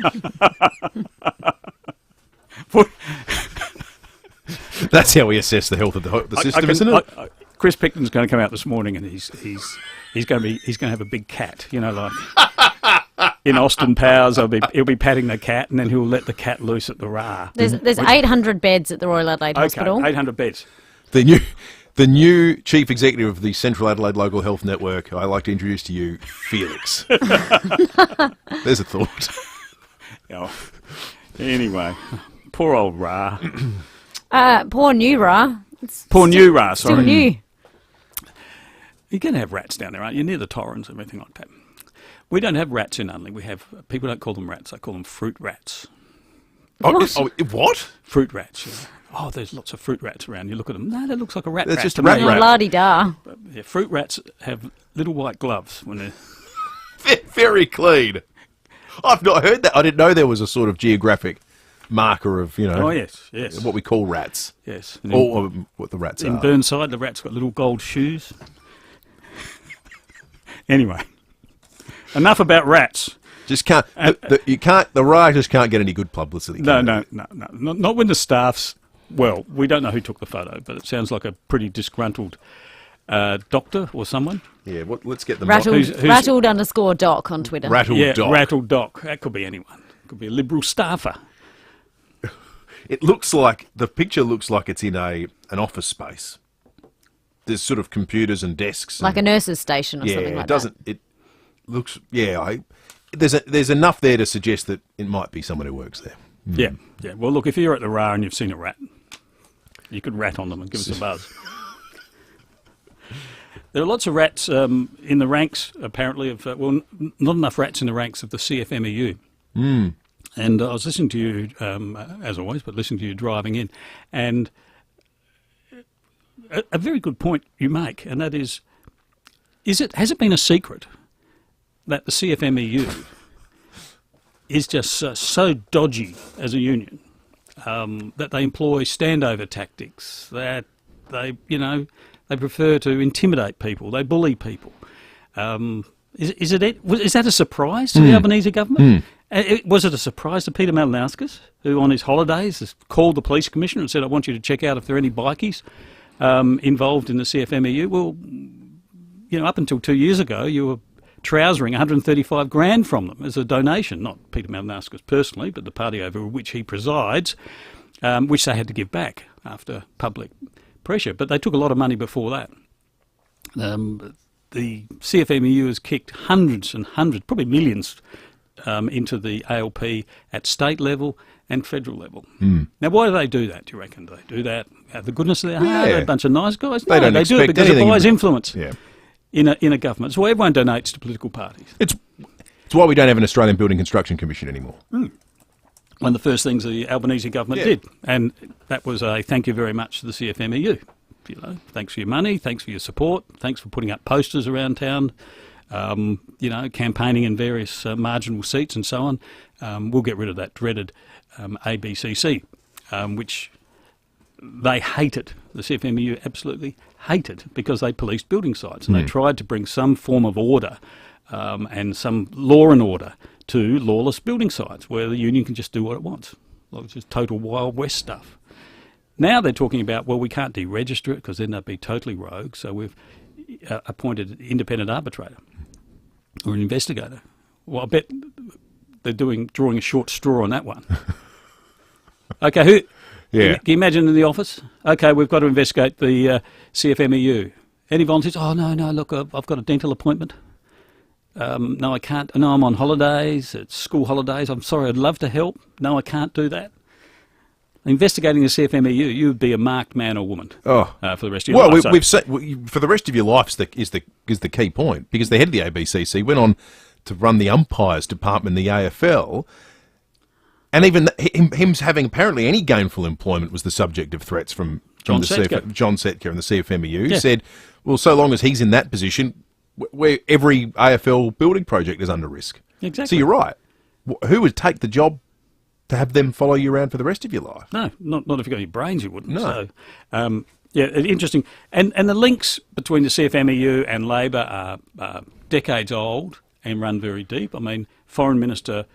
[SPEAKER 16] That's how we assess the health of the system, isn't it?
[SPEAKER 15] Chris Picton's going to come out this morning, and he's going to have a big cat. You know, like in Austin Powers, he'll be patting the cat, and then he'll let the cat loose at the Ra.
[SPEAKER 17] There's 800 beds at the Royal Adelaide Hospital.
[SPEAKER 15] Okay, 800 beds.
[SPEAKER 16] The new chief executive of the Central Adelaide Local Health Network, I'd like to introduce to you Felix. There's a thought.
[SPEAKER 15] Oh, anyway, poor old Ra.
[SPEAKER 17] Poor new Ra.
[SPEAKER 15] Poor new Ra, sorry.
[SPEAKER 17] Still new.
[SPEAKER 15] You're going to have rats down there, aren't you? Near the Torrens and everything like that. We don't have rats in Unley. People don't call them rats. They call them fruit rats.
[SPEAKER 16] What?
[SPEAKER 15] Fruit rats. Yeah. Oh, there's lots of fruit rats around. You look at them. No, that looks like a rat.
[SPEAKER 16] That's just
[SPEAKER 15] to
[SPEAKER 16] a rat
[SPEAKER 15] me.
[SPEAKER 16] rat.
[SPEAKER 17] La-di-da.
[SPEAKER 15] Yeah, fruit rats have little white gloves when they're...
[SPEAKER 16] They're very clean. I've not heard that. I didn't know there was a sort of geographic marker of,
[SPEAKER 15] Oh, yes.
[SPEAKER 16] what we call rats.
[SPEAKER 15] Yes.
[SPEAKER 16] Or what the rats are.
[SPEAKER 15] In Burnside, the rat's got little gold shoes. Anyway, enough about rats.
[SPEAKER 16] Just can't. The Ra just can't get any good publicity.
[SPEAKER 15] No. Not when the staff's. Well, we don't know who took the photo, but it sounds like a pretty disgruntled doctor or someone.
[SPEAKER 16] Yeah, let's get them.
[SPEAKER 17] Rattled_doc on Twitter.
[SPEAKER 15] Rattled doc. That could be anyone. Could be a Liberal staffer.
[SPEAKER 16] It looks like the picture looks like it's in an office space. There's sort of computers and desks,
[SPEAKER 17] like a nurse's station or something like that.
[SPEAKER 16] It looks. Yeah, there's enough there to suggest that it might be someone who works there.
[SPEAKER 15] Yeah. Well, look, if you're at the Ra and you've seen a rat, you could rat on them and give us a buzz. There are lots of rats in the ranks, apparently, of not enough rats in the ranks of the CFMEU.
[SPEAKER 16] Mm.
[SPEAKER 15] And I was listening to you, as always, but listening to you driving in, and a very good point you make, and that has it been a secret that the CFMEU is just so dodgy as a union that they employ standover tactics, that they prefer to intimidate people, they bully people. Is that a surprise to the Albanese government? Was it a surprise to Peter Malinauskas, who on his holidays has called the police commissioner and said, I want you to check out if there are any bikies involved in the CFMEU? Well, up until 2 years ago, you were trousering $135,000 from them as a donation, not Peter Malinauskas personally, but the party over which he presides, which they had to give back after public pressure. But they took a lot of money before that. The CFMEU has kicked hundreds and hundreds, probably millions, into the ALP at state level and federal level. Now, why do they do that, do you reckon? Do they do that out of the goodness of their heart? They're a bunch of nice guys? No, they do it because it buys influence in a government. So everyone donates to political parties.
[SPEAKER 16] It's why we don't have an Australian Building Construction Commission anymore.
[SPEAKER 15] One of the first things the Albanese government did, and that was a thank you very much to the CFMEU. Thanks for your money, thanks for your support, thanks for putting up posters around town, campaigning in various marginal seats and so on. We'll get rid of that dreaded ABCC, which they hated. The CFMEU absolutely hated because they policed building sites and they tried to bring some form of order and some law and order to lawless building sites where the union can just do what it wants. Like just total Wild West stuff. Now they're talking about, well, we can't deregister it because then they'd be totally rogue, so we've appointed an independent arbitrator or an investigator. Well, I bet they're drawing a short straw on that one. Okay, who?
[SPEAKER 16] Yeah.
[SPEAKER 15] Can you imagine in the office? Okay, we've got to investigate the CFMEU. Any volunteers? Oh, no, look, I've got a dental appointment. No, I can't. No, I'm on holidays. It's school holidays. I'm sorry, I'd love to help. No, I can't do that. Investigating the CFMEU, you would be a marked man or woman for the rest of your life.
[SPEAKER 16] Well, we've said for the rest of your life is the key point, because the head of the ABCC went on to run the umpires department in the AFL, and even him having apparently any gainful employment was the subject of threats from John Setka and the CFMEU.
[SPEAKER 15] Yeah.
[SPEAKER 16] Said, well, so long as he's in that position, where every AFL building project is under risk.
[SPEAKER 15] Exactly.
[SPEAKER 16] So you're right. Who would take the job to have them follow you around for the rest of your life?
[SPEAKER 15] No, not if you've got any brains, you wouldn't.
[SPEAKER 16] No.
[SPEAKER 15] So, interesting. And the links between the CFMEU and Labor are decades old and run very deep. I mean, Foreign Minister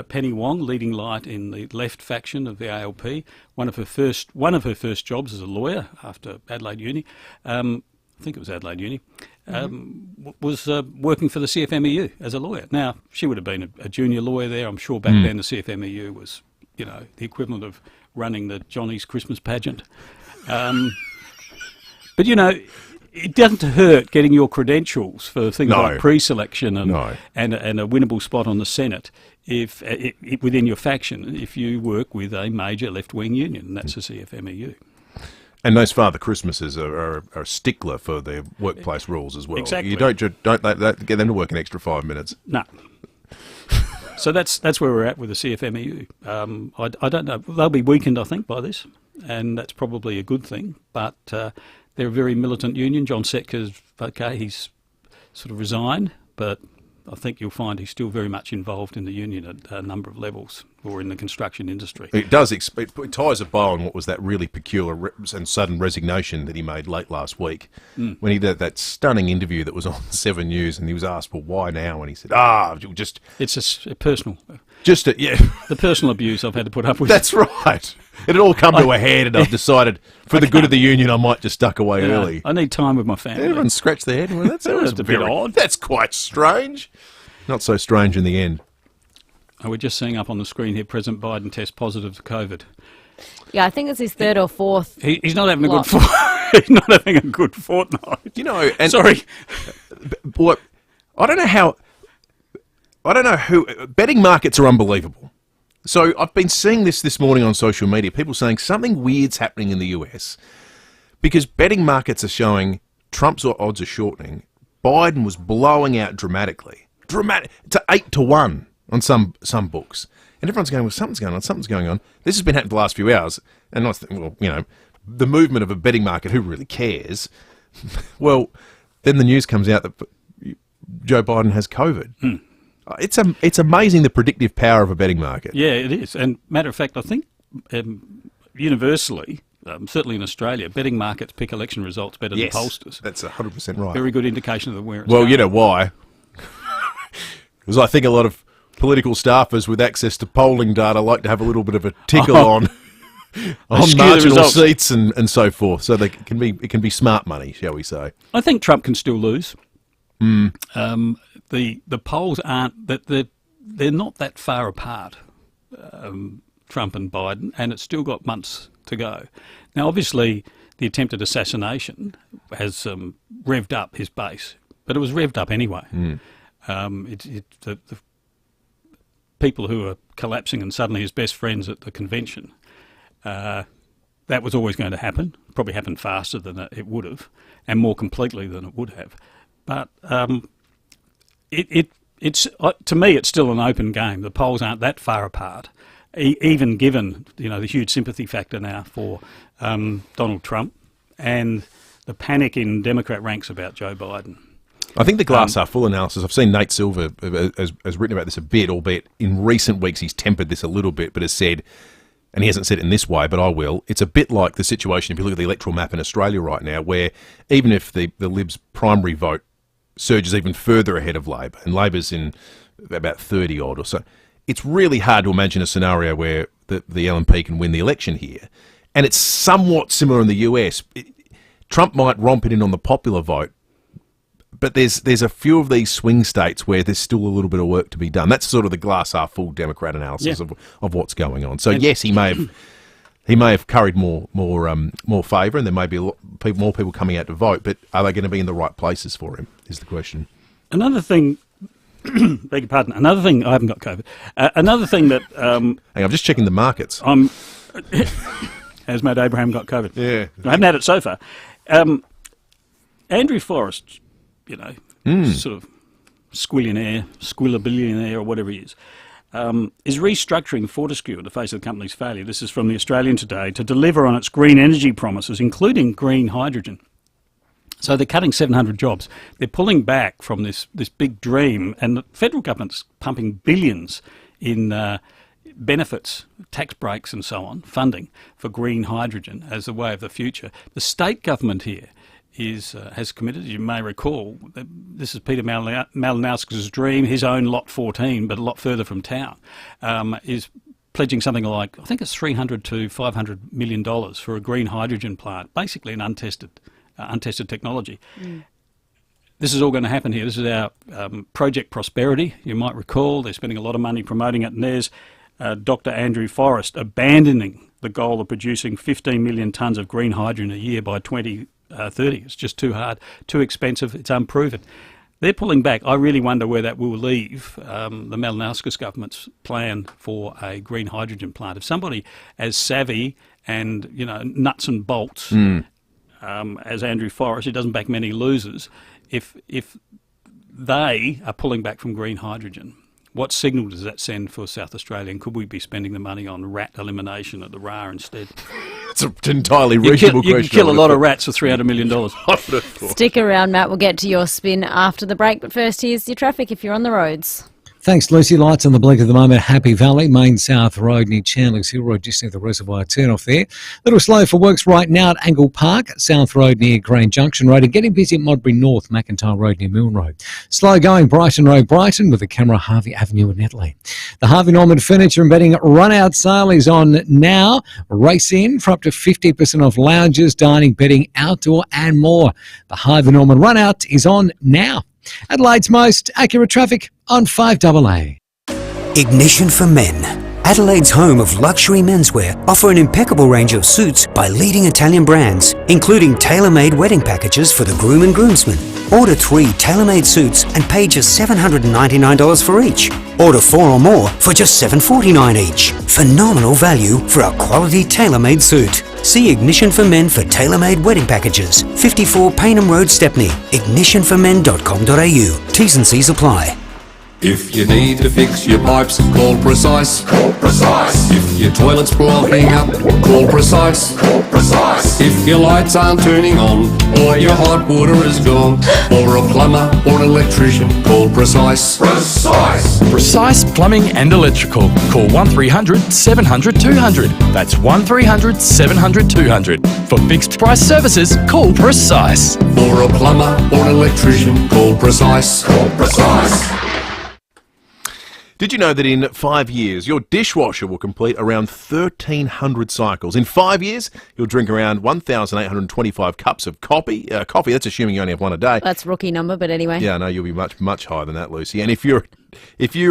[SPEAKER 15] Penny Wong, leading light in the left faction of the ALP, one of her first jobs as a lawyer after Adelaide Uni, I think it was Adelaide Uni, was working for the CFMEU as a lawyer. Now, she would have been a junior lawyer there. I'm sure back then the CFMEU was, the equivalent of running the Johnny's Christmas pageant. But, it doesn't hurt getting your credentials for things like pre-selection and a winnable spot on the Senate if within your faction if you work with a major left-wing union, and that's the CFMEU.
[SPEAKER 16] And those Father Christmases are a stickler for their workplace rules as well.
[SPEAKER 15] Exactly.
[SPEAKER 16] You don't get them to work an extra 5 minutes.
[SPEAKER 15] No. So that's where we're at with the CFMEU. I don't know. They'll be weakened, I think, by this, and that's probably a good thing. But they're a very militant union. John Setka's okay. He's sort of resigned, but I think you'll find he's still very much involved in the union at a number of levels, or in the construction industry.
[SPEAKER 16] It does. It ties a bow on what was that really peculiar and sudden resignation that he made late last week when he did that stunning interview that was on 7 News, and he was asked, well, why now? And he said, just...
[SPEAKER 15] It's a personal...
[SPEAKER 16] The
[SPEAKER 15] personal abuse I've had to put up with.
[SPEAKER 16] That's right. It had all come to a head, and I've decided, for the good of the union, I might just duck away early.
[SPEAKER 15] I need time with my family.
[SPEAKER 16] Everyone scratched their head. Well, that's
[SPEAKER 15] a bit odd.
[SPEAKER 16] That's quite strange. Not so strange in the end.
[SPEAKER 15] We're just seeing up on the screen here, President Biden tests positive to COVID.
[SPEAKER 17] Yeah, I think it's his third or fourth.
[SPEAKER 15] He's not having a good He's not having a good fortnight.
[SPEAKER 16] Sorry. What? I don't know who. Betting markets are unbelievable. So I've been seeing this morning on social media, people saying something weird's happening in the US because betting markets are showing Trump's odds are shortening. Biden was blowing out dramatically to 8-1 on some books. And everyone's going, well, something's going on. This has been happening the last few hours. And I think, well, the movement of a betting market, who really cares? Well, then the news comes out that Joe Biden has COVID. It's amazing the predictive power of a betting market.
[SPEAKER 15] Yeah, it is. And matter of fact, I think universally, certainly in Australia, betting markets pick election results better than pollsters.
[SPEAKER 16] That's 100% right.
[SPEAKER 15] Very good indication of where it's
[SPEAKER 16] Well,
[SPEAKER 15] going.
[SPEAKER 16] you know why? Because I think a lot of political staffers with access to polling data like to have a little bit of a tickle on marginal seats and so forth. So it can be smart money, shall we say?
[SPEAKER 15] I think Trump can still lose. The polls aren't that they're not that far apart, Trump and Biden, and it's still got months to go. Now, obviously, the attempted assassination has revved up his base, but it was revved up anyway. The people who are collapsing and suddenly his best friends at the convention, that was always going to happen. Probably happened faster than it would have, and more completely than it would have. But it's to me, it's still an open game. The polls aren't that far apart, even given the huge sympathy factor now for Donald Trump and the panic in Democrat ranks about Joe Biden.
[SPEAKER 16] I think the glass half full analysis. I've seen Nate Silver has written about this a bit, albeit in recent weeks he's tempered this a little bit, but has said, and he hasn't said it in this way, but I will, it's a bit like the situation if you look at the electoral map in Australia right now, where even if the Libs' primary vote surges even further ahead of Labor, and Labor's in about 30 odd or so, it's really hard to imagine a scenario where the LNP can win the election here. And it's somewhat similar in the US. Trump might romp it in on the popular vote, but there's a few of these swing states where there's still a little bit of work to be done. That's sort of the glass half full Democrat analysis of what's going on. So yes, he may have carried more favour, and there may be more people coming out to vote. But are they going to be in the right places for him? Is the question.
[SPEAKER 15] Another thing. Beg your pardon. Another thing. I haven't got COVID. Another thing that. Hang
[SPEAKER 16] on, I'm just checking the markets.
[SPEAKER 15] Has Matt Abraham got COVID?
[SPEAKER 16] Yeah,
[SPEAKER 15] I haven't had it so far. Andrew Forrest, sort of squillabillionaire or whatever he is restructuring Fortescue at the face of the company's failure. This is from the Australian today, to deliver on its green energy promises, including green hydrogen. So they're cutting 700 jobs. They're pulling back from this big dream, and the federal government's pumping billions in benefits, tax breaks and so on, funding for green hydrogen as the way of the future. The state government here has committed, you may recall, this is Peter Malinowski's dream, his own Lot 14, but a lot further from town, is pledging something like, I think it's $300 to $500 million for a green hydrogen plant, basically an untested technology. This is all going to happen here. This is our Project Prosperity, you might recall. They're spending a lot of money promoting it, and there's Dr. Andrew Forrest abandoning the goal of producing 15 million tonnes of green hydrogen a year by 2030. It's just too hard, too expensive, it's unproven. They're pulling back. I really wonder where that will leave the Malinowskis government's plan for a green hydrogen plant. If somebody as savvy and, nuts and bolts as Andrew Forrest, who doesn't back many losers, if they are pulling back from green hydrogen, what signal does that send for South Australia? And could we be spending the money on rat elimination at the RAA instead?
[SPEAKER 16] It's an entirely reasonable question.
[SPEAKER 15] You can kill a lot of rats for $300 million.
[SPEAKER 17] Stick around, Matt. We'll get to your spin after the break. But first, here's your traffic if you're on the roads.
[SPEAKER 7] Thanks, Lucy. Lights on the blink at the moment. Happy Valley, Main South Road near Chandler's Hill Road, just near the reservoir turn-off there. Little slow for works right now at Angle Park, South Road near Grange Junction Road, and getting busy at Modbury North, McIntyre Road near Milne Road. Slow going Brighton Road, Brighton, with the camera Harvey Avenue in Adelaide. The Harvey Norman Furniture and Bedding run-out sale is on now. Race in for up to 50% off lounges, dining, bedding, outdoor and more. The Harvey Norman run-out is on now. Adelaide's most accurate traffic on 5AA.
[SPEAKER 3] Ignition for Men. Adelaide's home of luxury menswear offer an impeccable range of suits by leading Italian brands, including tailor-made wedding packages for the groom and groomsmen. Order 3 tailor-made suits and pay just $799 for each. Order 4 or more for just $749 each. Phenomenal value for a quality tailor-made suit. See Ignition for Men for tailor-made wedding packages. 54 Paynham Road, Stepney. ignitionformen.com.au. T's and C's apply.
[SPEAKER 11] If you need to fix your pipes, call Precise. Call Precise. If your toilet's blocking up, call Precise. Call Precise. If your lights aren't turning on, or your hot water is gone, or a plumber or an electrician, call Precise. Precise.
[SPEAKER 12] Precise Plumbing and Electrical. Call 1300 700 200. That's 1300 700 200. For fixed price services, call Precise.
[SPEAKER 11] For a plumber or an electrician, call Precise. Call Precise.
[SPEAKER 16] Did you know that in 5 years, your dishwasher will complete around 1,300 cycles? In 5 years, you'll drink around 1,825 cups of coffee. That's assuming you only have one a day.
[SPEAKER 17] That's rookie number, but anyway.
[SPEAKER 16] Yeah, no, you'll be much, much higher than that, Lucy. And if you're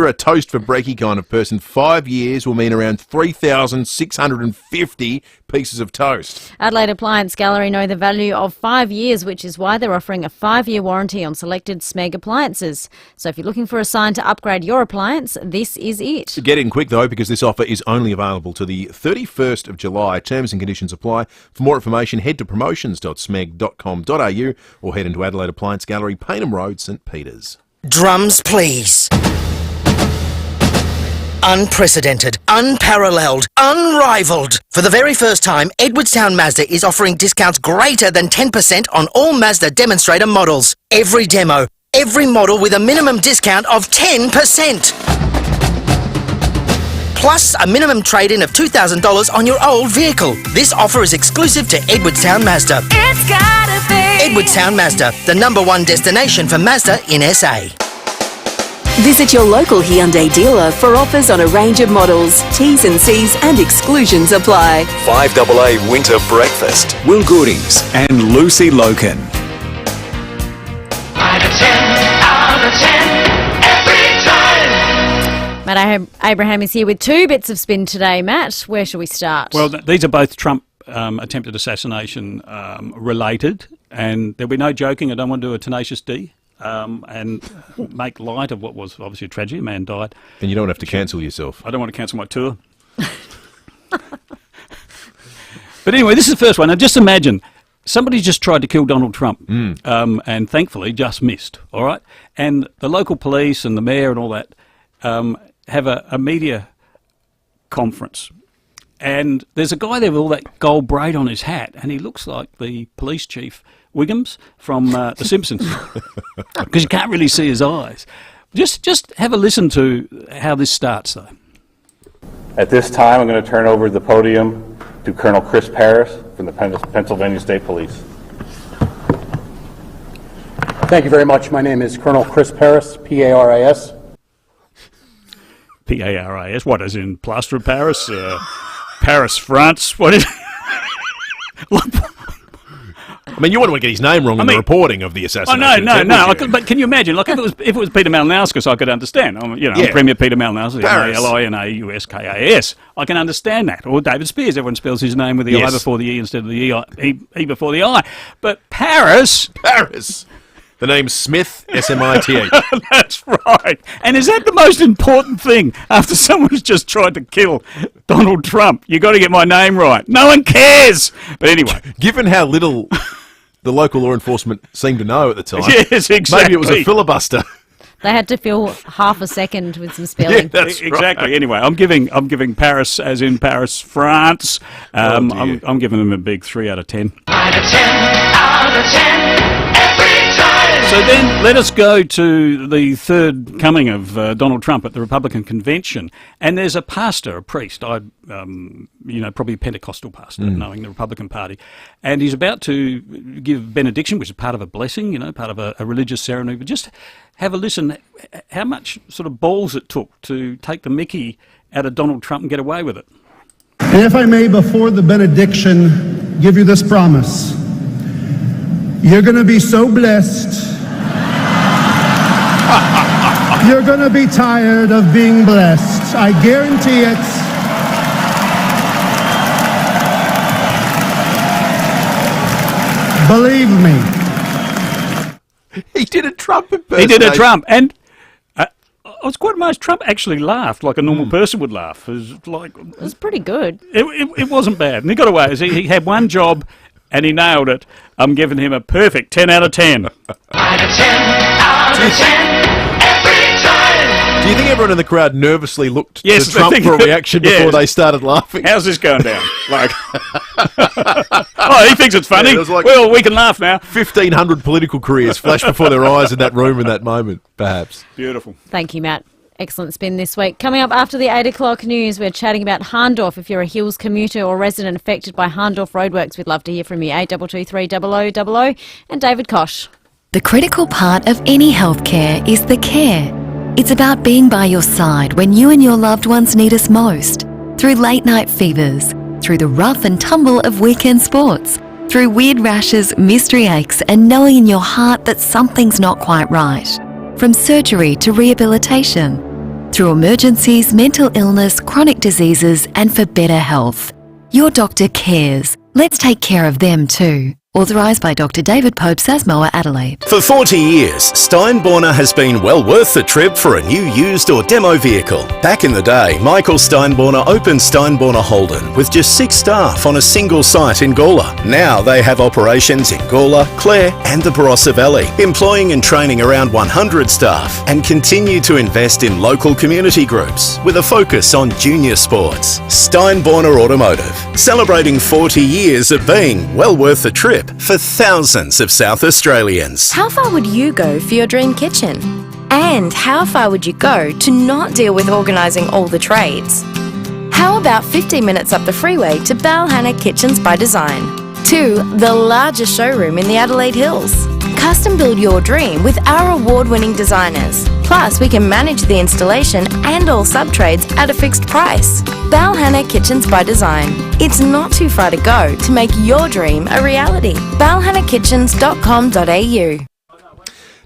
[SPEAKER 16] a toast for brekkie kind of person, 5 years will mean around 3,650 pieces of toast.
[SPEAKER 17] Adelaide Appliance Gallery know the value of 5 years, which is why they're offering a 5-year warranty on selected Smeg appliances. So if you're looking for a sign to upgrade your appliance, this is it.
[SPEAKER 16] Get in quick, though, because this offer is only available to the 31st of July. Terms and conditions apply. For more information, head to promotions.smeg.com.au or head into Adelaide Appliance Gallery, Paynham Road, St Peters.
[SPEAKER 18] Drums, please. Unprecedented, unparalleled, unrivaled. For the very first time, Edwardstown Mazda is offering discounts greater than 10% on all Mazda demonstrator models. Every demo, every model with a minimum discount of 10%. Plus a minimum trade-in of $2,000 on your old vehicle. This offer is exclusive to Edwardstown Mazda.
[SPEAKER 19] It's gotta be
[SPEAKER 18] Edwardstown Mazda, the #1 destination for Mazda in SA.
[SPEAKER 5] Visit your local Hyundai dealer for offers on a range of models. T's and C's and exclusions apply.
[SPEAKER 21] 5AA Winter Breakfast. Will Goodings and Lucy Lokan.
[SPEAKER 1] 5 to 10 out of 10 every time.
[SPEAKER 17] Matt Abraham is here with 2 bits of spin today. Matt, where shall we start?
[SPEAKER 15] Well, these are both Trump attempted assassination related, and there'll be no joking. I don't want to do a Tenacious D. And make light of what was obviously a tragedy. A man died.
[SPEAKER 16] And you don't have to cancel yourself.
[SPEAKER 15] I don't want to cancel my tour. But anyway, this is the first one. Now, just imagine somebody just tried to kill Donald Trump, and thankfully just missed. All right, and the local police and the mayor and all that have a media conference, and there's a guy there with all that gold braid on his hat, and he looks like the police chief Wiggums from The Simpsons, because you can't really see his eyes. Just have a listen to how this starts, though.
[SPEAKER 8] At this time, I'm going to turn over the podium to Colonel Chris Paris from the Pennsylvania State Police.
[SPEAKER 19] Thank you very much. My name is Colonel Chris Paris, P-A-R-I-S.
[SPEAKER 15] P-A-R-I-S? What, as in plaster of Paris? Paris, France? What is
[SPEAKER 16] I mean, you wouldn't want to get his name wrong in the reporting of the assassination.
[SPEAKER 15] Oh, no. But can you imagine? Like, if it was Peter Malinauskas, I could understand. I'm Premier Peter Malinauskas, Malinauskas. I can understand that. Or David Spears. Everyone spells his name with the I before the E instead of the E before the I. But Paris.
[SPEAKER 16] The name's Smith, S-M-I-T-H.
[SPEAKER 15] That's right. And is that the most important thing after someone's just tried to kill Donald Trump? You got to get my name right. No one cares. But anyway.
[SPEAKER 16] Given how little the local law enforcement seemed to know at the time.
[SPEAKER 15] Yes, exactly.
[SPEAKER 16] Maybe it was a filibuster.
[SPEAKER 17] They had to fill half a second with some spelling.
[SPEAKER 15] Yeah, that's exactly. Right. Anyway, I'm giving Paris, as in Paris, France. I'm giving them a big 3 out of 10.
[SPEAKER 1] 5 to 10 out of 10 every time.
[SPEAKER 15] So then let us go to the third coming of Donald Trump at the Republican convention. And there's a pastor, a priest, probably a Pentecostal pastor, knowing the Republican Party. And he's about to give benediction, which is part of a blessing, part of a religious ceremony. But just have a listen how much sort of balls it took to take the mickey out of Donald Trump and get away with it.
[SPEAKER 20] And if I may, before the benediction, give you this promise. You're going to be so blessed. You're going to be tired of being blessed. I guarantee it. Believe me.
[SPEAKER 16] He did a Trump impersonation.
[SPEAKER 15] He did a Trump. And I was quite amazed. Trump actually laughed like a normal person would laugh. It
[SPEAKER 17] was pretty good.
[SPEAKER 15] It wasn't bad. And he got away. He had one job and he nailed it. I'm giving him a perfect 10 out of 10.
[SPEAKER 1] 5 to 10 out of 10 every time.
[SPEAKER 16] Do you think everyone in the crowd nervously looked
[SPEAKER 15] to
[SPEAKER 16] Trump for a reaction before they started laughing?
[SPEAKER 15] How's this going down? He thinks it's funny. Well, we can laugh now.
[SPEAKER 16] 1,500 political careers flashed before their eyes in that room in that moment, perhaps.
[SPEAKER 15] Beautiful.
[SPEAKER 17] Thank you, Matt. Excellent spin this week. Coming up after the 8 o'clock news, we're chatting about Hahndorf. If you're a Hills commuter or resident affected by Hahndorf roadworks, we'd love to hear from you. 8223 0000 and David Kosh.
[SPEAKER 22] The critical part of any healthcare is the care. It's about being by your side when you and your loved ones need us most. Through late night fevers, through the rough and tumble of weekend sports, through weird rashes, mystery aches, and knowing in your heart that something's not quite right. From surgery to rehabilitation, through emergencies, mental illness, chronic diseases, and for better health. Your doctor cares. Let's take care of them too. Authorised by Dr. David Pope, Sasmoa, Adelaide.
[SPEAKER 23] For 40 years, Steinborner has been well worth the trip for a new, used or demo vehicle. Back in the day, Michael Steinborner opened Steinborner Holden with just 6 staff on a single site in Gawler. Now they have operations in Gawler, Clare and the Barossa Valley, employing and training around 100 staff and continue to invest in local community groups with a focus on junior sports. Steinborner Automotive, celebrating 40 years of being well worth the trip for thousands of South Australians.
[SPEAKER 26] How far would you go for your dream kitchen? And how far would you go to not deal with organising all the trades? How about 15 minutes up the freeway to Balhanna Kitchens by Design? 2, the largest showroom in the Adelaide Hills. Custom build your dream with our award-winning designers. Plus, we can manage the installation and all sub-trades at a fixed price. Balhanna Kitchens by Design. It's not too far to go to make your dream a reality. balhannakitchens.com.au.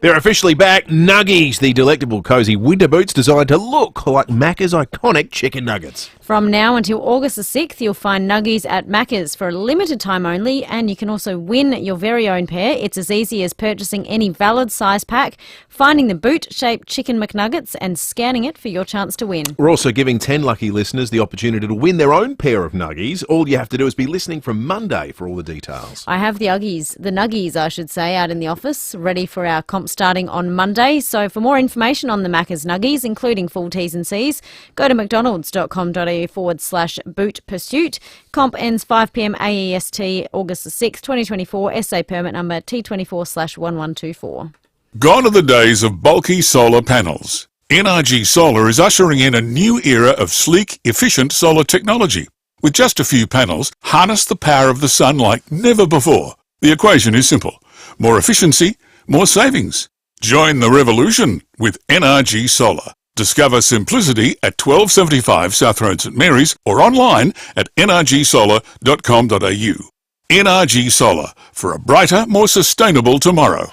[SPEAKER 16] They're officially back. Nuggies, the delectable cosy winter boots designed to look like Macca's iconic chicken nuggets.
[SPEAKER 17] From now until August the 6th, you'll find Nuggies at Macca's for a limited time only, and you can also win your very own pair. It's as easy as purchasing any valid size pack, finding the boot-shaped chicken McNuggets and scanning it for your chance to win.
[SPEAKER 16] We're also giving 10 lucky listeners the opportunity to win their own pair of Nuggies. All you have to do is be listening from Monday for all the details.
[SPEAKER 17] I have the Nuggies, I should say, out in the office, ready for our comp starting on Monday. So for more information on the Macca's Nuggies, including full T's and C's, go to mcdonalds.com.au/boot pursuit. Comp ends 5 p.m. AEST, August the 6th, 2024, SA permit number T24/1124.
[SPEAKER 2] Gone are the days of bulky solar panels. NRG Solar is ushering in a new era of sleek, efficient solar technology. With just a few panels, harness the power of the sun like never before. The equation is simple. More efficiency, more savings. Join the revolution with NRG Solar. Discover simplicity at 1275 South Road St Mary's or online at nrgsolar.com.au. NRG Solar, for a brighter, more sustainable tomorrow.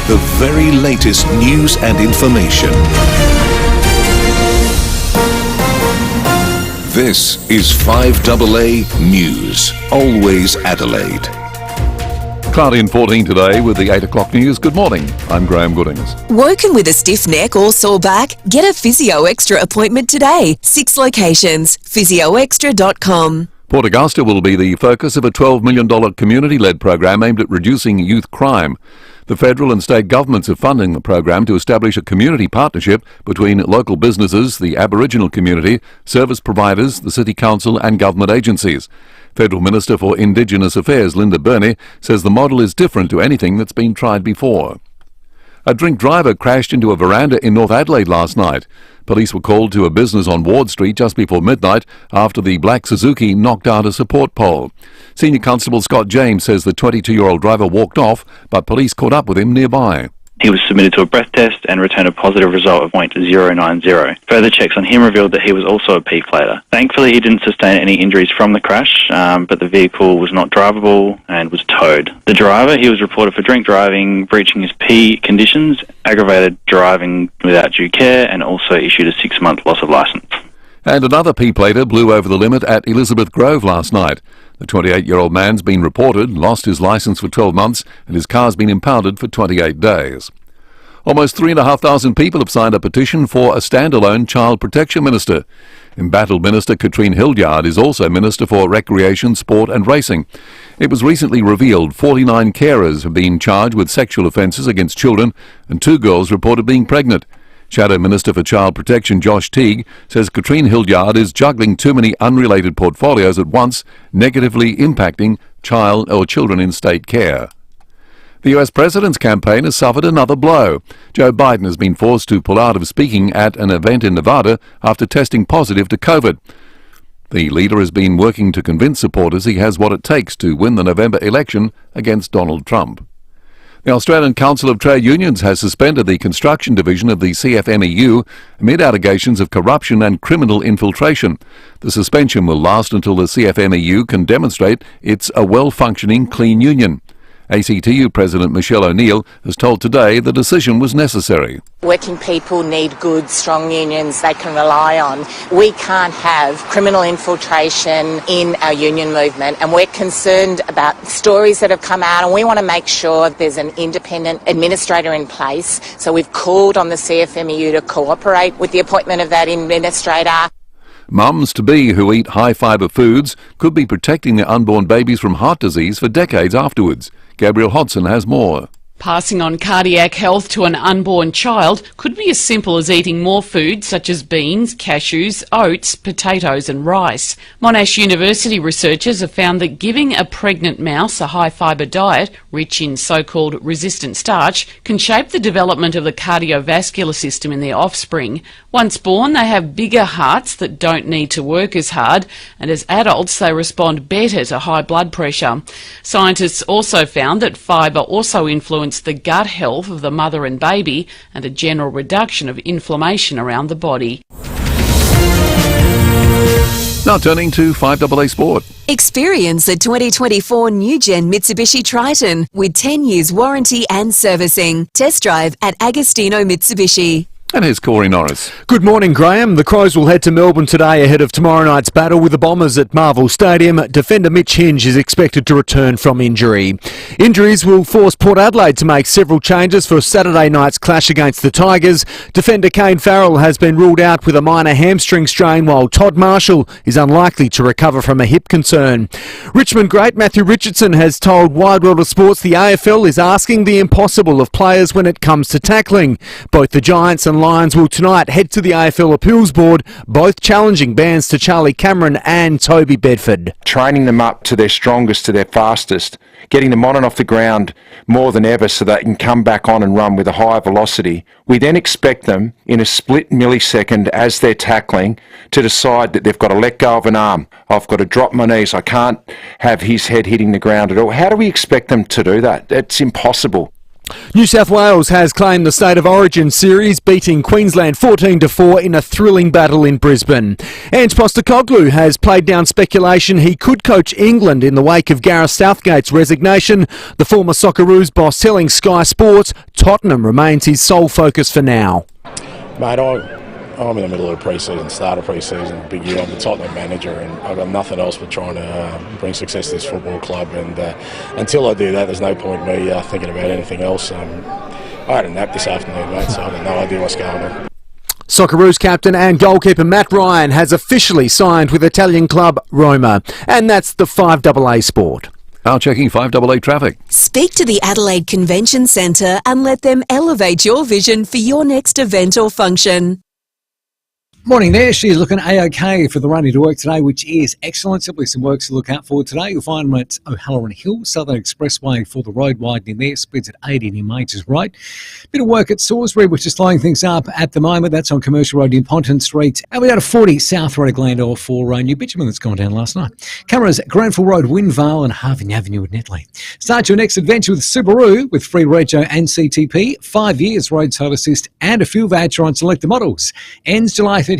[SPEAKER 21] The very latest news and information. This is 5AA News, always Adelaide.
[SPEAKER 13] Cloudy and 14 today with the 8 o'clock news. Good morning. I'm Graham Goodings.
[SPEAKER 4] Woken with a stiff neck or sore back? Get a Physio Extra appointment today. 6 locations. physioextra.com.
[SPEAKER 13] Port Augusta will be the focus of a $12 million community-led program aimed at reducing youth crime. The federal and state governments are funding the program to establish a community partnership between local businesses, the Aboriginal community, service providers, the City Council and government agencies. Federal Minister for Indigenous Affairs Linda Burney says the model is different to anything that's been tried before. A drink driver crashed into a veranda in North Adelaide last night. Police were called to a business on Ward Street just before midnight after the black Suzuki knocked out a support pole. Senior Constable Scott James says the 22-year-old driver walked off, but police caught up with him nearby.
[SPEAKER 6] He was submitted to a breath test and returned a positive result of .090. Further checks on him revealed that he was also a P-plater. Thankfully, he didn't sustain any injuries from the crash, but the vehicle was not drivable and was towed. The driver, he was reported for drink driving, breaching his P conditions, aggravated driving without due care, and also issued a 6-month loss of licence.
[SPEAKER 13] And another P-plater blew over the limit at Elizabeth Grove last night. The 28-year-old man's been reported, lost his licence for 12 months, and his car's been impounded for 28 days. Almost 3,500 people have signed a petition for a standalone child protection minister. Embattled Minister Katrine Hildyard is also Minister for Recreation, Sport and Racing. It was recently revealed 49 carers have been charged with sexual offences against children, and 2 girls reported being pregnant. Shadow Minister for Child Protection Josh Teague says Katrine Hildyard is juggling too many unrelated portfolios at once, negatively impacting child or children in state care. The US President's campaign has suffered another blow. Joe Biden has been forced to pull out of speaking at an event in Nevada after testing positive to COVID. The leader has been working to convince supporters he has what it takes to win the November election against Donald Trump. The Australian Council of Trade Unions has suspended the construction division of the CFMEU amid allegations of corruption and criminal infiltration. The suspension will last until the CFMEU can demonstrate it's a well-functioning clean union. ACTU President Michelle O'Neill has told Today the decision was necessary.
[SPEAKER 9] Working people need good, strong unions they can rely on. We can't have criminal infiltration in our union movement, and we're concerned about stories that have come out, and we want to make sure there's an independent administrator in place. So we've called on the CFMEU to cooperate with the appointment of that administrator.
[SPEAKER 13] Mums-to-be who eat high-fibre foods could be protecting their unborn babies from heart disease for decades afterwards. Gabrielle Hodson has more.
[SPEAKER 24] Passing on cardiac health to an unborn child could be as simple as eating more food such as beans, cashews, oats, potatoes and rice. Monash University researchers have found that giving a pregnant mouse a high-fibre diet, rich in so-called resistant starch, can shape the development of the cardiovascular system in their offspring. Once born, they have bigger hearts that don't need to work as hard, and as adults they respond better to high blood pressure. Scientists also found that fibre also influences influence the gut health of the mother and baby and a general reduction of inflammation around the body.
[SPEAKER 13] Now turning to 5AA Sport.
[SPEAKER 4] Experience the 2024 new-gen Mitsubishi Triton with 10 years warranty and servicing. Test drive at Agostino Mitsubishi.
[SPEAKER 13] And here's Corey Norris.
[SPEAKER 3] Good morning, Graham. The Crows will head to Melbourne today ahead of tomorrow night's battle with the Bombers at Marvel Stadium. Defender Mitch Hinge is expected to return from injury. Injuries will force Port Adelaide to make several changes for Saturday night's clash against the Tigers. Defender Kane Farrell has been ruled out with a minor hamstring strain, while Todd Marshall is unlikely to recover from a hip concern. Richmond great Matthew Richardson has told Wide World of Sports the AFL is asking the impossible of players when it comes to tackling. Both the Giants and Lions will tonight head to the AFL Appeals Board, both challenging bans to Charlie Cameron and Toby Bedford.
[SPEAKER 7] Training them up to their strongest, to their fastest, getting them on and off the ground more than ever so they can come back on and run with a higher velocity. We then expect them in a split millisecond as they're tackling to decide that they've got to let go of an arm. I've got to drop my knees. I can't have his head hitting the ground at all. How do we expect them to do that? It's impossible.
[SPEAKER 3] New South Wales has claimed the State of Origin series, beating Queensland 14-4 in a thrilling battle in Brisbane. Ange Postecoglou has played down speculation he could coach England in the wake of Gareth Southgate's resignation. The former Socceroos boss telling Sky Sports Tottenham remains his sole focus for now.
[SPEAKER 10] Mate, I'm in the middle of pre-season, start of pre-season, big year. I'm the Tottenham manager and I've got nothing else but trying to bring success to this football club, and until I do that, there's no point in me thinking about anything else. I had a nap this afternoon, mate, so I've got no idea what's going on.
[SPEAKER 3] Socceroos captain and goalkeeper Matt Ryan has officially signed with Italian club Roma, and that's the 5AA Sport.
[SPEAKER 13] Now checking 5AA traffic.
[SPEAKER 4] Speak to the Adelaide Convention Centre and let them elevate your vision for your next event or function.
[SPEAKER 12] Morning there. She's looking A-OK for the run into work today, which is excellent. Simply some works to look out for today. You'll find them at O'Halloran Hill, Southern Expressway for the road widening there. Speeds at 80 near Majors Road. Bit of work at Salisbury, which is slowing things up at the moment. That's on Commercial Road in Ponton Street. And we got a 40 South Road Glandore for new bitumen that's gone down last night. Cameras at Granville Road, Windvale and Harvey Avenue at Netley. Start your next adventure with Subaru with free rego and CTP, 5 years roadside assist and a fuel voucher on selected models. Ends July 31.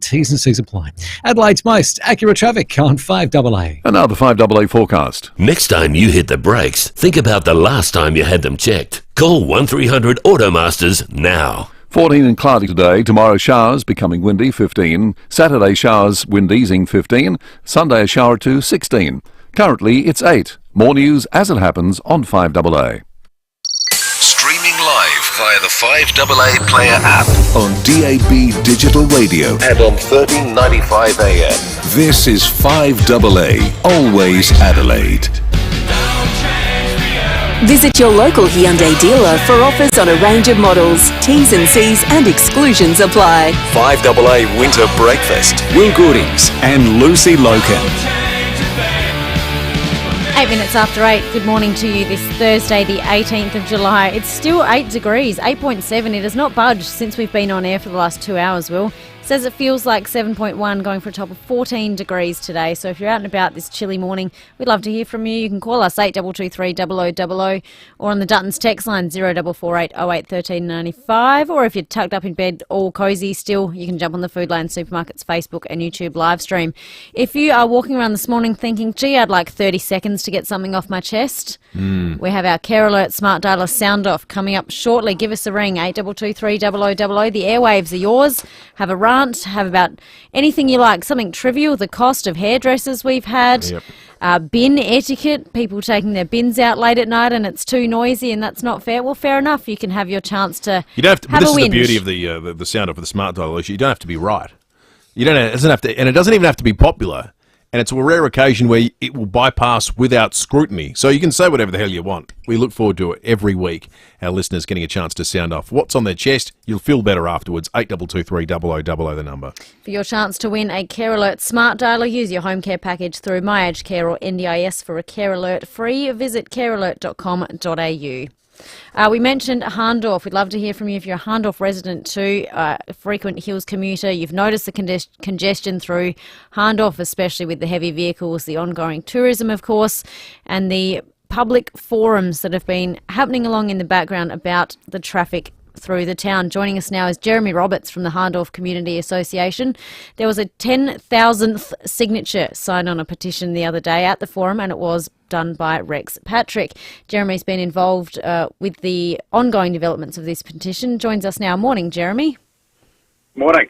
[SPEAKER 12] T's and C's apply. Adelaide's most accurate traffic on 5AA.
[SPEAKER 13] And now the 5AA forecast.
[SPEAKER 14] Next time you hit the brakes, think about the last time you had them checked. Call 1300 Automasters now.
[SPEAKER 13] 14 and cloudy today. Tomorrow showers, becoming windy, 15. Saturday showers, wind easing, 15. Sunday a shower or 2, 16. Currently it's 8. More news as it happens on 5AA.
[SPEAKER 21] Streaming live via the 5AA Player app on DAB Digital Radio and on 1395 AM. This is 5AA, always Adelaide.
[SPEAKER 4] Visit your local Hyundai dealer for offers on a range of models. T's and C's and exclusions apply.
[SPEAKER 21] 5AA Winter Breakfast. Will Goodings and Lucy Lokan.
[SPEAKER 17] 8 minutes after 8, good morning to you this Thursday, the 18th of July. It's still 8 degrees, 8.7. It has not budged since we've been on air for the last 2 hours, Will. Says it feels like 7.1, going for a top of 14 degrees today. So if you're out and about this chilly morning, we'd love to hear from you. You can call us 8223 0000 or on the Duttons text line 0448 08 1395. Or if you're tucked up in bed all cosy still, you can jump on the Foodland Supermarkets Facebook and YouTube live stream. If you are walking around this morning thinking, gee, I'd like 30 seconds to get something off my chest, we have our Care Alert Smart Dialer sound off coming up shortly. Give us a ring, 8223 0000. The airwaves are yours. Have a rant, have about anything you like, something trivial, the cost of hairdressers we've had, bin etiquette, people taking their bins out late at night and it's too noisy and that's not fair. Well, fair enough, you can have your chance to
[SPEAKER 16] you don't have to,
[SPEAKER 17] have
[SPEAKER 16] this
[SPEAKER 17] a
[SPEAKER 16] is
[SPEAKER 17] whinge.
[SPEAKER 16] the beauty of the sound off of the smart dialer. You don't have to be right. You don't. It doesn't have to, and it doesn't even have to be popular. And it's a rare occasion where it will bypass without scrutiny. So you can say whatever the hell you want. We look forward to it every week. Our listeners getting a chance to sound off what's on their chest. You'll feel better afterwards. 8223 0000 the number.
[SPEAKER 17] For your chance to win a Care Alert Smart Dialer, use your home care package through My Aged Care or NDIS for a Care Alert free. Visit carealert.com.au. We mentioned Harndorf. We'd love to hear from you if you're a Harndorf resident too, a frequent Hills commuter. You've noticed the congestion through Harndorf, especially with the heavy vehicles, the ongoing tourism, of course, and the public forums that have been happening along in the background about the traffic through the town. Joining us now is Jeremy Roberts from the Harndorf Community Association. There was a 10,000th signature signed on a petition the other day at the forum, and it was done by Rex Patrick. Jeremy's been involved with the ongoing developments of this petition. Joins us now. Morning, Jeremy.
[SPEAKER 5] Morning.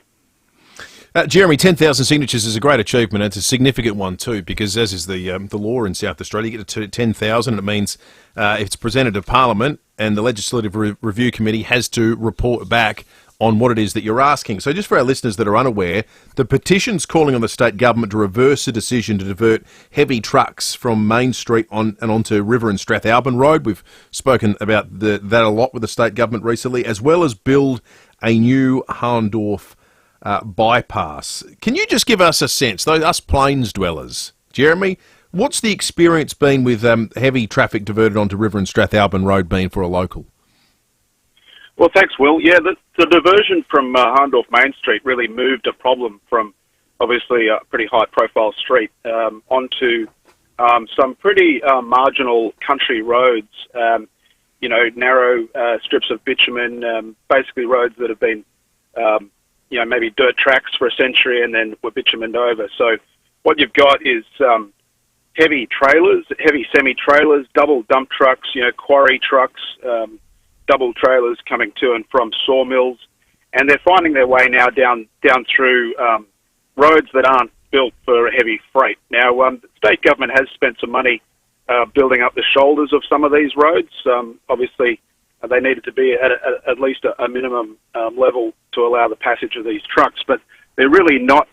[SPEAKER 16] Jeremy, 10,000 signatures is a great achievement. It's a significant one too, because as is the law in South Australia, you get to 10,000, it means if it's presented to Parliament and the Legislative Review Committee has to report back on what it is that you're asking. So just for our listeners that are unaware, the petition's calling on the state government to reverse a decision to divert heavy trucks from Main Street and onto River and Strathalbyn Road. We've spoken about that a lot with the state government recently, as well as build a new Harndorf bypass. Can you just give us a sense, though, us plains dwellers, Jeremy, what's the experience been with heavy traffic diverted onto River and Strathalbyn Road been for a local?
[SPEAKER 5] Well, thanks, Will. Yeah, the diversion from Harndorf Main Street really moved a problem from obviously a pretty high-profile street onto some pretty marginal country roads, narrow strips of bitumen, basically roads that have been maybe dirt tracks for a century and then were bitumened over. So what you've got is heavy trailers, heavy semi-trailers, double dump trucks, quarry trucks, double trailers coming to and from sawmills, and they're finding their way now down through roads that aren't built for heavy freight. Now, the state government has spent some money building up the shoulders of some of these roads. Obviously, they needed to be at least a minimum level to allow the passage of these trucks, but they're really not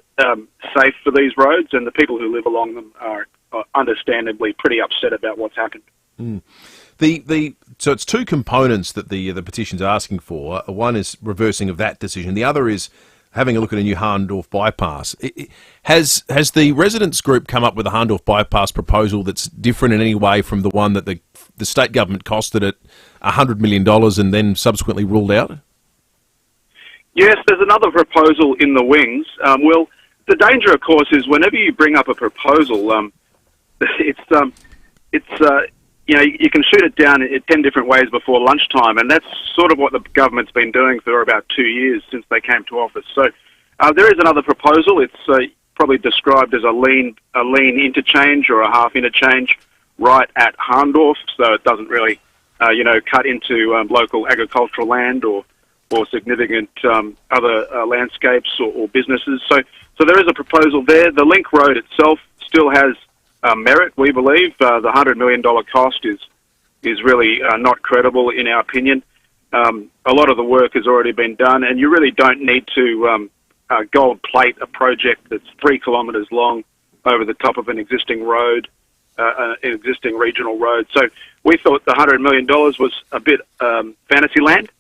[SPEAKER 5] safe for these roads, and the people who live along them are understandably pretty upset about what's happened.
[SPEAKER 16] Mm. So it's two components that the petition's asking for. One is reversing of that decision. The other is having a look at a new Harndorf bypass. Has the residents group come up with a Harndorf bypass proposal that's different in any way from the one that the state government costed it $100 million and then subsequently ruled out?
[SPEAKER 5] Yes, there's another proposal in the wings. Well, the danger, of course, is whenever you bring up a proposal, you can shoot it down in 10 different ways before lunchtime, and that's sort of what the government's been doing for about 2 years since they came to office. So there is another proposal. It's probably described as a lean interchange or a half interchange right at Harndorf, so it doesn't really, cut into local agricultural land or significant other landscapes or businesses. So there is a proposal there. The link road itself still has merit, we believe. The $100 million cost is really not credible in our opinion. A lot of the work has already been done, and you really don't need to gold plate a project that's 3 kilometres long over the top of an existing road, an existing regional road. So we thought the $100 million was a bit fantasy land,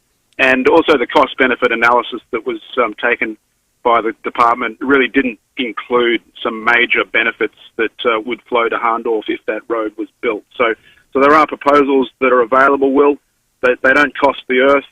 [SPEAKER 5] and also the cost-benefit analysis that was taken by the department really didn't include some major benefits that would flow to Harndorf if that road was built. So there are proposals that are available, Will. They don't cost the earth.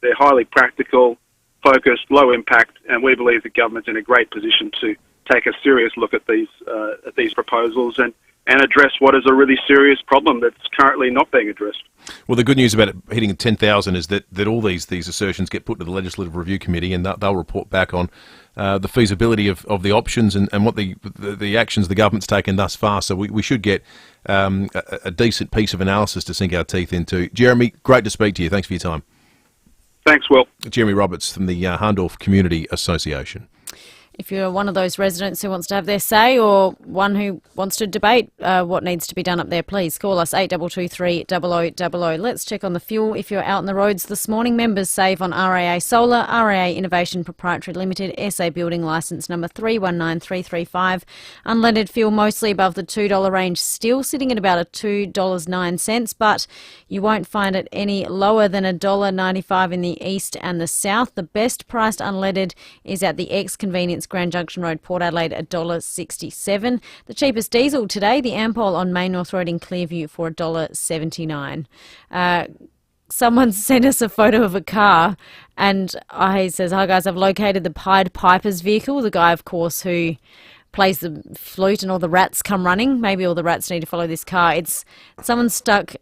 [SPEAKER 5] They're highly practical, focused, low impact, and we believe the government's in a great position to take a serious look at these proposals and address what is a really serious problem that's currently not being addressed.
[SPEAKER 16] Well, the good news about it hitting 10,000 is that all these assertions get put to the Legislative Review Committee, and they'll report back on the feasibility of the options and what the actions the government's taken thus far. So we should get a decent piece of analysis to sink our teeth into. Jeremy, great to speak to you. Thanks for your time.
[SPEAKER 5] Thanks, Will.
[SPEAKER 16] Jeremy Roberts from the Harndorf Community Association.
[SPEAKER 17] If you're one of those residents who wants to have their say or one who wants to debate what needs to be done up there, please call us 8223 0000. Let's check on the fuel. If you're out on the roads this morning, members save on RAA Solar, RAA Innovation Proprietary Limited, SA Building Licence number 319335. Unleaded fuel mostly above the $2 range, still sitting at about $2.09, but you won't find it any lower than $1.95 in the east and the south. The best priced unleaded is at the ex-convenience Grand Junction Road, Port Adelaide, $1.67. The cheapest diesel today, the Ampol on Main North Road in Clearview for $1.79. Someone sent us a photo of a car, and he says, "Hi guys, I've located the Pied Piper's vehicle." The guy, of course, who plays the flute and all the rats come running. Maybe all the rats need to follow this car. Someone stuck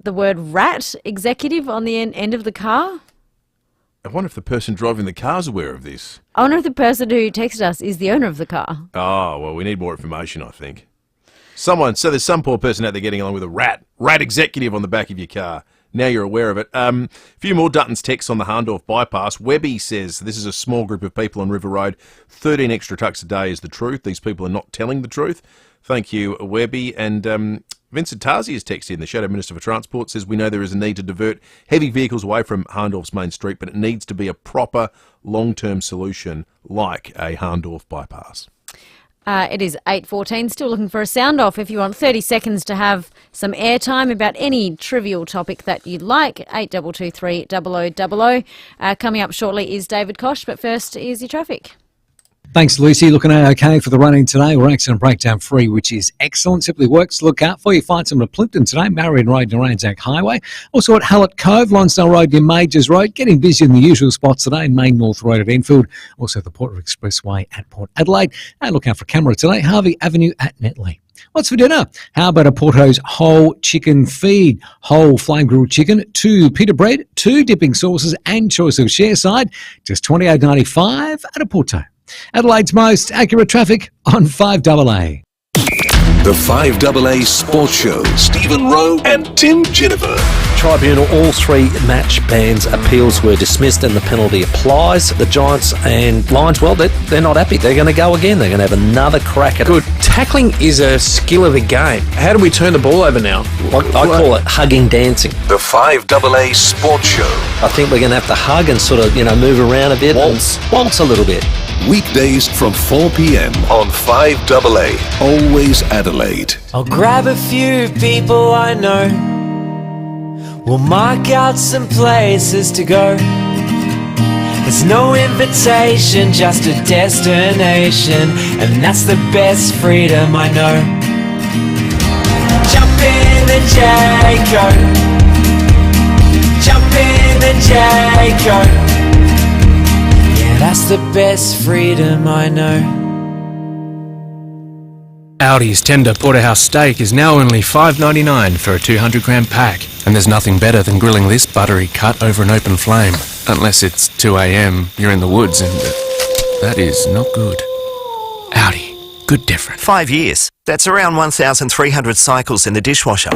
[SPEAKER 17] the word rat executive on the end of the car.
[SPEAKER 16] I wonder if the person driving the car's aware of this.
[SPEAKER 17] I wonder if the person who texted us is the owner of the car.
[SPEAKER 16] Oh, well, we need more information, I think. So there's some poor person out there getting along with a rat executive on the back of your car. Now you're aware of it. A few more Dutton's texts on the Harndorf bypass. Webby says this is a small group of people on River Road. 13 extra trucks a day is the truth. These people are not telling the truth. Thank you, Webby. And Vincent Tarzi has texted in. The Shadow Minister for Transport says we know there is a need to divert heavy vehicles away from Harndorf's main street, but it needs to be a proper long-term solution like a Harndorf bypass.
[SPEAKER 17] It is 8:14. Still looking for a sound off. If you want 30 seconds to have some airtime about any trivial topic that you'd like, 8223 0000. Coming up shortly is David Kosh, but first is your traffic.
[SPEAKER 12] Thanks, Lucy. Looking okay for the running today. We're accident breakdown free, which is excellent. Simply works to look out for. You find some at Plimpton today, Marion Road near Anzac Highway. Also at Hallett Cove, Lonsdale Road near Majors Road. Getting busy in the usual spots today, Main North Road at Enfield. Also the Port Expressway at Port Adelaide. And look out for camera today, Harvey Avenue at Netley. What's for dinner? How about a Porto's whole chicken feed? Whole flame grilled chicken, 2 pita bread, 2 dipping sauces and choice of share side. Just $28.95 at a Porto. Adelaide's most accurate traffic on 5AA.
[SPEAKER 21] The 5AA Sports Show. Stephen Rowe and Tim Jennifer.
[SPEAKER 8] Tribunal, all 3 match ban's appeals were dismissed and the penalty applies. The Giants and Lions, well, they're not happy. They're going to go again. They're going to have another crack at it.
[SPEAKER 11] Good. Tackling is a skill of the game. How do we turn the ball over now?
[SPEAKER 8] I call it hugging dancing.
[SPEAKER 21] The 5AA Sports Show.
[SPEAKER 8] I think we're going to have to hug and sort of, move around a bit. Waltz a little bbit.
[SPEAKER 21] Weekdays from 4 p.m. on 5AA. Always Adelaide.
[SPEAKER 18] I'll grab a few people I know. We'll mark out some places to go. There's no invitation, just a destination, and that's the best freedom I know. Jump in the Jayco. Jump in the Jayco. Yeah, that's the best freedom I know.
[SPEAKER 11] Audi's tender porterhouse steak is now only $5.99 for a 200-gram pack. And there's nothing better than grilling this buttery cut over an open flame. Unless it's 2 a.m, you're in the woods, and that is not good. Audi, good different.
[SPEAKER 19] 5 years. That's around 1,300 cycles in the dishwasher.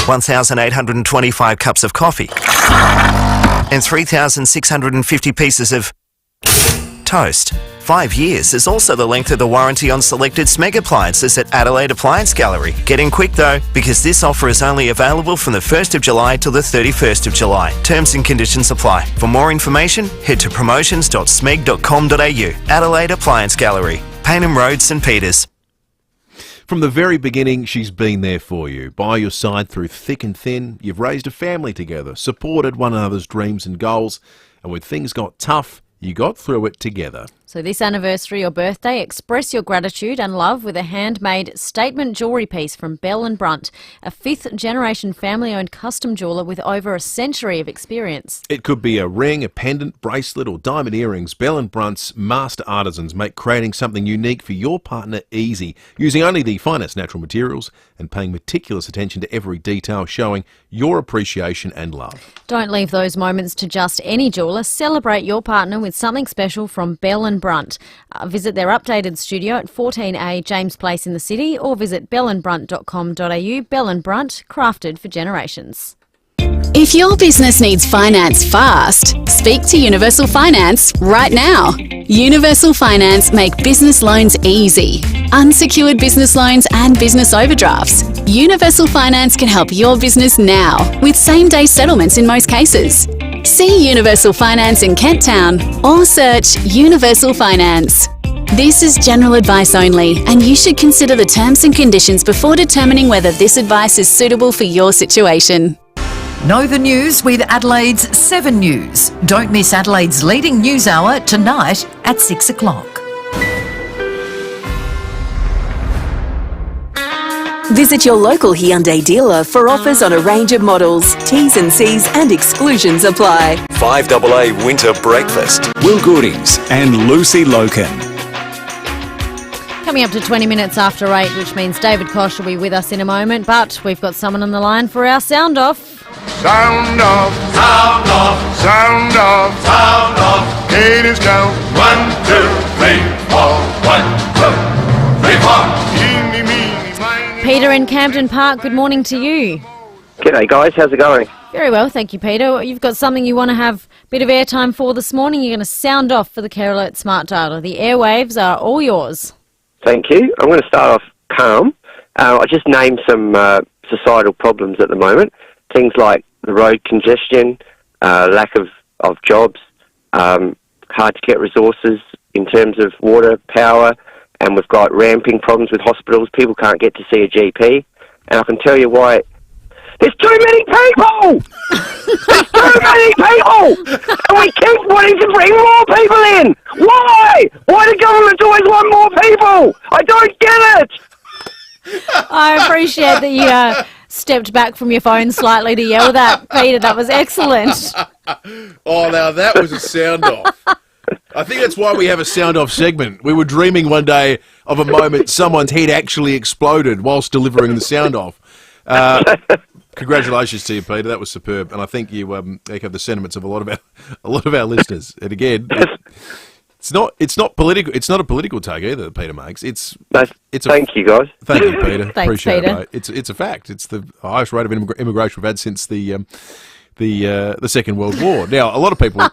[SPEAKER 19] 1,825 cups of coffee. And 3,650 pieces of toast. 5 years is also the length of the warranty on selected Smeg appliances at Adelaide Appliance Gallery. Get in quick though, because this offer is only available from the 1st of July till the 31st of July. Terms and conditions apply. For more information, head to promotions.smeg.com.au. Adelaide Appliance Gallery, Paynham Road, St Peters.
[SPEAKER 16] From the very beginning, she's been there for you, by your side through thick and thin. You've raised a family together, supported one another's dreams and goals, and when things got tough, you got through it together.
[SPEAKER 17] So this anniversary or birthday, express your gratitude and love with a handmade statement jewellery piece from Bell & Brunt, a 5th-generation family-owned custom jeweller with over a century of experience.
[SPEAKER 16] It could be a ring, a pendant, bracelet or diamond earrings. Bell & Brunt's master artisans make creating something unique for your partner easy, using only the finest natural materials and paying meticulous attention to every detail, showing your appreciation and love.
[SPEAKER 17] Don't leave those moments to just any jeweller. Celebrate your partner with something special from Bell & Brunt. Visit their updated studio at 14A James Place in the city or visit bellandbrunt.com.au. Bell & Brunt, crafted for generations.
[SPEAKER 20] If your business needs finance fast, speak to Universal Finance right now. Universal Finance make business loans easy. Unsecured business loans and business overdrafts. Universal Finance can help your business now with same-day settlements in most cases. See Universal Finance in Kent Town or search Universal Finance. This is general advice only, and you should consider the terms and conditions before determining whether this advice is suitable for your situation.
[SPEAKER 25] Know the news with Adelaide's 7 News. Don't miss Adelaide's leading news hour tonight at 6 o'clock.
[SPEAKER 4] Visit your local Hyundai dealer for offers on a range of models. T's and C's and exclusions apply.
[SPEAKER 21] 5AA Winter Breakfast.
[SPEAKER 27] Will Goodings and Lucy Lokan.
[SPEAKER 17] Coming up to 20 minutes after 8, which means David Kosh will be with us in a moment, but we've got someone on the line for our sound off.
[SPEAKER 1] Sound off, sound off, sound off, sound off. Ladies count 1, 2, 3, 4. 1, 2, 3, 4. Eeny, meeny, miny,
[SPEAKER 17] Peter in Camden Park, good morning to you.
[SPEAKER 2] G'day guys, how's it going?
[SPEAKER 17] Very well, thank you, Peter. You've got something you want to have a bit of airtime for this morning. You're going to sound off for the Care Alert Smart Data. The airwaves are all yours.
[SPEAKER 2] Thank you. I'm going to start off calm. I just named some societal problems at the moment. Things like the road congestion, lack of jobs, hard to get resources in terms of water, power, and we've got ramping problems with hospitals. People can't get to see a GP. And I can tell you why. There's too many people! There's too many people! And we keep wanting to bring more people in! Why? Why do governments always want more people? I don't get it!
[SPEAKER 17] I appreciate that you stepped back from your phone slightly to yell that, Peter. That was excellent.
[SPEAKER 16] Oh, now that was a sound off. I think that's why we have a sound off segment. We were dreaming one day of a moment someone's head actually exploded whilst delivering the sound off. Congratulations to you, Peter. That was superb, and I think you echo the sentiments of a lot of our listeners. And again, it's not political. It's not a political take either that Peter makes.
[SPEAKER 2] Thank you, guys.
[SPEAKER 16] Thank you, Peter.
[SPEAKER 17] Thanks,
[SPEAKER 16] Appreciate
[SPEAKER 17] Peter.
[SPEAKER 16] it, mate. It's a fact. It's the highest rate of immigration we've had since the Second World War. Now, a lot of people,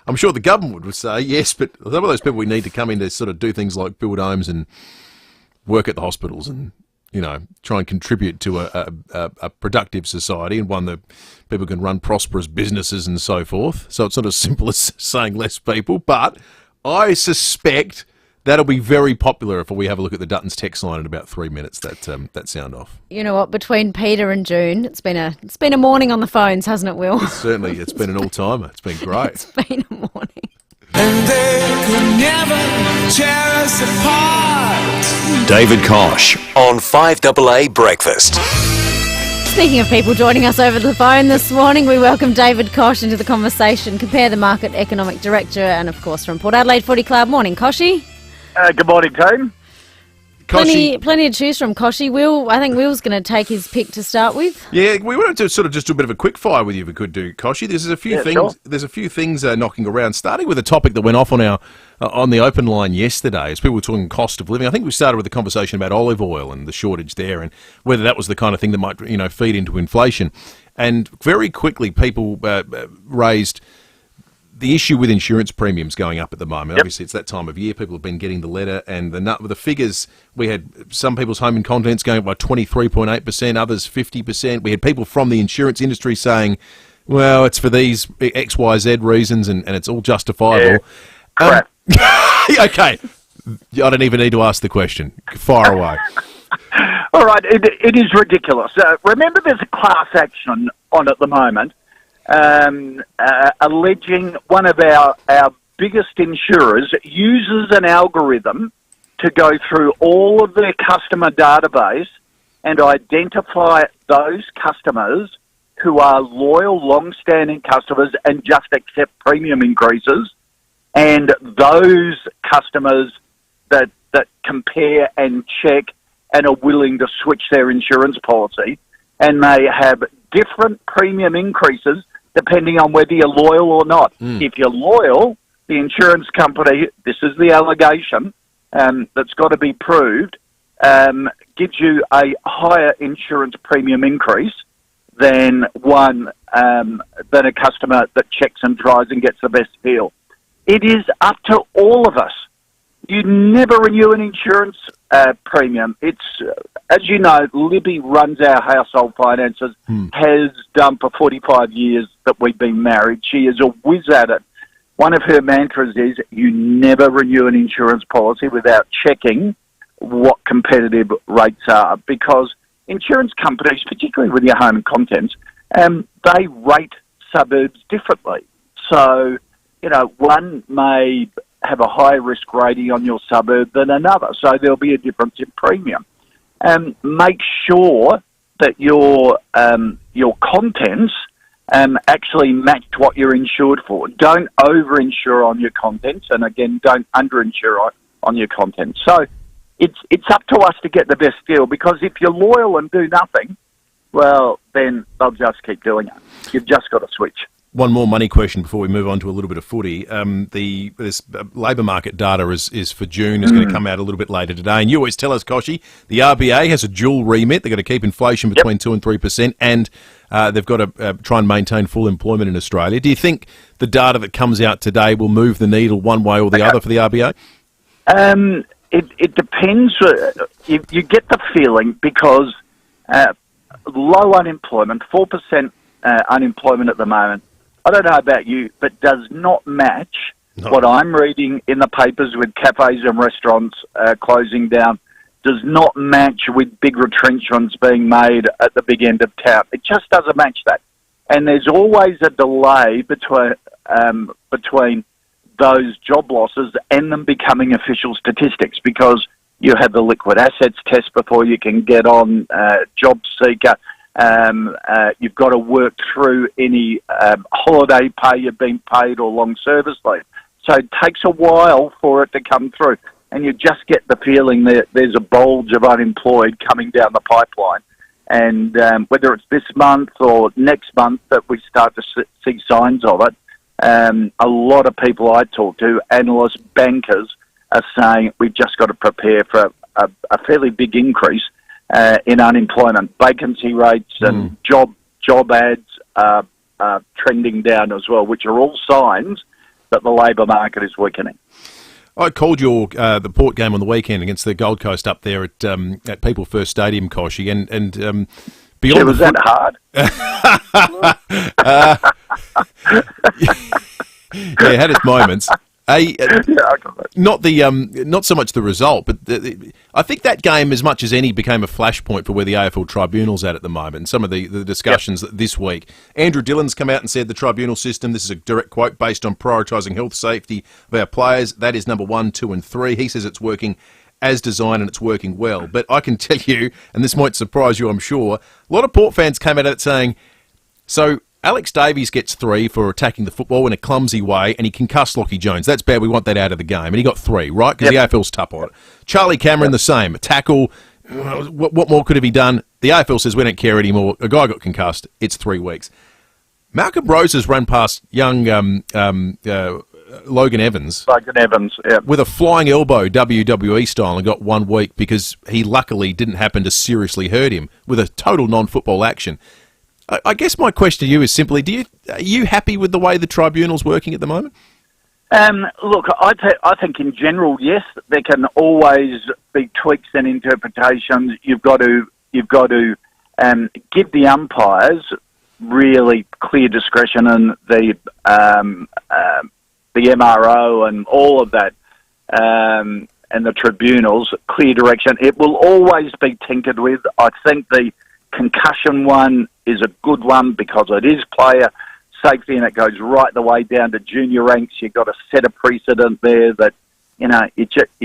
[SPEAKER 16] I'm sure the government would say yes, but some of those people we need to come in to sort of do things like build homes and work at the hospitals and, you know, try and contribute to a productive society and one that people can run prosperous businesses and so forth. So it's not as simple as saying less people, but I suspect that'll be very popular if we have a look at the Dutton's text line in about 3 minutes, that sound off.
[SPEAKER 17] You know what, between Peter and June, it's been a morning on the phones, hasn't it, Will?
[SPEAKER 16] Certainly, it's been an all-timer. It's been great.
[SPEAKER 17] It's been a morning.
[SPEAKER 1] And they could never tear us apart.
[SPEAKER 21] David Kosh on 5AA Breakfast.
[SPEAKER 17] Speaking of people joining us over the phone this morning, we welcome David Kosh into the conversation, Compare the Market Economic Director, and of course from Port Adelaide Footy Club. Morning, Koshy.
[SPEAKER 15] Good morning, team.
[SPEAKER 17] Plenty to choose from, Koshy. I think Will's going to take his pick to start with.
[SPEAKER 16] Yeah, we wanted to sort of just do a bit of a quick fire with you if we could do, Koshy. There's a few things.
[SPEAKER 15] Sure.
[SPEAKER 16] There's a few things knocking around. Starting with a topic that went off on our on the open line yesterday, as people were talking cost of living. I think we started with a conversation about olive oil and the shortage there, and whether that was the kind of thing that might feed into inflation. And very quickly, people raised the issue with insurance premiums going up at the moment. Yep. Obviously, it's that time of year. People have been getting the letter, and the figures, we had some people's home and contents going up by 23.8%, others 50%. We had people from the insurance industry saying, well, it's for these X, Y, Z reasons, and it's all justifiable.
[SPEAKER 15] Yeah.
[SPEAKER 16] Okay. I don't even need to ask the question. Fire away.
[SPEAKER 15] All right, it is ridiculous. Remember, there's a class action on at the moment, alleging one of our biggest insurers uses an algorithm to go through all of their customer database and identify those customers who are loyal, long-standing customers and just accept premium increases, and those customers that compare and check and are willing to switch their insurance policy, and they have different premium increases depending on whether you're loyal or not. If you're loyal, the insurance company, this is the allegation that's got to be proved, gives you a higher insurance premium increase than than a customer that checks and tries and gets the best deal. It is up to all of us. You never renew an insurance premium. It's, as you know, Libby runs our household finances, has done for 45 years that we've been married. She is a whiz at it. One of her mantras is you never renew an insurance policy without checking what competitive rates are, because insurance companies, particularly with your home and contents, they rate suburbs differently. So, one may have a higher risk rating on your suburb than another, so there'll be a difference in premium. Make sure that your contents actually match what you're insured for. Don't over-insure on your contents, and again, don't under-insure on your contents. So it's up to us to get the best deal, because if you're loyal and do nothing, well, then they'll just keep doing it. You've just got to switch.
[SPEAKER 16] One more money question before we move on to a little bit of footy. This labour market data is for June. Is going to come out a little bit later today. And you always tell us, Koshy, the RBA has a dual remit. They've got to keep inflation between 2 and 3%, and they've got to try and maintain full employment in Australia. Do you think the data that comes out today will move the needle one way or the other for the RBA?
[SPEAKER 15] It depends. You get the feeling, because low unemployment, 4% unemployment at the moment, I don't know about you, but does not match what I'm reading in the papers with cafes and restaurants closing down, does not match with big retrenchments being made at the big end of town. It just doesn't match that. And there's always a delay between those job losses and them becoming official statistics, because you have the liquid assets test before you can get on job seeker. You've got to work through any holiday pay you've been paid or long service leave. So it takes a while for it to come through. And you just get the feeling that there's a bulge of unemployed coming down the pipeline. And whether it's this month or next month that we start to see signs of it, a lot of people I talk to, analysts, bankers, are saying we've just got to prepare for a fairly big increase in unemployment. Vacancy rates and job ads are trending down as well, which are all signs that the labour market is weakening.
[SPEAKER 16] I called the Port game on the weekend against the Gold Coast up there at People First Stadium, Koshy, and beyond.
[SPEAKER 15] Was that hard?
[SPEAKER 16] Yeah, it had its moments. Not so much the result, but I think that game, as much as any, became a flashpoint for where the AFL Tribunal's at the moment. And some of the discussions this week. Andrew Dillon's come out and said the tribunal system, this is a direct quote, based on prioritising health, safety of our players. That is number 1, 2 and 3. He says it's working as designed and it's working well. But I can tell you, and this might surprise you, I'm sure, a lot of Port fans came out of it saying, so Alex Davies gets 3 for attacking the football in a clumsy way, and he concussed Lockie Jones. That's bad. We want that out of the game. And he got 3, right? Because the AFL's tough on it. Charlie Cameron, the same. A tackle. What more could have he done? The AFL says we don't care anymore. A guy got concussed. It's 3 weeks. Malcolm Rose has run past young Logan Evans. With a flying elbow, WWE style, and got 1 week because he luckily didn't happen to seriously hurt him with a total non-football action. I guess my question to you is simply, are you happy with the way the tribunal's working at the moment?
[SPEAKER 15] Look, I think in general, yes, there can always be tweaks and interpretations. You've got to give the umpires really clear discretion, and the MRO and all of that, and the tribunals, clear direction. It will always be tinkered with. I think the concussion one is a good one because it is player safety and it goes right the way down to junior ranks. You've got to set a precedent there that, you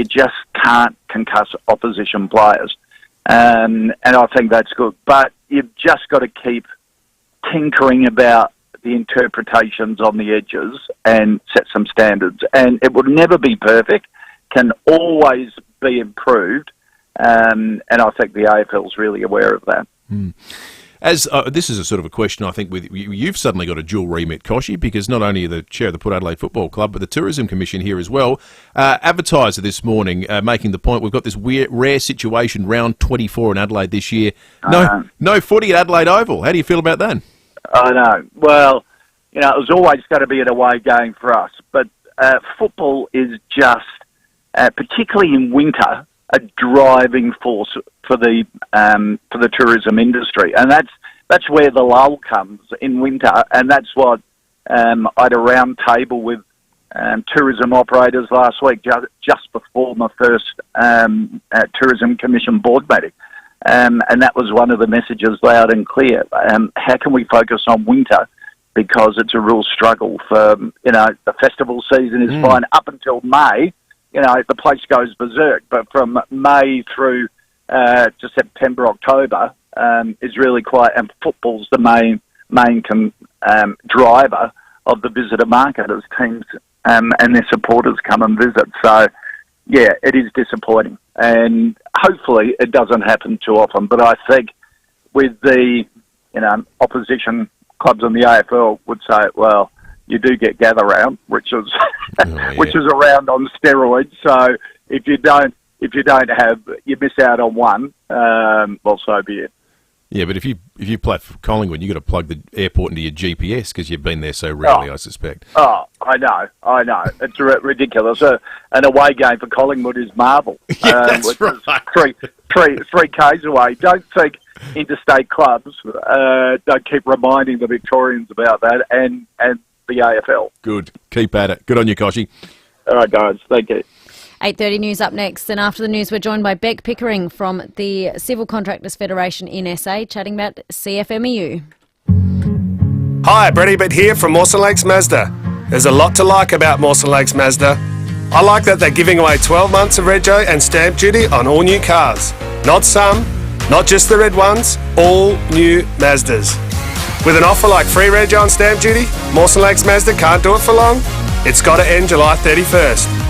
[SPEAKER 15] just can't concuss opposition players. And I think that's good. But you've just got to keep tinkering about the interpretations on the edges and set some standards. And it will never be perfect, can always be improved. And I think the AFL is really aware of that.
[SPEAKER 16] As this is a sort of a question, I think, with you've suddenly got a dual remit, Koshy, because not only are the chair of the Port Adelaide Football Club, but the Tourism Commission here as well. Advertiser this morning making the point, we've got this rare situation, round 24 in Adelaide this year. No footy at Adelaide Oval. How do you feel about that?
[SPEAKER 15] I know. Well, it was always going to be an away game for us, but football is just, particularly in winter, a driving force for the tourism industry, and that's where the lull comes in winter, and that's what I had a round table with tourism operators last week, just before my first Tourism Commission board meeting, and that was one of the messages, loud and clear. How can we focus on winter? Because it's a real struggle for, the festival season is fine up until May. The place goes berserk, but from May through to September, October is really quiet, and football's the main driver of the visitor market as teams and their supporters come and visit. So, yeah, it is disappointing. And hopefully it doesn't happen too often. But I think with the, opposition clubs in the AFL would say, well, you do get gather round, which is which is around on steroids. So if you don't have, you miss out on one. Well, so be it.
[SPEAKER 16] Yeah, but if you play for Collingwood, you've got to plug the airport into your GPS because you've been there so rarely, I suspect.
[SPEAKER 15] Oh, I know. It's ridiculous. An away game for Collingwood is Marvel,
[SPEAKER 16] That's
[SPEAKER 15] which
[SPEAKER 16] right.
[SPEAKER 15] is three k's away. Don't think interstate clubs don't keep reminding the Victorians about that and the AFL.
[SPEAKER 16] Good. Keep at it. Good on you, Koshy.
[SPEAKER 15] All right, guys. Thank you.
[SPEAKER 17] 8:30 news up next, and after the news we're joined by Beck Pickering from the Civil Contractors Federation in SA, chatting about CFMEU.
[SPEAKER 6] Hi, Brett Ebert here from Mawson Lakes Mazda. There's a lot to like about Mawson Lakes Mazda. I like that they're giving away 12 months of rego and stamp duty on all new cars. Not some, not just the red ones, all new Mazdas. With an offer like free rego and stamp duty, Mawson Lakes Mazda can't do it for long. It's got to end July 31st.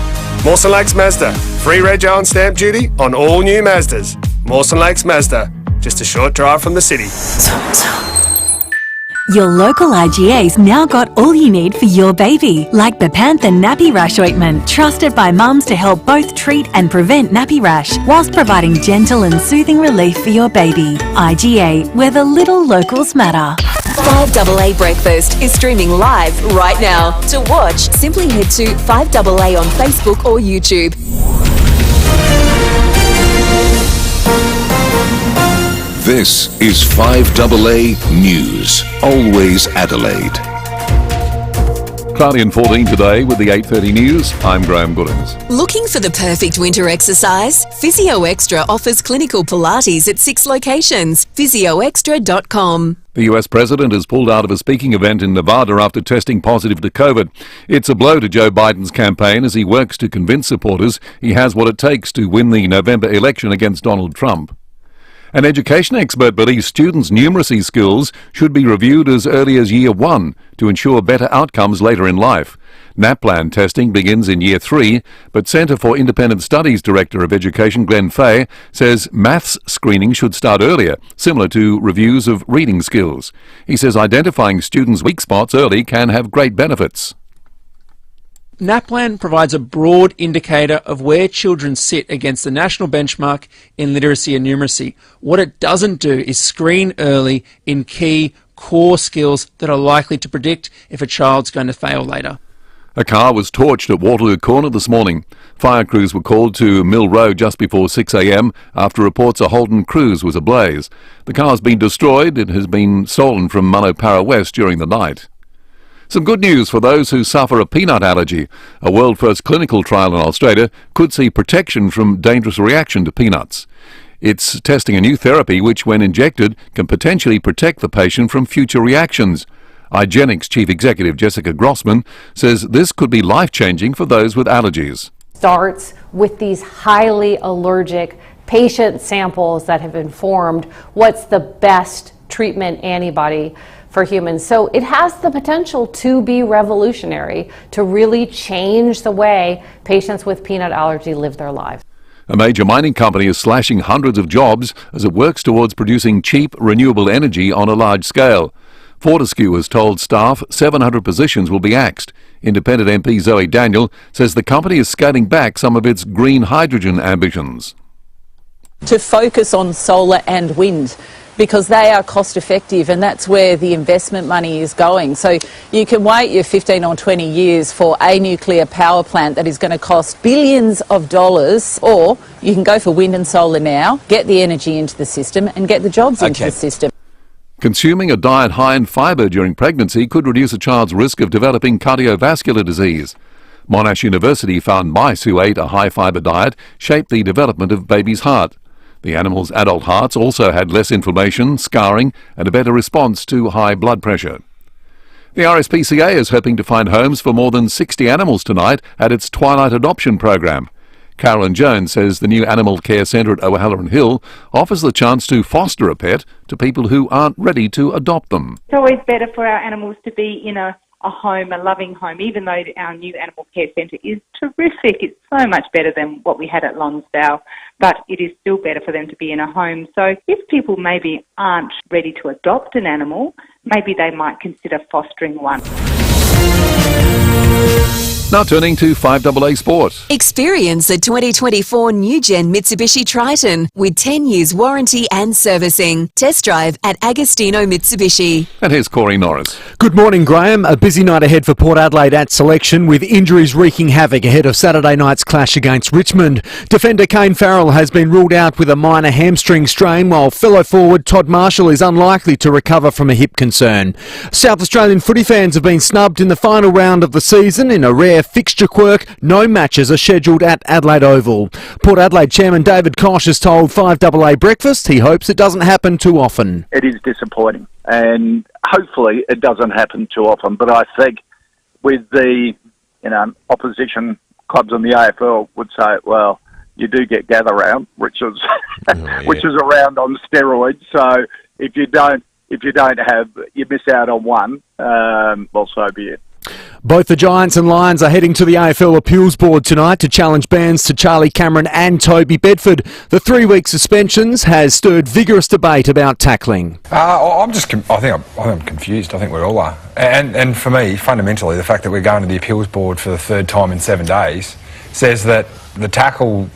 [SPEAKER 6] Mawson Lakes Mazda, free rego and stamp duty on all new Mazdas. Mawson Lakes Mazda, just a short drive from the city.
[SPEAKER 9] Your local IGA's now got all you need for your baby, like Bepanthen Nappy Rash Ointment, trusted by mums to help both treat and prevent nappy rash, whilst providing gentle and soothing relief for your baby. IGA, where the little locals matter.
[SPEAKER 4] 5AA Breakfast is streaming live right now. To watch, simply head to 5AA on Facebook or YouTube.
[SPEAKER 21] This is 5AA News, always Adelaide.
[SPEAKER 13] Cloudy and 14 today with the 8:30 news. I'm Graham Goodings.
[SPEAKER 4] Looking for the perfect winter exercise? Physio Extra offers clinical Pilates at 6 locations. PhysioExtra.com.
[SPEAKER 13] The US president has pulled out of a speaking event in Nevada after testing positive to COVID. It's a blow to Joe Biden's campaign as he works to convince supporters he has what it takes to win the November election against Donald Trump. An education expert believes students' numeracy skills should be reviewed as early as Year 1 to ensure better outcomes later in life. NAPLAN testing begins in Year 3, but Centre for Independent Studies Director of Education Glenn Fay says maths screening should start earlier, similar to reviews of reading skills. He says identifying students' weak spots early can have great benefits.
[SPEAKER 22] NAPLAN provides a broad indicator of where children sit against the national benchmark in literacy and numeracy. What it doesn't do is screen early in key core skills that are likely to predict if a child's going to fail later.
[SPEAKER 13] A car was torched at Waterloo Corner this morning. Fire crews were called to Mill Road just before 6 a.m. after reports a Holden Cruise was ablaze. The car's been destroyed. It has been stolen from Manopara West during the night. Some good news for those who suffer a peanut allergy. A world-first clinical trial in Australia could see protection from dangerous reaction to peanuts. It's testing a new therapy which, when injected, can potentially protect the patient from future reactions. IGenics Chief Executive Jessica Grossman says this could be life-changing for those with allergies.
[SPEAKER 23] Starts with these highly allergic patient samples that have informed what's the best treatment antibody for humans. So it has the potential to be revolutionary, to really change the way patients with peanut allergy live their lives.
[SPEAKER 13] A major mining company is slashing hundreds of jobs as it works towards producing cheap, renewable energy on a large scale. Fortescue has told staff 700 positions will be axed. Independent MP Zoe Daniel says the company is scaling back some of its green hydrogen ambitions.
[SPEAKER 24] To focus on solar and wind, because they are cost effective, and that's where the investment money is going. So you can wait your 15 or 20 years for a nuclear power plant that is going to cost billions of dollars, or you can go for wind and solar now, get the energy into the system and get the jobs into the system.
[SPEAKER 13] Consuming a diet high in fibre during pregnancy could reduce a child's risk of developing cardiovascular disease. Monash University found mice who ate a high-fibre diet shaped the development of baby's heart. The animals' adult hearts also had less inflammation, scarring and a better response to high blood pressure. The RSPCA is hoping to find homes for more than 60 animals tonight at its Twilight Adoption program. Carolyn Jones says the new animal care centre at O'Halloran Hill offers the chance to foster a pet to people who aren't ready to adopt them.
[SPEAKER 26] It's always better for our animals to be in a
[SPEAKER 3] a home, a loving home, even though our new animal care centre is terrific. It's so much better than what we had at Lonsdale, but it is still better for them to be in a home. So if people maybe aren't ready to adopt an animal, maybe they might consider fostering one.
[SPEAKER 13] Now turning to 5AA Sport.
[SPEAKER 4] Experience the 2024 new gen Mitsubishi Triton with 10 years warranty and servicing. Test drive at Agostino Mitsubishi.
[SPEAKER 13] And here's Corey Norris.
[SPEAKER 5] Good morning, Graham. A busy night ahead for Port Adelaide at selection, with injuries wreaking havoc ahead of Saturday night's clash against Richmond. Defender Kane Farrell has been ruled out with a minor hamstring strain, while fellow forward Todd Marshall is unlikely to recover from a hip concern. South Australian footy fans have been snubbed in the final round of the season in a rare fixture quirk. No matches are scheduled at Adelaide Oval. Port Adelaide Chairman David Koch has told 5AA Breakfast he hopes it doesn't happen too often.
[SPEAKER 15] It is disappointing, and hopefully it doesn't happen too often. But I think with the opposition clubs in the AFL would say, well, you do get gather round, which is which is a round on steroids. So if you don't have, you miss out on one. Well, so be it.
[SPEAKER 5] Both the Giants and Lions are heading to the AFL Appeals Board tonight to challenge bans to Charlie Cameron and Toby Bedford. The 3-week suspensions has stirred vigorous debate about tackling.
[SPEAKER 7] I think I'm confused. I think we all are. And for me, fundamentally, the fact that we're going to the Appeals Board for the third time in 7 days says that the tackle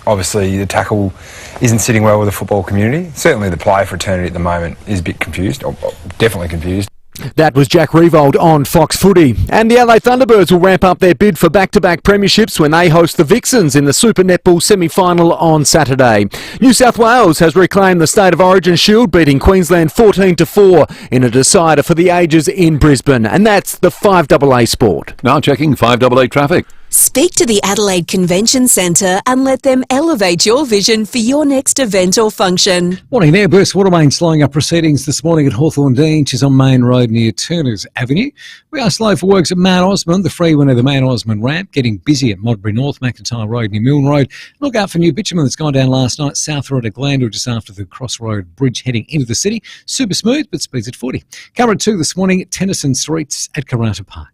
[SPEAKER 7] isn't sitting well with the football community. Certainly the player fraternity at the moment is a bit confused, or definitely confused.
[SPEAKER 5] That was Jack Revold on Fox Footy. And the LA Thunderbirds will ramp up their bid for back-to-back premierships when they host the Vixens in the Super Netball semi-final on Saturday. New South Wales has reclaimed the State of Origin Shield, beating Queensland 14-4 in a decider for the ages in Brisbane. And that's the 5AA Sport.
[SPEAKER 13] Now checking 5AA traffic.
[SPEAKER 4] Speak to the Adelaide Convention Centre and let them elevate your vision for your next event or function.
[SPEAKER 12] Morning there. Burst Watermain slowing up proceedings this morning at Hawthorn Dean. She's on Main Road near Turners Avenue. We are slow for works at Mount Osmond, the freeway of the Mount Osmond ramp. Getting busy at Modbury North, McIntyre Road near Milne Road. Look out for new bitumen that's gone down last night. South Road at Glandore just after the Crossroad Bridge heading into the city. Super smooth, but speeds at 40. Covered 2 this morning at Tennyson Streets at Karata Park.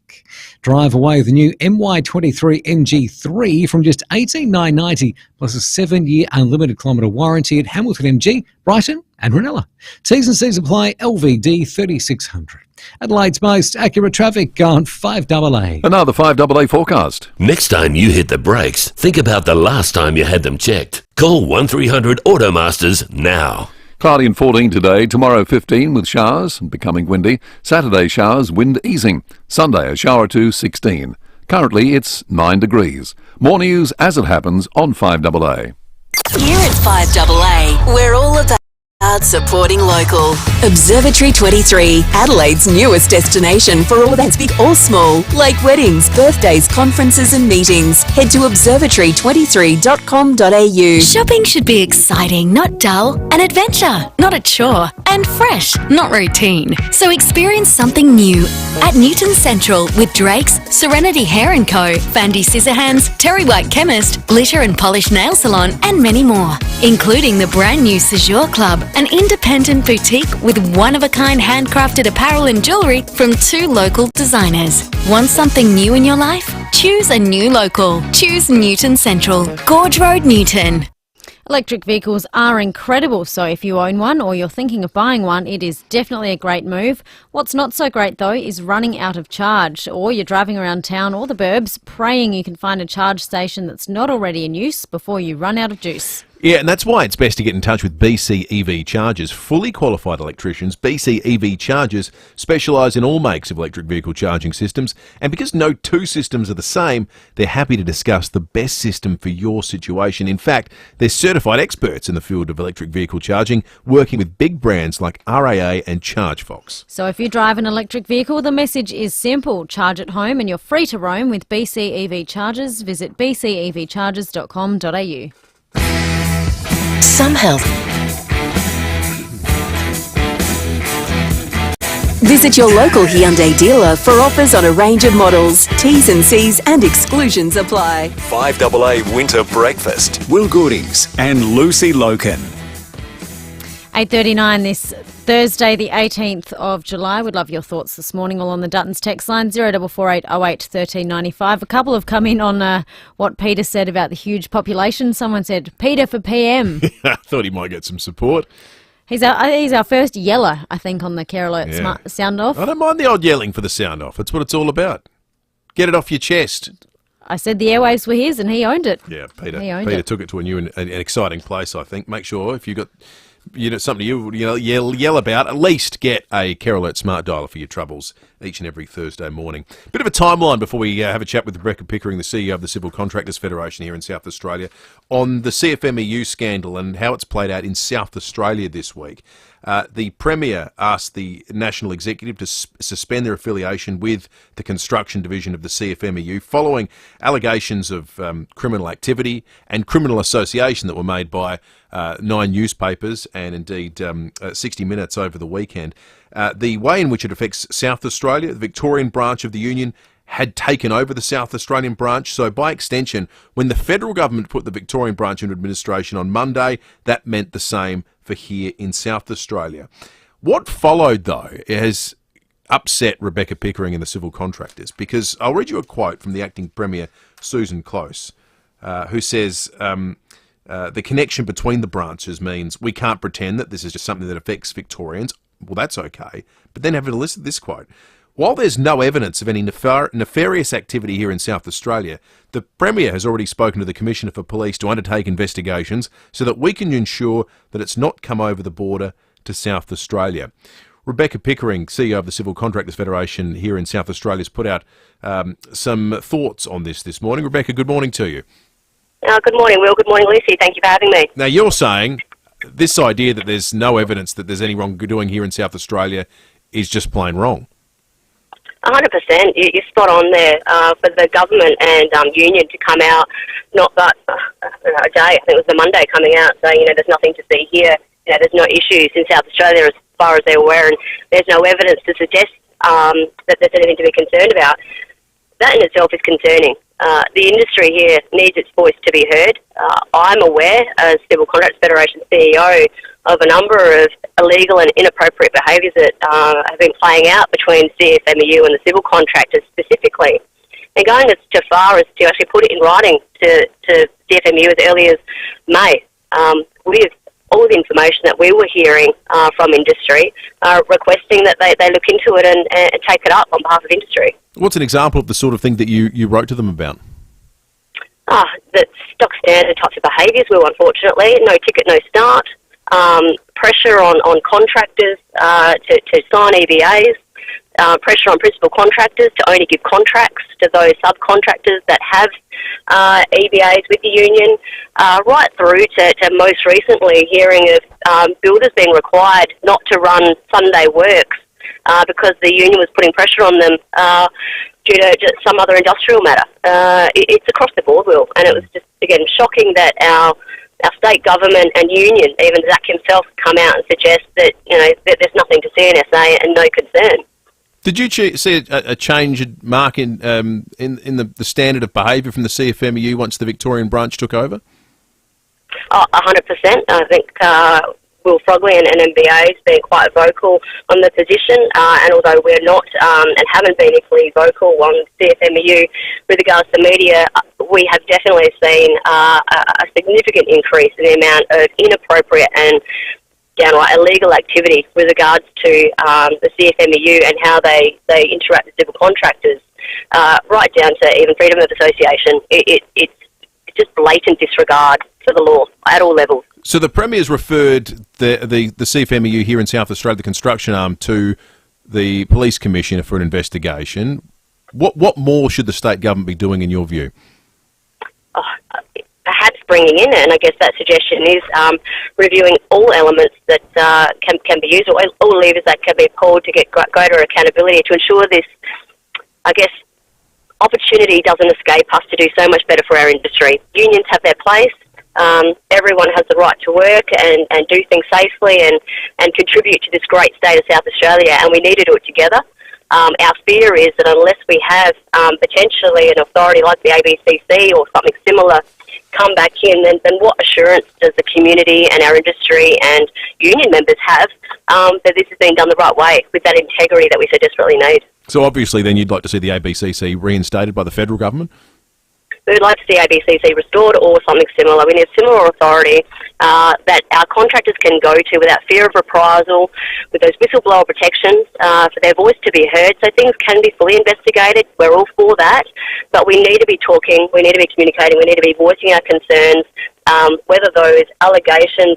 [SPEAKER 12] Drive away the new MY23 MG3 from just $18,990 plus a 7-year unlimited kilometre warranty at Hamilton MG, Brighton and Ranella. T's and C's apply. LVD 3600. Adelaide's most accurate traffic on 5AA.
[SPEAKER 13] And now the 5AA forecast.
[SPEAKER 10] Next time you hit the brakes, think about the last time you had them checked. Call 1300 Automasters now.
[SPEAKER 13] Cloudy and 14 today, tomorrow 15 with showers and becoming windy. Saturday showers, wind easing. Sunday a shower or 2, 16. Currently it's 9 degrees. More news as it happens on 5AA.
[SPEAKER 4] Here at 5AA, we're all about supporting local. Observatory 23, Adelaide's newest destination for all events big or small, like weddings, birthdays, conferences and meetings. Head to observatory23.com.au.
[SPEAKER 14] Shopping should be exciting, not dull. An adventure, not a chore. And fresh, not routine. So experience something new at Newton Central with Drake's, Serenity Hair & Co, Fandy Scissorhands, Terry White Chemist, Glitter and Polish Nail Salon and many more, including the brand new Séjour Club, an independent boutique with one-of-a-kind handcrafted apparel and jewellery from 2 local designers. Want something new in your life? Choose a new local. Choose Newton Central, Gorge Road, Newton.
[SPEAKER 17] Electric vehicles are incredible, so if you own one or you're thinking of buying one, it is definitely a great move. What's not so great, though, is running out of charge, or you're driving around town or the burbs praying you can find a charge station that's not already in use before you run out of juice.
[SPEAKER 16] Yeah, and that's why it's best to get in touch with BC EV Chargers. Fully qualified electricians, BC EV Chargers specialise in all makes of electric vehicle charging systems, and because no 2 systems are the same, they're happy to discuss the best system for your situation. In fact, they're certified experts in the field of electric vehicle charging, working with big brands like RAA and ChargeFox.
[SPEAKER 17] So if you drive an electric vehicle, the message is simple. Charge at home and you're free to roam with BC EV Chargers. Visit bcevchargers.com.au.
[SPEAKER 4] Some health. Visit your local Hyundai dealer for offers on a range of models. T's and C's and exclusions apply.
[SPEAKER 21] 5AA Winter Breakfast. Will Goodings and Lucy Lokan.
[SPEAKER 17] 8:39 this Thursday, the 18th of July. We'd love your thoughts this morning, all on the Duttons text line, 0448 08 1395. A couple have come in on what Peter said about the huge population. Someone said, Peter for PM.
[SPEAKER 16] I thought he might get some support.
[SPEAKER 17] He's our first yeller, I think, on the Care Alert sound off.
[SPEAKER 16] I don't mind the odd yelling for the sound off. That's what it's all about. Get it off your chest.
[SPEAKER 17] I said the airwaves were his and he owned it.
[SPEAKER 16] Yeah, Peter.
[SPEAKER 17] He owned
[SPEAKER 16] Peter
[SPEAKER 17] it.
[SPEAKER 16] took it to a new and an exciting place, I think. Make sure if you've got something you yell about, at least get a Care Alert smart dialer for your troubles each and every Thursday morning. Bit of a timeline before we have a chat with Rebecca Pickering, the CEO of the Civil Contractors Federation here in South Australia, on the CFMEU scandal and how it's played out in South Australia this week. The Premier asked the National Executive to suspend their affiliation with the construction division of the CFMEU following allegations of criminal activity and criminal association that were made by 9 newspapers and indeed 60 Minutes over the weekend. The way in which it affects South Australia, the Victorian branch of the union had taken over the South Australian branch. So by extension, when the federal government put the Victorian branch into administration on Monday, that meant the same for here in South Australia. What followed, though, has upset Rebecca Pickering and the civil contractors, because I'll read you a quote from the acting Premier, Susan Close, who says the connection between the branches means we can't pretend that this is just something that affects Victorians. Well, that's okay. But then have a listen to this quote. While there's no evidence of any nefarious activity here in South Australia, the Premier has already spoken to the Commissioner for Police to undertake investigations so that we can ensure that it's not come over the border to South Australia. Rebecca Pickering, CEO of the Civil Contractors Federation here in South Australia, has put out some thoughts on this morning. Rebecca, good morning to you.
[SPEAKER 8] Good morning, Will. Good morning, Lucy. Thank you for having me.
[SPEAKER 16] Now, you're saying this idea that there's no evidence that there's any wrongdoing here in South Australia is just plain wrong.
[SPEAKER 8] 100%. You're spot on there. For the government and union to come out, not that a day, I think it was the Monday, coming out saying, there's nothing to see here. There's no issues in South Australia as far as they're aware, and there's no evidence to suggest that there's anything to be concerned about. That in itself is concerning. The industry here needs its voice to be heard. I'm aware, as Civil Contractors Federation CEO, of a number of illegal and inappropriate behaviours that have been playing out between CFMEU and the civil contractors specifically. And going as far as to actually put it in writing to CFMEU as early as May, with all the information that we were hearing from industry, requesting that they look into it and take it up on behalf of industry.
[SPEAKER 16] What's an example of the sort of thing that you wrote to them about?
[SPEAKER 8] That stock standard types of behaviours, Will, unfortunately. No ticket, no start. Pressure on contractors to sign EBAs. Pressure on principal contractors to only give contracts to those subcontractors that have EBAs with the union, right through to most recently hearing of builders being required not to run Sunday works because the union was putting pressure on them due to just some other industrial matter. It's across the board, Will, and it was just, again, shocking that our state government and union, even Zach himself, come out and suggest that, that there's nothing to see in SA and no concern.
[SPEAKER 16] Did you see a change, Mark, in the standard of behaviour from the CFMEU once the Victorian branch took over?
[SPEAKER 8] 100%. I think Will Frogley and MBA has been quite vocal on the position, and although we're not and haven't been equally vocal on CFMEU with regards to media, we have definitely seen a significant increase in the amount of inappropriate and downright illegal activity with regards to the CFMEU and how they interact with civil contractors, right down to even freedom of association. It's just blatant disregard for the law at all levels.
[SPEAKER 16] So the Premier's referred the CFMEU here in South Australia, the construction arm, to the Police Commissioner for an investigation. What more should the state government be doing in your view?
[SPEAKER 8] Perhaps bringing in, and I guess that suggestion is reviewing all elements that can be used, or all levers that can be pulled to get greater accountability to ensure this, I guess, opportunity doesn't escape us to do so much better for our industry. Unions have their place. Everyone has the right to work and do things safely and contribute to this great state of South Australia, and we need to do it together. Our fear is that unless we have potentially an authority like the ABCC or something similar come back in, then what assurance does the community and our industry and union members have that this is being done the right way with that integrity that we so desperately need?
[SPEAKER 16] So obviously then you'd like to see the ABCC reinstated by the federal government?
[SPEAKER 8] We would like to see ABCC restored or something similar. We need a similar authority that our contractors can go to without fear of reprisal, with those whistleblower protections for their voice to be heard. So things can be fully investigated. We're all for that. But we need to be talking, we need to be communicating, we need to be voicing our concerns, whether those allegations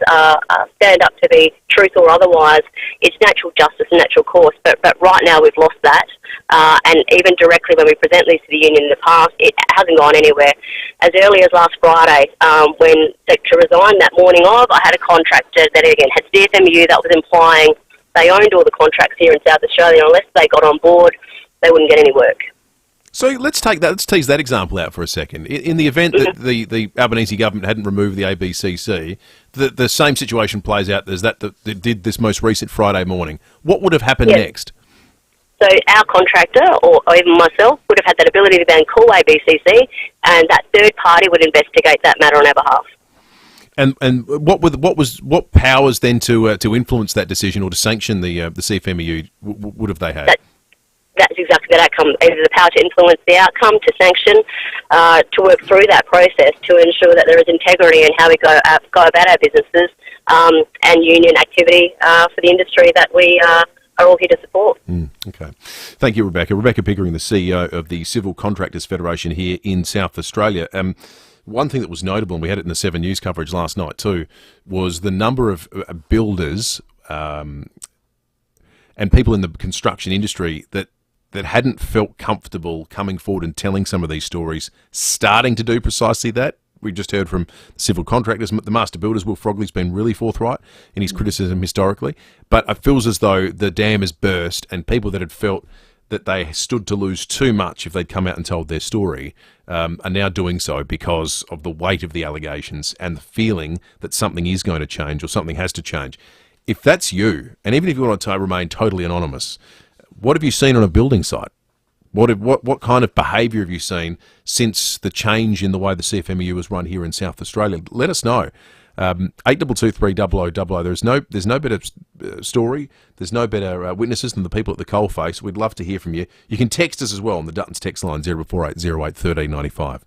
[SPEAKER 8] stand up to be truth or otherwise. It's natural justice and natural course. But right now we've lost that. And even directly when we present these to the union in the past, it hasn't gone anywhere. As early as last Friday, when to resign that morning of, I had a contractor that again had CFMU that was implying they owned all the contracts here in South Australia. Unless they got on board, they wouldn't get any work.
[SPEAKER 16] So let's tease that example out for a second. In the event that the Albanese government hadn't removed the ABCC, the same situation plays out as that did this most recent Friday morning. What would have happened next?
[SPEAKER 8] So our contractor, or even myself, would have had that ability to then call ABCC, and that third party would investigate that matter on our behalf. And
[SPEAKER 16] what powers then to influence that decision or to sanction the CFMEU would have they had?
[SPEAKER 8] That's exactly that outcome, either the power to influence the outcome, to sanction, to work through that process to ensure that there is integrity in how we go about our businesses and union activity for the industry that we are all here to support.
[SPEAKER 16] Okay. Thank you, Rebecca. Rebecca Pickering, the CEO of the Civil Contractors Federation here in South Australia. One thing that was notable, and we had it in the 7 News coverage last night too, was the number of builders and people in the construction industry that hadn't felt comfortable coming forward and telling some of these stories, starting to do precisely that. We just heard from civil contractors. The Master Builders, Will Frogley's been really forthright in his criticism historically. But it feels as though the dam has burst, and people that had felt that they stood to lose too much if they'd come out and told their story are now doing so because of the weight of the allegations and the feeling that something is going to change or something has to change. If that's you, and even if you want to remain totally anonymous, what have you seen on a building site? What kind of behaviour have you seen since the change in the way the CFMEU was run here in South Australia? Let us know. 8223 There's no better story. There's no better witnesses than the people at the coalface. We'd love to hear from you. You can text us as well on the Duttons text line 0480 08 1395.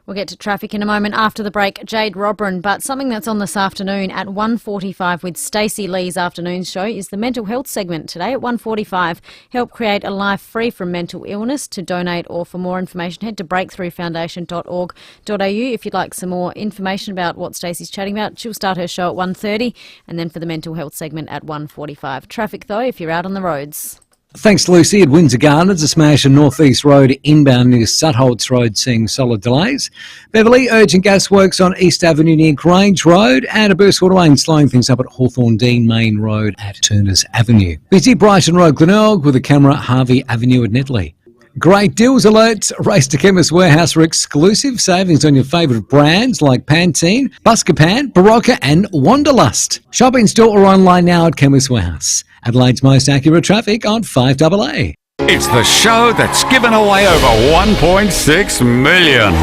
[SPEAKER 17] We'll get to traffic in a moment after the break, Jade Robran, but something that's on this afternoon at 1:45 with Stacey Lee's afternoon show is the mental health segment today at 1:45. Help create a life free from mental illness. To donate or for more information, head to breakthroughfoundation.org.au if you'd like some more information about what Stacey's chatting about. She'll start her show at 1:30 and then for the mental health segment at 1:45. Traffic though, if you're out on the roads.
[SPEAKER 12] Thanks, Lucy. At Windsor Gardens, a smash on North East Road inbound near Sutholtz Road, seeing solid delays. Beverley, urgent gas works on East Avenue near Grange Road, and a burst water main slowing things up at Hawthorne Dean Main Road at Turners Avenue. Busy Brighton Road, Glenelg, with a camera at Harvey Avenue at Netley. Great deals alert. Race to Chemist Warehouse for exclusive savings on your favourite brands like Pantene, Buscopan, Barocca and Wanderlust. Shop in store or online now at Chemist Warehouse. Adelaide's most accurate traffic on 5AA.
[SPEAKER 11] It's the show that's given away over 1.6 million.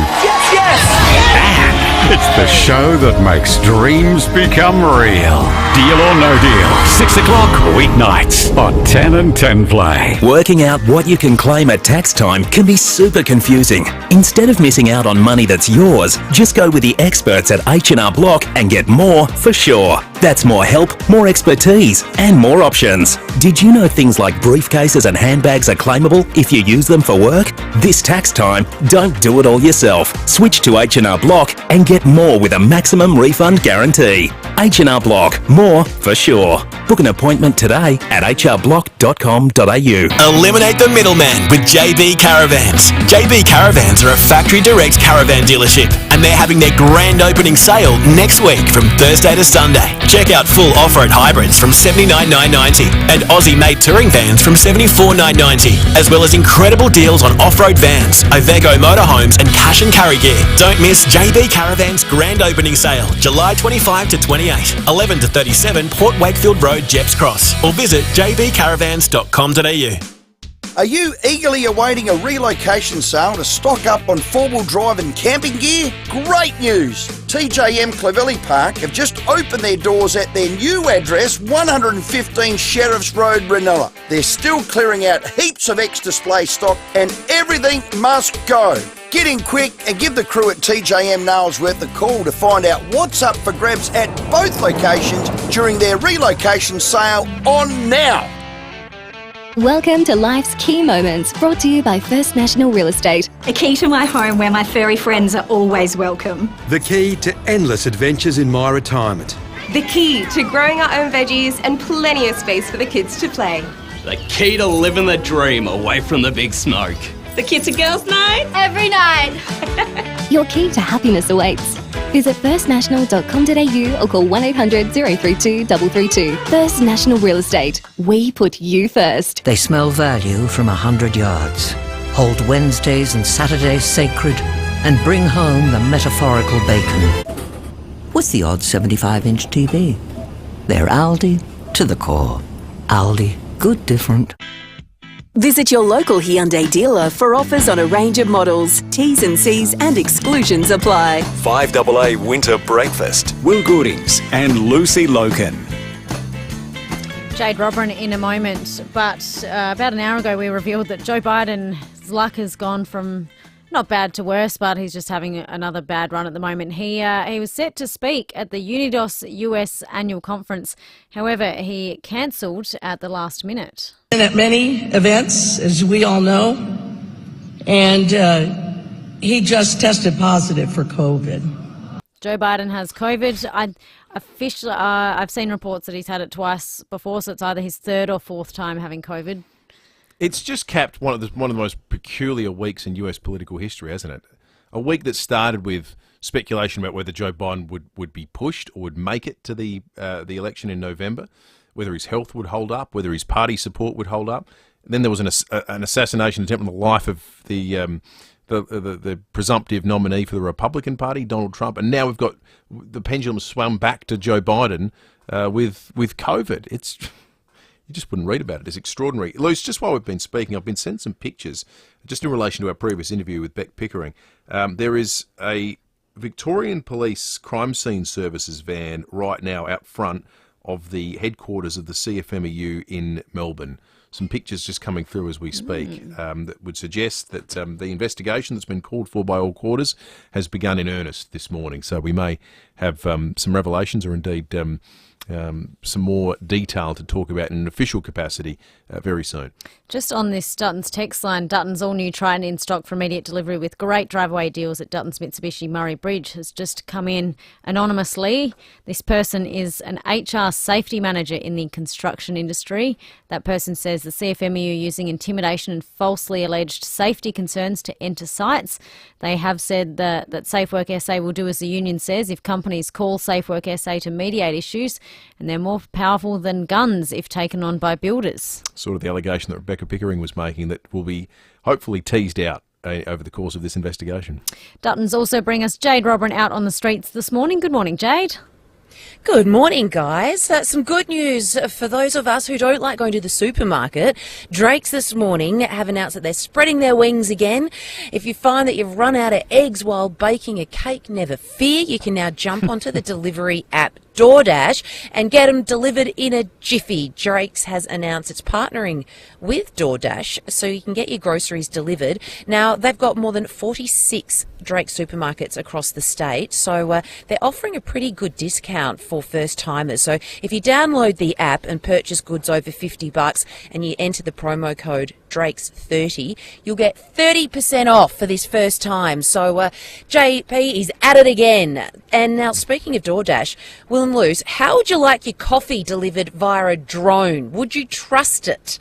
[SPEAKER 11] And it's the show that makes dreams become real. Deal or No Deal, 6 o'clock weeknights on 10 and 10 Play.
[SPEAKER 18] Working out what you can claim at tax time can be super confusing. Instead of missing out on money that's yours, just go with the experts at H&R Block and get more for sure. That's more help, more expertise, and more options. Did you know things like briefcases and handbags are claimable if you use them for work? This tax time, don't do it all yourself. Switch to H&R Block and get more with a maximum refund guarantee. H&R Block, more for sure. Book an appointment today at hrblock.com.au.
[SPEAKER 19] Eliminate the middleman with JB Caravans. JB Caravans are a factory direct caravan dealership, and they're having their grand opening sale next week from Thursday to Sunday. Check out full off-road hybrids from $79,990 and Aussie-made touring vans from $74,990, as well as incredible deals on off-road vans, Iveco motorhomes and cash and carry gear. Don't miss JB Caravans grand opening sale, July 25 to 28, 11 to 37 Port Wakefield Road, Jepps Cross, or visit jbcaravans.com.au.
[SPEAKER 1] Are you eagerly awaiting a relocation sale to stock up on four-wheel drive and camping gear? Great news! TJM Clovelly Park have just opened their doors at their new address, 115 Sheriffs Road, Ranella. They're still clearing out heaps of ex-display stock and everything must go. Get in quick and give the crew at TJM Nailsworth a call to find out what's up for grabs at both locations during their relocation sale on now.
[SPEAKER 2] Welcome to Life's Key Moments, brought to you by First National Real Estate.
[SPEAKER 6] A key to my home where my furry friends are always welcome.
[SPEAKER 20] The key to endless adventures in my retirement.
[SPEAKER 25] The key to growing our own veggies and plenty of space for the kids to play.
[SPEAKER 26] The key to living the dream away from the big smoke.
[SPEAKER 25] The kids and girls night?
[SPEAKER 2] Every night. Your key to happiness awaits. Visit firstnational.com.au or call 1800 032 332. First National Real Estate. We put you first.
[SPEAKER 27] They smell value from 100 yards, hold Wednesdays and Saturdays sacred, and bring home the metaphorical bacon. What's the odd 75-inch TV? They're Aldi to the core. Aldi, good different.
[SPEAKER 4] Visit your local Hyundai dealer for offers on a range of models. T's and C's and exclusions apply.
[SPEAKER 21] 5AA Winter Breakfast.
[SPEAKER 28] Will Goodings and Lucy Lokan.
[SPEAKER 17] Jade Robin in a moment, but about an hour ago we revealed that Joe Biden's luck has gone from not bad to worse, but he's just having another bad run at the moment. He was set to speak at the Unidos US annual conference. However, he cancelled at the last minute.
[SPEAKER 29] Been at many events, as we all know, and he just tested positive for COVID.
[SPEAKER 17] Joe Biden has COVID. I've seen reports that he's had it twice before, so it's either his third or fourth time having COVID.
[SPEAKER 16] It's just capped one of the most peculiar weeks in US political history, hasn't it? A week that started with speculation about whether Joe Biden would be pushed or would make it to the election in November, whether his health would hold up, whether his party support would hold up. And then there was an assassination attempt on the life of the presumptive nominee for the Republican Party, Donald Trump, and now we've got the pendulum swung back to Joe Biden with COVID. You just wouldn't read about it. It's extraordinary. Luce, just while we've been speaking, I've been sent some pictures, just in relation to our previous interview with Beck Pickering. There is a Victorian Police Crime Scene Services van right now out front of the headquarters of the CFMEU in Melbourne. Some pictures just coming through as we speak that would suggest that the investigation that's been called for by all quarters has begun in earnest this morning. So we may have some revelations or indeed some more detail to talk about in an official capacity very soon.
[SPEAKER 17] Just on this Dutton's text line, Dutton's all-new Triton in stock for immediate delivery with great drive-away deals at Dutton's Mitsubishi Murray Bridge has just come in anonymously. This person is an HR safety manager in the construction industry. That person says the CFMEU are using intimidation and falsely alleged safety concerns to enter sites. They have said that Safe Work SA will do as the union says if companies call Safe Work SA to mediate issues, and they're more powerful than guns if taken on by builders.
[SPEAKER 16] Sort of the allegation that Rebecca Pickering was making that will be hopefully teased out over the course of this investigation.
[SPEAKER 17] Dutton's also bring us Jade Robin out on the streets this morning. Good morning, Jade.
[SPEAKER 30] Good morning, guys. Some good news for those of us who don't like going to the supermarket. Drake's this morning have announced that they're spreading their wings again. If you find that you've run out of eggs while baking a cake, never fear. You can now jump onto the delivery app DoorDash and get them delivered in a jiffy. Drake's has announced it's partnering with DoorDash so you can get your groceries delivered. Now, they've got more than 46 Drake supermarkets across the state, so they're offering a pretty good discount for first-timers. So if you download the app and purchase goods over $50 and you enter the promo code Drakes30, you'll get 30% off for this first time. So JP is at it again. And now, speaking of DoorDash, Will and Luce, how would you like your coffee delivered via a drone? Would you trust it?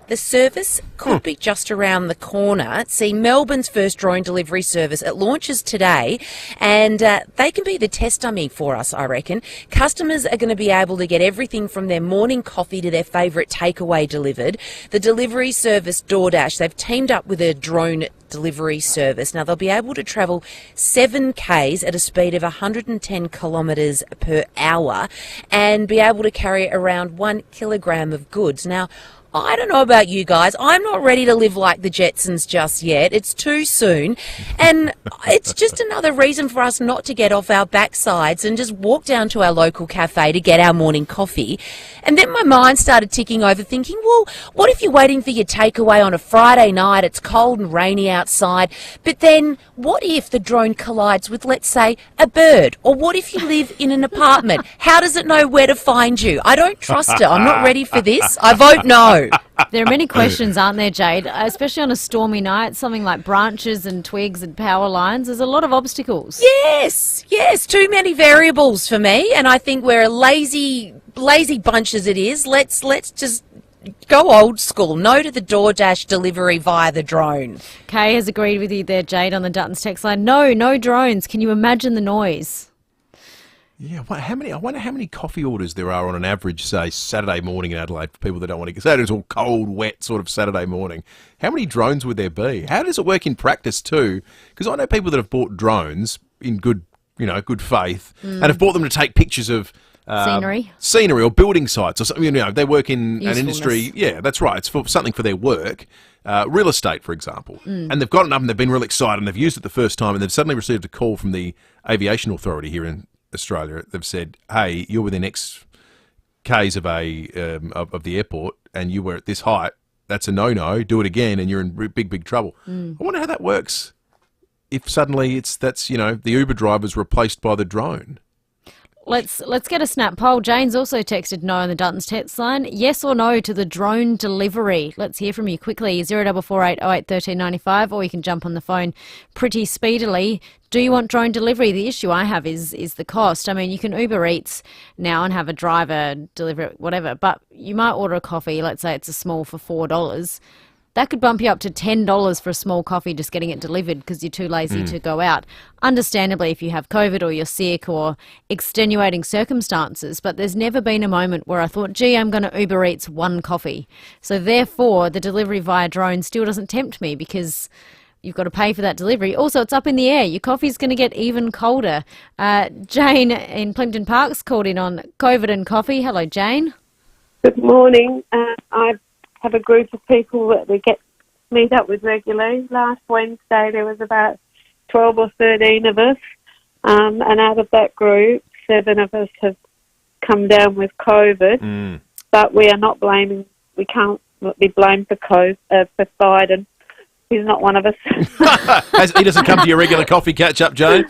[SPEAKER 30] The service could be just around the corner. See, Melbourne's first drone delivery service, it launches today, and they can be the test dummy for us, I reckon. Customers are going to be able to get everything from their morning coffee to their favourite takeaway delivered. The delivery service DoorDash, they've teamed up with a drone delivery service. Now, they'll be able to travel 7 Ks at a speed of 110 kilometres per hour and be able to carry around 1 kilogram of goods. Now, I don't know about you guys. I'm not ready to live like the Jetsons just yet. It's too soon. And it's just another reason for us not to get off our backsides and just walk down to our local cafe to get our morning coffee. And then my mind started ticking over thinking, well, what if you're waiting for your takeaway on a Friday night, it's cold and rainy outside, but then what if the drone collides with, let's say, a bird? Or what if you live in an apartment? How does it know where to find you? I don't trust it. I'm not ready for this. I vote no.
[SPEAKER 17] There are many questions, aren't there, Jade? Especially on a stormy night, something like branches and twigs and power lines. There's a lot of obstacles.
[SPEAKER 30] Yes, too many variables for me, and I think we're a lazy bunch as it is. Let's just go old school. No to the DoorDash delivery via the drone.
[SPEAKER 17] Kay has agreed with you there, Jade, on the Duttons text line. No drones. Can you imagine the noise?
[SPEAKER 16] Yeah, I wonder how many coffee orders there are on an average, say, Saturday morning in Adelaide for people that don't want to get. Say it's all cold, wet sort of Saturday morning. How many drones would there be? How does it work in practice too? Because I know people that have bought drones in good faith and have bought them to take pictures of scenery or building sites or something. They work in an industry. Yeah, that's right. It's for something for their work. Real estate, for example. And they've gotten up and they've been really excited and they've used it the first time and they've suddenly received a call from the Aviation Authority here in Australia. They've said, hey, you're within X Ks of of the airport and you were at this height. That's a no-no. Do it again and you're in big trouble. I wonder how that works if suddenly the Uber driver's replaced by the drone.
[SPEAKER 17] Let's get a snap poll. Jane's also texted no on the Duttons text line. Yes or no to the drone delivery? Let's hear from you quickly. 0448 08 1395, or you can jump on the phone pretty speedily. Do you want drone delivery? The issue I have is the cost. I mean, you can Uber Eats now and have a driver deliver it, whatever, but you might order a coffee, let's say it's a small for $4. That could bump you up to $10 for a small coffee just getting it delivered because you're too lazy to go out. Understandably, if you have COVID or you're sick or extenuating circumstances, but there's never been a moment where I thought, gee, I'm going to Uber Eats one coffee. So therefore, the delivery via drone still doesn't tempt me because you've got to pay for that delivery. Also, it's up in the air. Your coffee's going to get even colder. Jane in Plimpton Park's called in on COVID and coffee. Hello, Jane.
[SPEAKER 3] Good morning. I have a group of people that we meet up with regularly. Last Wednesday there was about 12 or 13 of us, and out of that group, 7 of us have come down with COVID, but we are not blaming, we can't be blamed for Biden. He's not one of us.
[SPEAKER 16] He doesn't come to your regular coffee catch-up, Jane?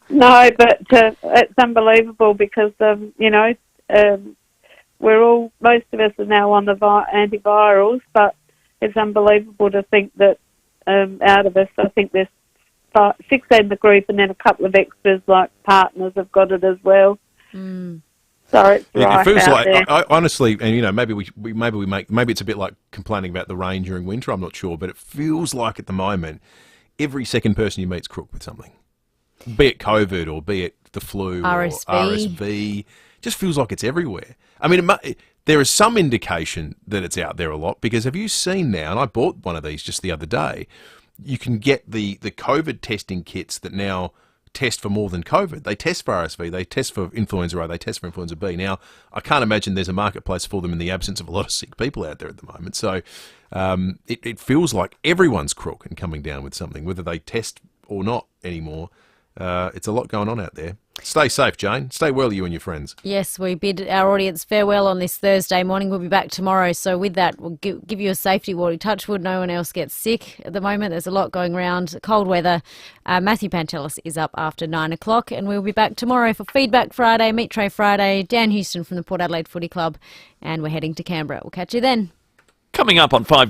[SPEAKER 3] No, but it's unbelievable because, most of us are now on the antivirals, but it's unbelievable to think that out of us, I think there's 6 in the group and then a couple of extras like partners have got it as well. So it's
[SPEAKER 16] it feels
[SPEAKER 3] out
[SPEAKER 16] like,
[SPEAKER 3] there.
[SPEAKER 16] I honestly, and maybe it's a bit like complaining about the rain during winter, I'm not sure, but it feels like at the moment, every second person you meet's crook with something. Be it COVID or be it the flu or RSV. Just feels like it's everywhere. I mean, there is some indication that it's out there a lot because have you seen now, and I bought one of these just the other day, you can get the COVID testing kits that now test for more than COVID. They test for RSV, they test for influenza A, they test for influenza B. Now, I can't imagine there's a marketplace for them in the absence of a lot of sick people out there at the moment. So it feels like everyone's crook and coming down with something, whether they test or not anymore. It's a lot going on out there. Stay safe, Jane. Stay well, you and your friends.
[SPEAKER 17] Yes, we bid our audience farewell on this Thursday morning. We'll be back tomorrow. So with that, we'll give you a safety warning. Touch wood, no one else gets sick at the moment. There's a lot going around. Cold weather. Matthew Pantelis is up after 9 o'clock. And we'll be back tomorrow for Feedback Friday, Meet Tray Friday. Dan Houston from the Port Adelaide Footy Club. And we're heading to Canberra. We'll catch you then.
[SPEAKER 5] Coming up on 5